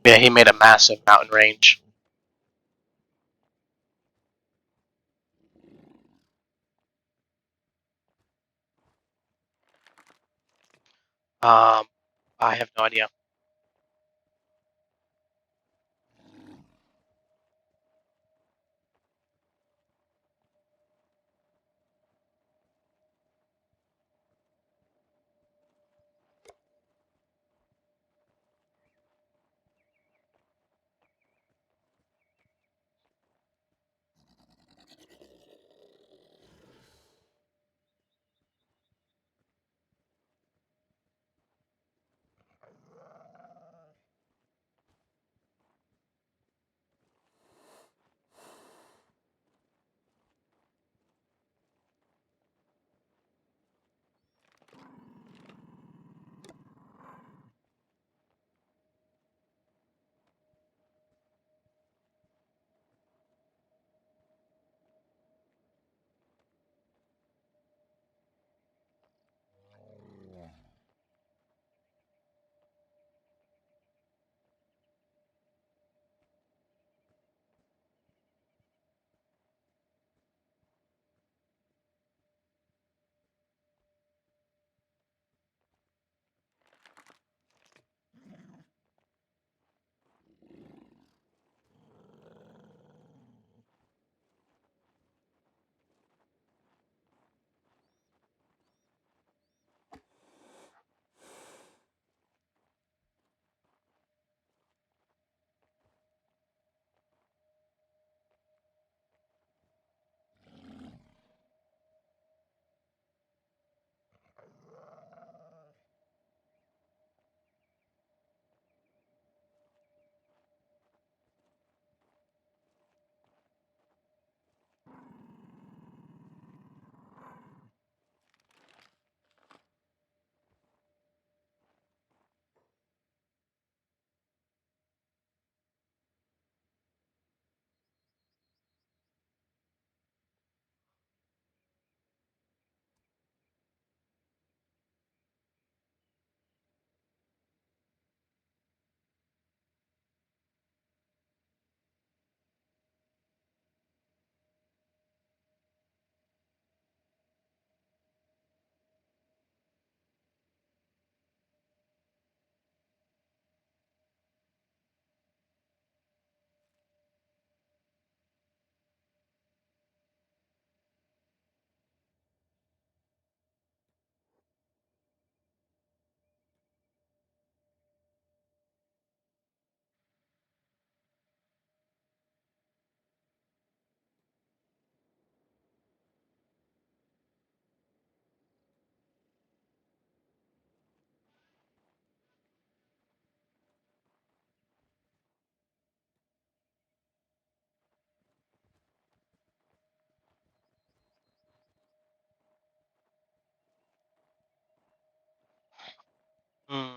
Yeah, he made a massive mountain range. I have no idea. Hmm.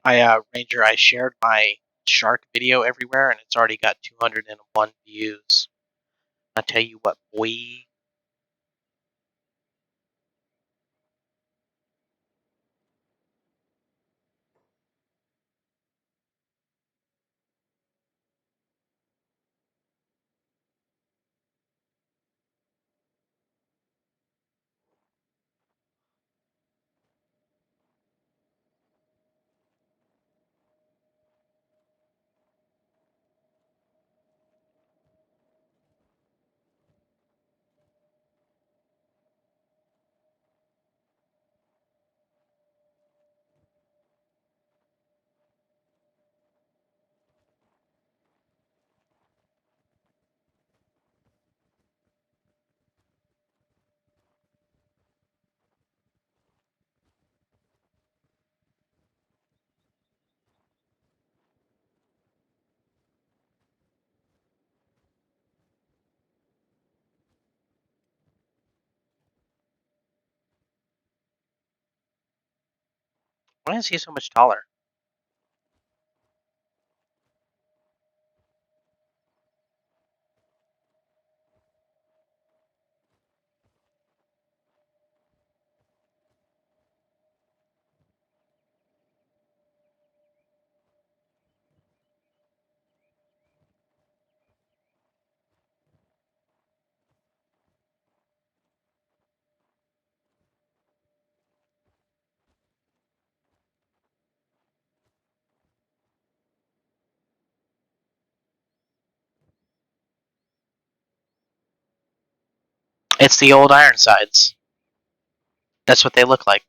Ranger, I shared my shark video everywhere, and it's already got 201 views. I tell you what, boy. Why is he so much taller? It's the old Ironsides. That's what they look like.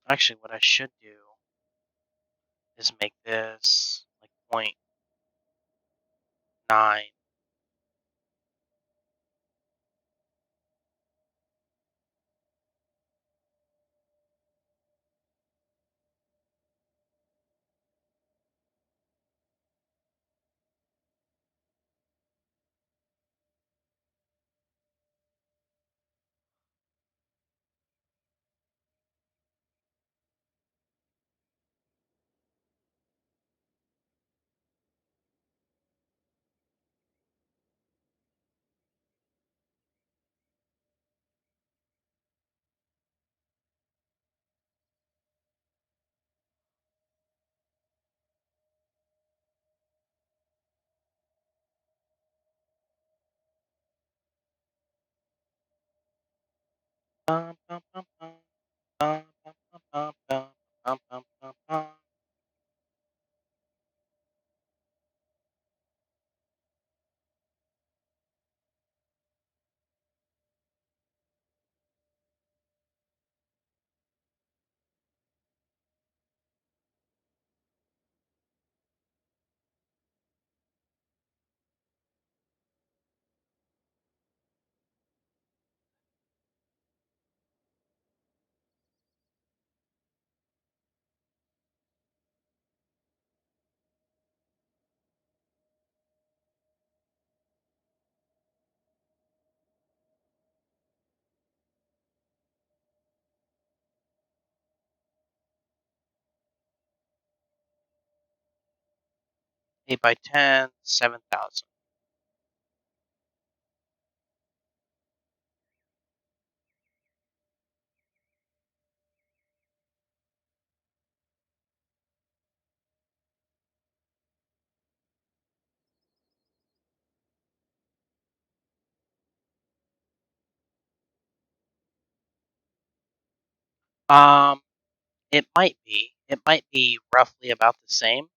Actually, what I should do is make this like 0.9. Bum, bum, bum, bum. Bum, bum, bum, bum, bum. Bum, bum, bum, bum. 8 by 10, 7,000. Um, it might be. It might be roughly about the same.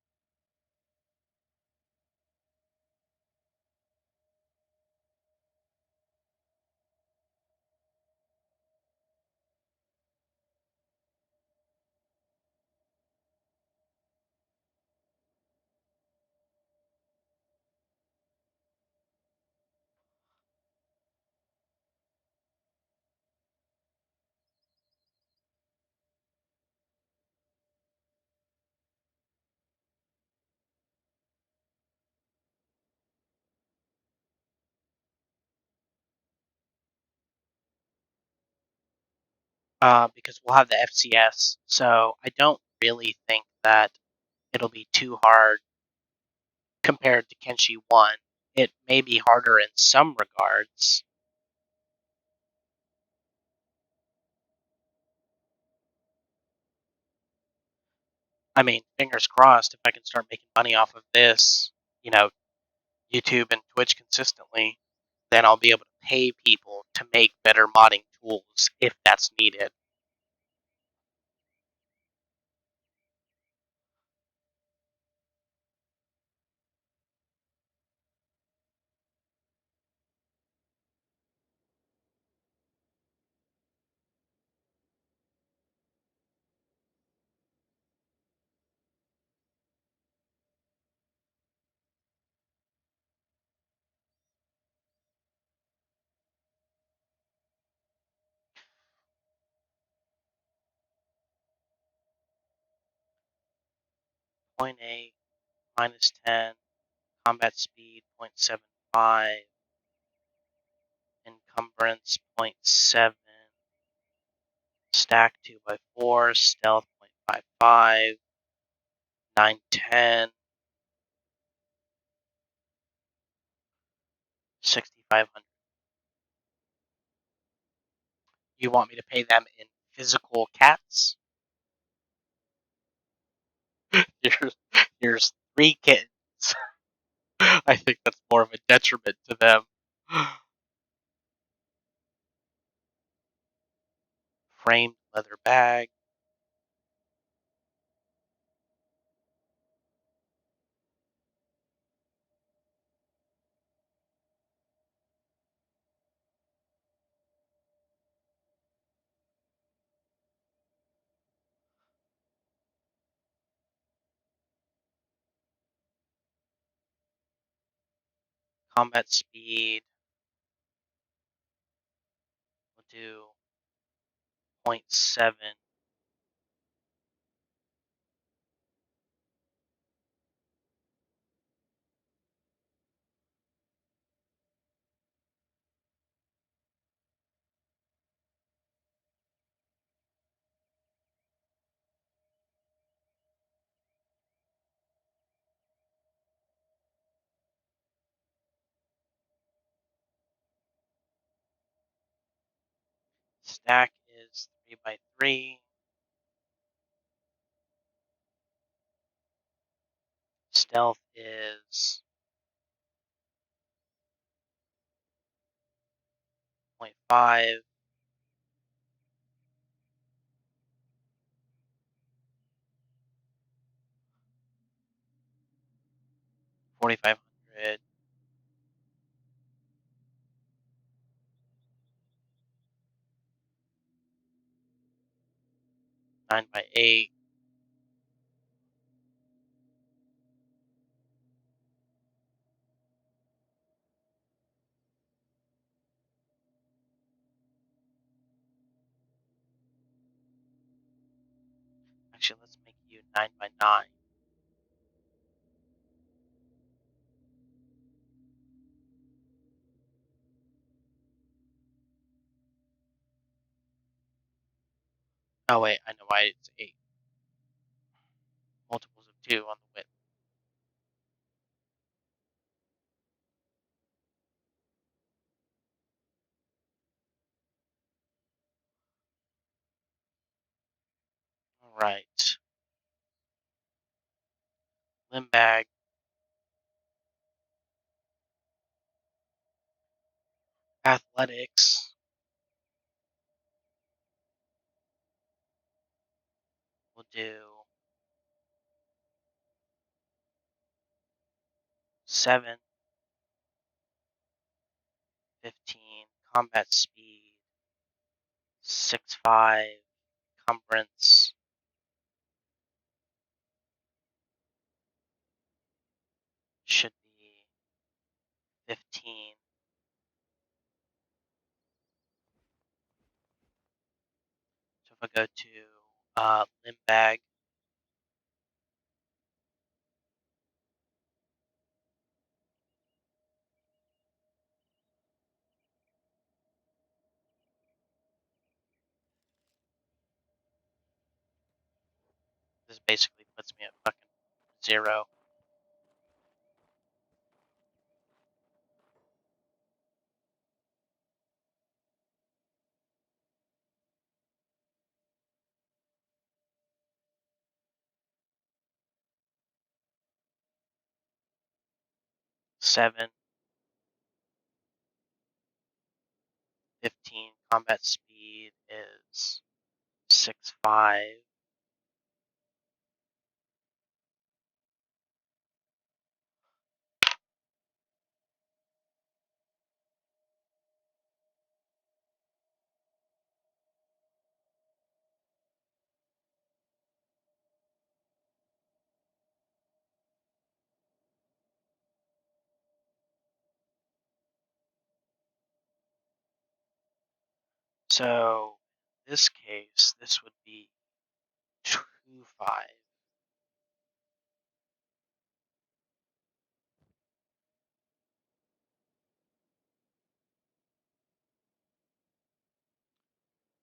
Because we'll have the FCS, so I don't really think that it'll be too hard compared to Kenshi 1. It may be harder in some regards. I mean, fingers crossed, if I can start making money off of this, YouTube and Twitch consistently, then I'll be able to pay people to make better modding tools if that's needed. Point 0.8 minus 10, combat speed 0.75, encumbrance 0.7, stack 2x4, stealth 0.55, 910, 6,500. You want me to pay them in physical cats? Here's 3 kittens. I think that's more of a detriment to them. Framed leather bag. Combat speed. We'll do 0.7. Stack is 3x3. Stealth is 0.5. $4,500. 9x8. Actually, let's make you 9x9. Oh wait, I know why it's 8. Multiples of 2 on the width. Alright. Limb bag. Athletics. We'll do 7. 15. Combat speed. 6.5. Encumbrance. Should be 15. So if I go to limb bag, this basically puts me at fucking 0. Seven, 15. Combat speed is 6.5. So in this case, this would be 2.5.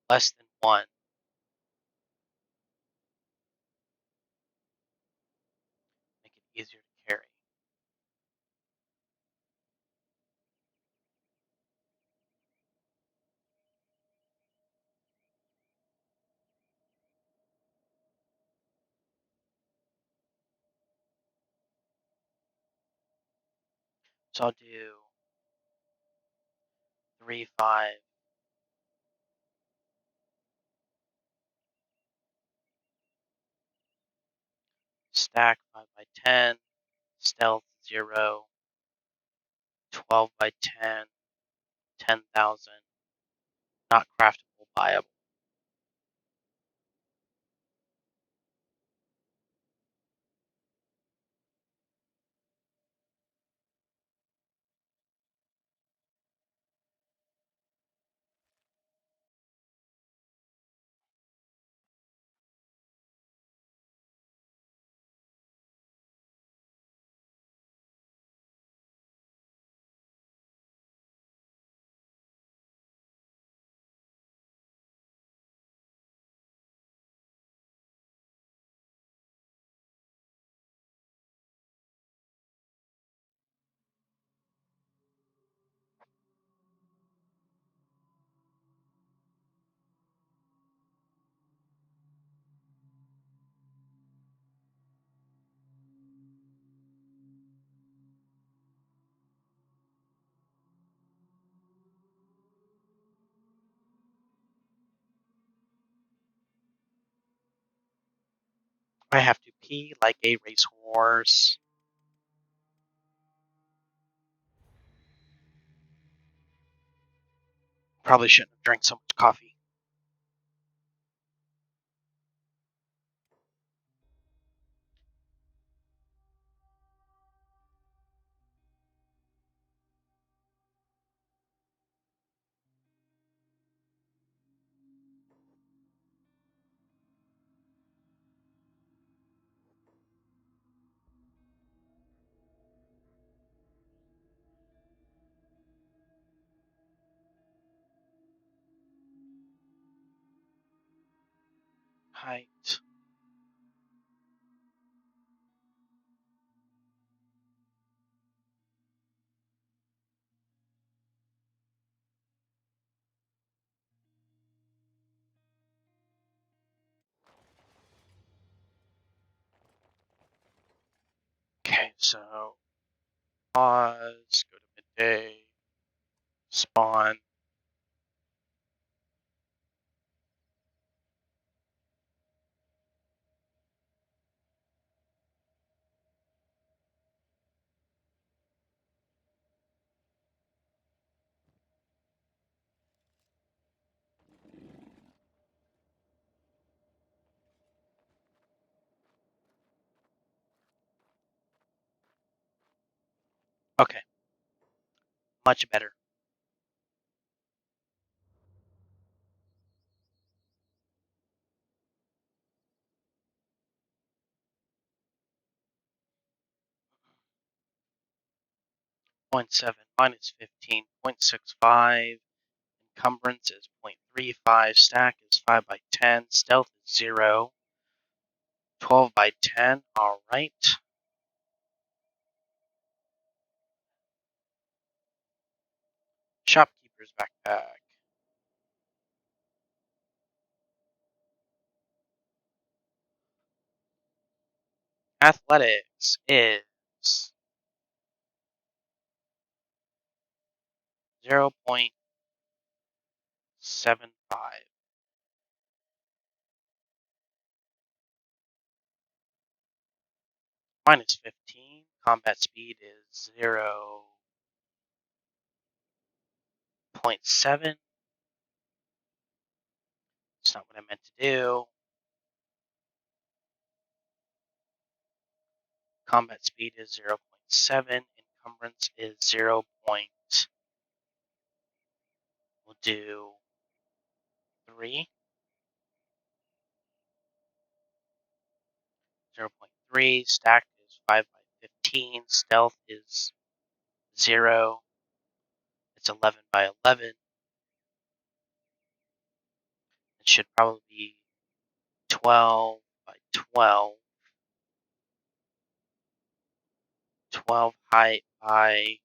Less than 1. Make it easier to carry. So I'll do 3.5. Stack 5x10. Stealth 0. 12x10. 10,000. Not craftable, buyable. I have to pee like a racehorse. Probably shouldn't have drank so much coffee. Height. Okay, so pause, go to midday, spawn. Okay, much better. .7 minus 15, 0.65. Encumbrance is 0.35. Stack is 5 by 10. Stealth is 0. 12 by 10. All right. Shopkeeper's backpack. Athletics is 0.75. Minus 15. Combat speed is 0.7. That's not what I meant to do. Combat speed is 0.7. Encumbrance is 0. We'll do 3. 0.3. Stack is 5 by 15. Stealth is 0. It's 11 by 11. It should probably be 12 by 12. 12 height by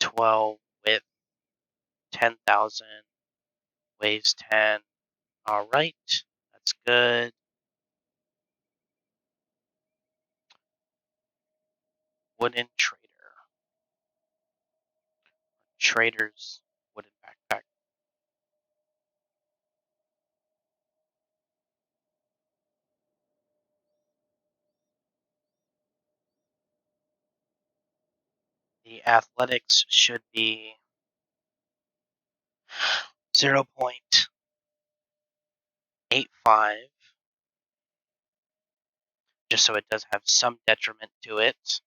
12 width. 10,000. Weighs 10. All right. That's good. Wooden trader. Trader's wooden backpack. The athletics should be 0.85, just so it does have some detriment to it.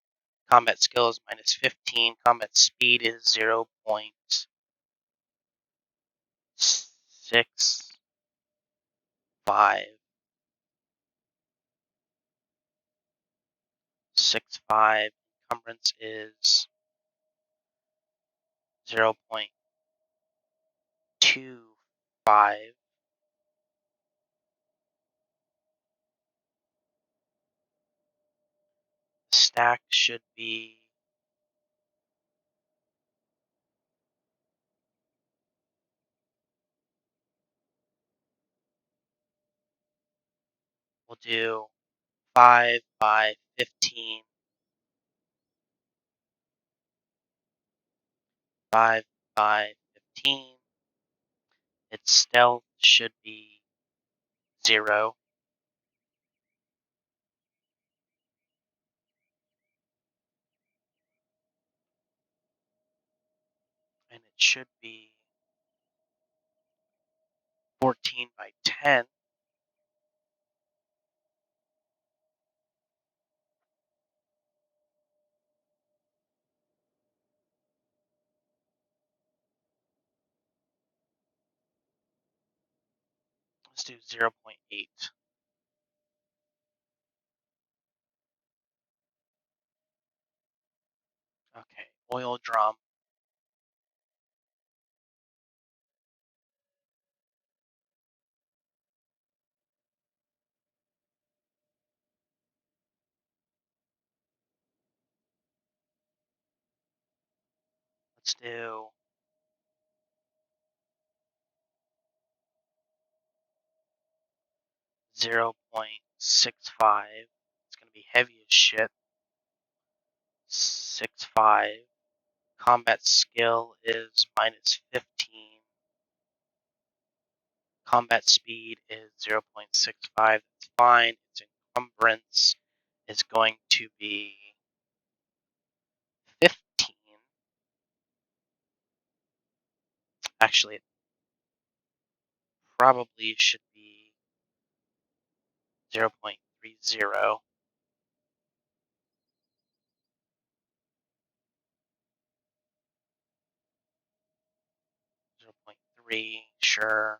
Combat skill is minus 15. Combat speed is 0.65. 65. Encumbrance is 0.25. Stack should be we'll do 5 by 15. 5 by 15. Its stealth should be 0. should be 14 by 10. Let's do 0.8. Okay, oil drum. Let's do 0.65. It's going to be heavy as shit. 65. Combat skill is minus 15. Combat speed is 0.65. That's fine. Its encumbrance is going to be 15. Actually, it probably should be 0.30. 0.3, sure.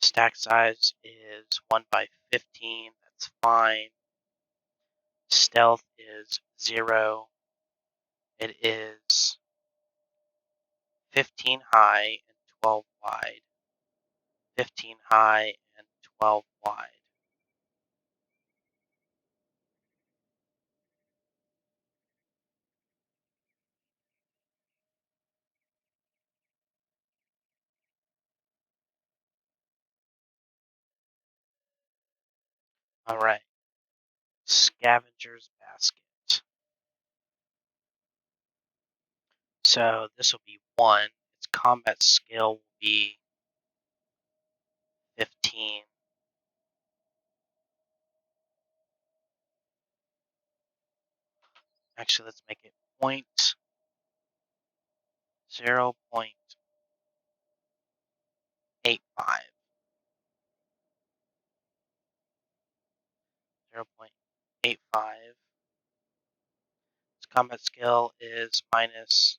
Stack size is 1 by 15. That's fine. Stealth is 0. It is 15 high and 12 wide. 15 high and 12 wide. All right. Scavenger's basket. So this will be 1. Its combat skill will be 15. Actually, let's make it 0.85. 0.85. Its combat skill is minus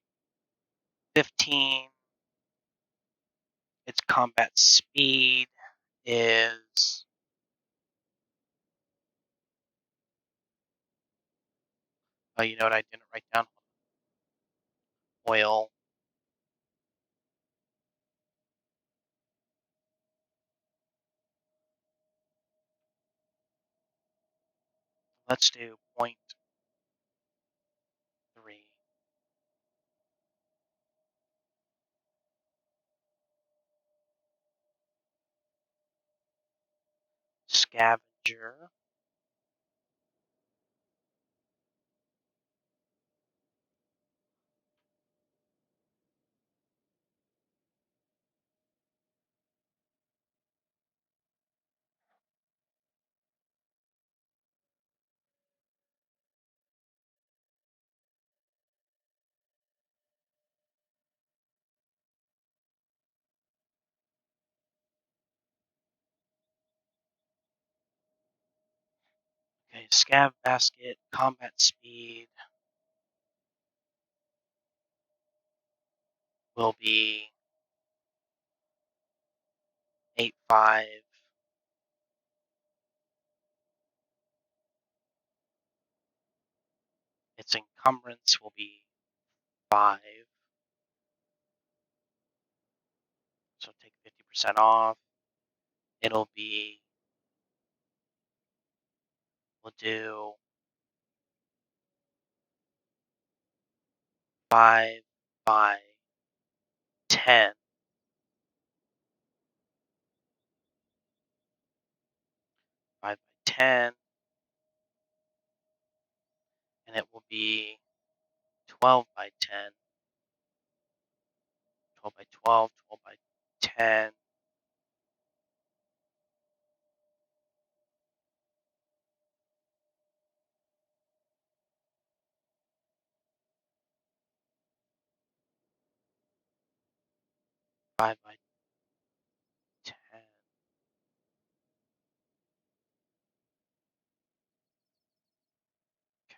15. Its combat speed is oh, you know what I didn't write down? Oil. Let's do 0.3. Scavenger. Okay, scav basket, combat speed will be 8.5. Its encumbrance will be 5. So take 50% off. It'll be, we'll do 5 by 10. 5 by 10. And it will be 12 by 10. 12 by 12, 12 by 10. 5 by 10. Okay.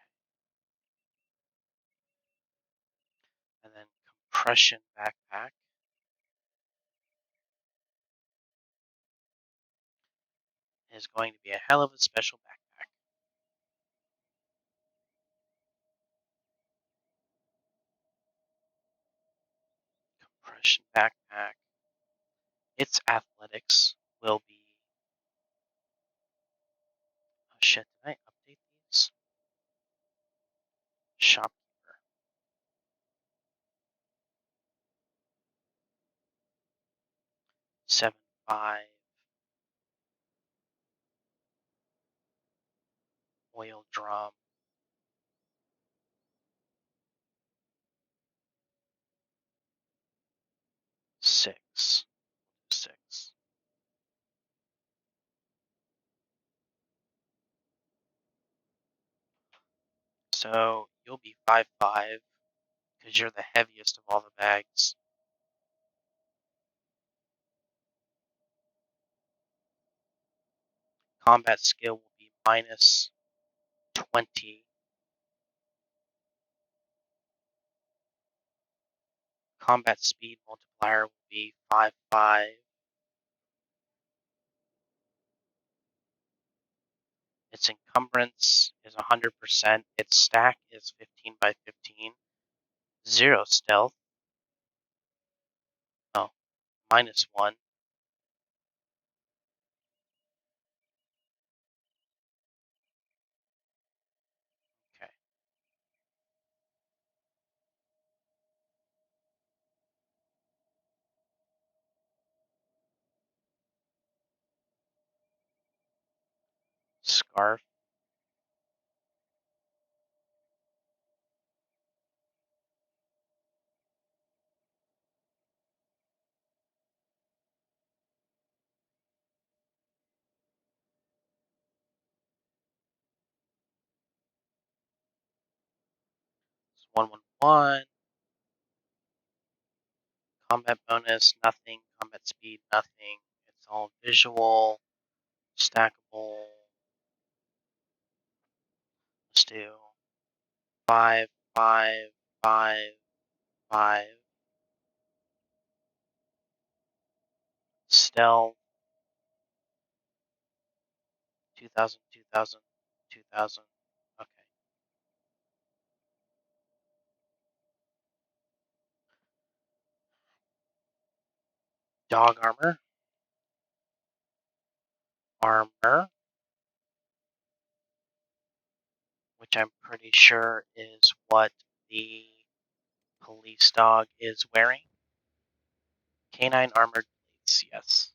And then compression backpack is going to be a hell of a special backpack. Compression backpack. Its athletics will be. Oh shit, did I update these? Shopkeeper. 7.5. Oil drum. 6. 6. So you'll be 5.5 because you're the heaviest of all the bags. Combat skill will be minus 20. Combat speed multiplier will be 5.5. Its encumbrance is 100%. Its stack is 15 by 15. 0 stealth. Oh, minus 1. Okay. Scarf. It's 111. Combat bonus, nothing. Combat speed, nothing. It's all visual, stackable. Let's do 5, 5, 5, 5. Stealth, 2,000, 2,000, 2,000. Okay. Dog armor. Armor, which I'm pretty sure is what the police dog is wearing. Canine armored plates, yes.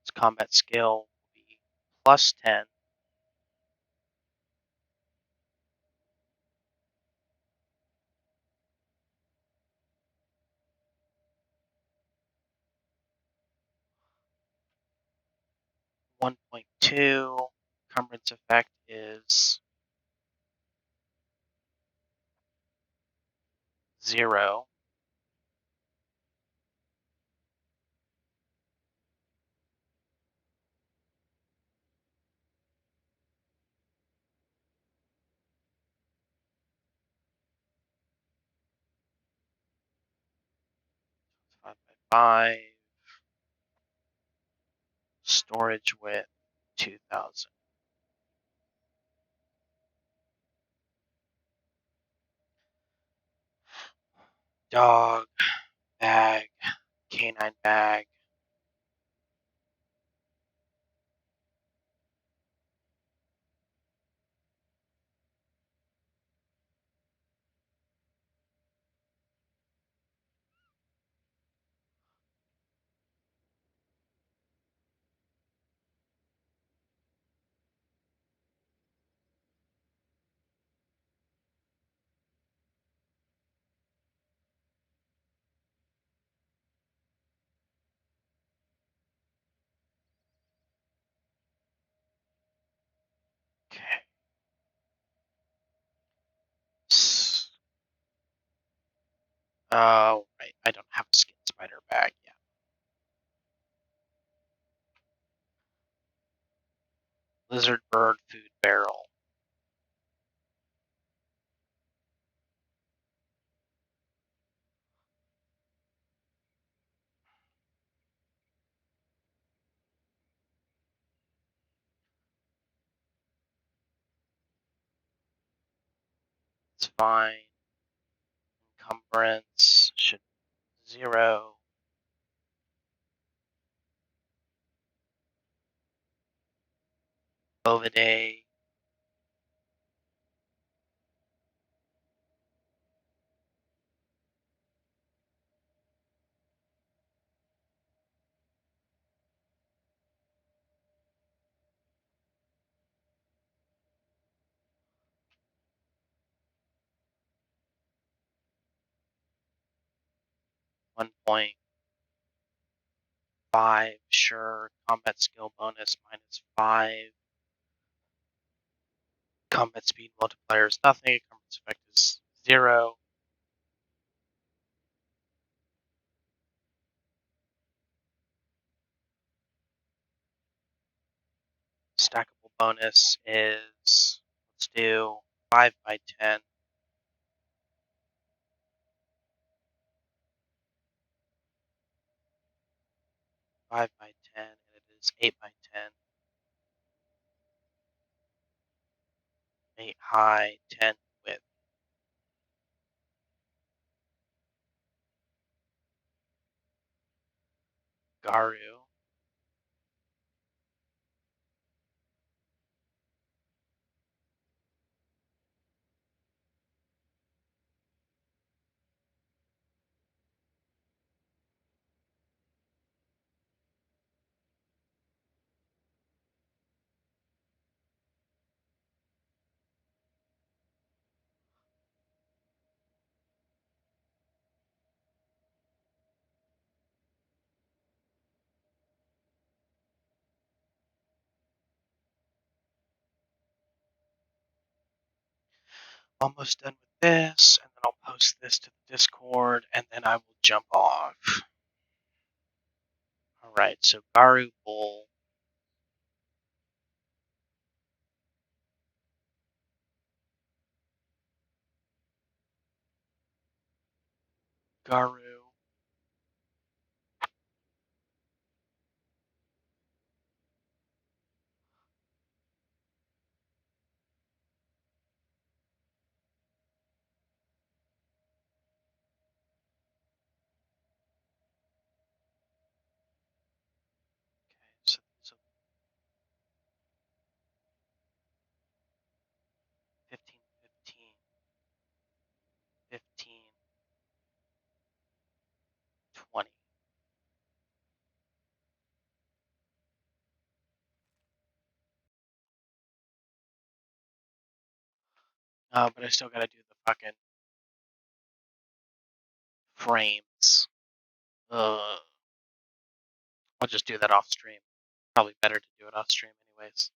Its combat skill will be plus 10. One 1.2 encumbrance effect is 0. It's 5 by 5. Storage width 2,000. Dog bag, canine bag. Oh, right. I don't have a skin spider bag yet. Lizard bird food barrel. It's fine. Encumbrance should 0. Bovidae. -1.5, sure. Combat skill bonus -5. Combat speed multiplier is nothing. Encumbrance effect is 0. Stackable bonus is, let's do 5x10. 5x10, and it is 8x10. 8 high, 10 width. Garu. Almost done with this, and then I'll post this to the Discord, and then I will jump off. Alright, so Garu Bull. Garu. Okay, so 15, 15, 15, 20. But I still gotta do the fucking frames. Ugh. I'll just do that off stream. Probably better to do it off stream anyways.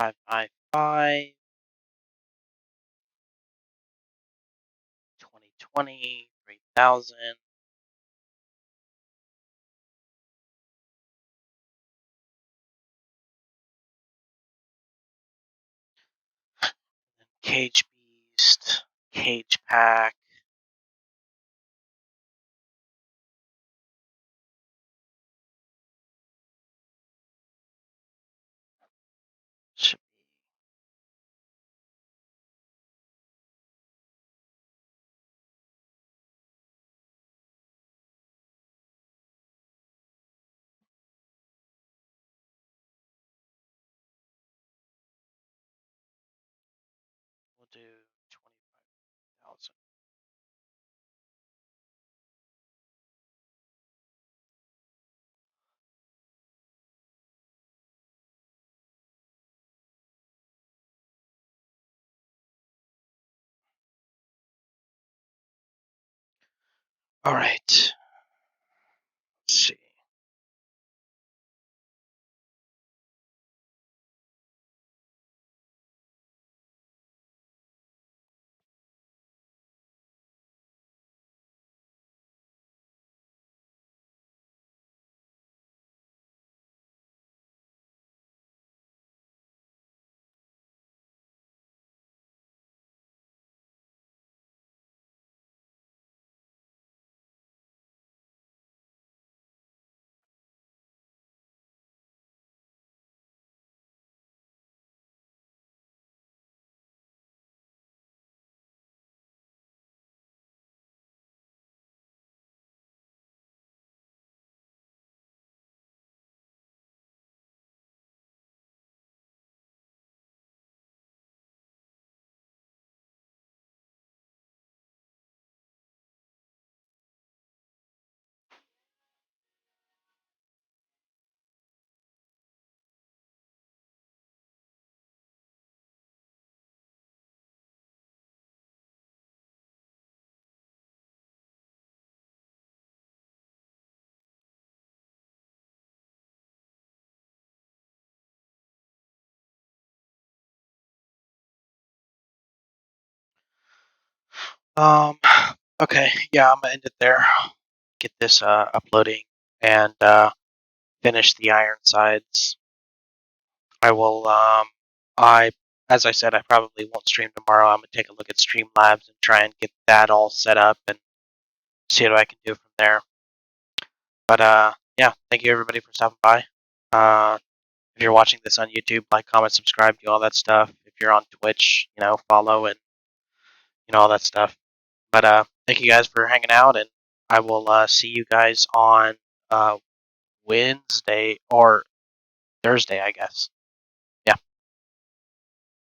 555, 2020, 3000. Cage Beast, Cage Pack. Should be. We'll do 25,000. All right. Let's see. Okay, yeah, I'm gonna end it there. Get this uploading and finish the iron sides. I will. As I said, I probably won't stream tomorrow. I'm gonna take a look at Streamlabs and try and get that all set up and see what I can do from there. But yeah, thank you everybody for stopping by. If you're watching this on YouTube, like, comment, subscribe, do all that stuff. If you're on Twitch, follow and all that stuff. But thank you guys for hanging out, and I will see you guys on Wednesday or Thursday, I guess.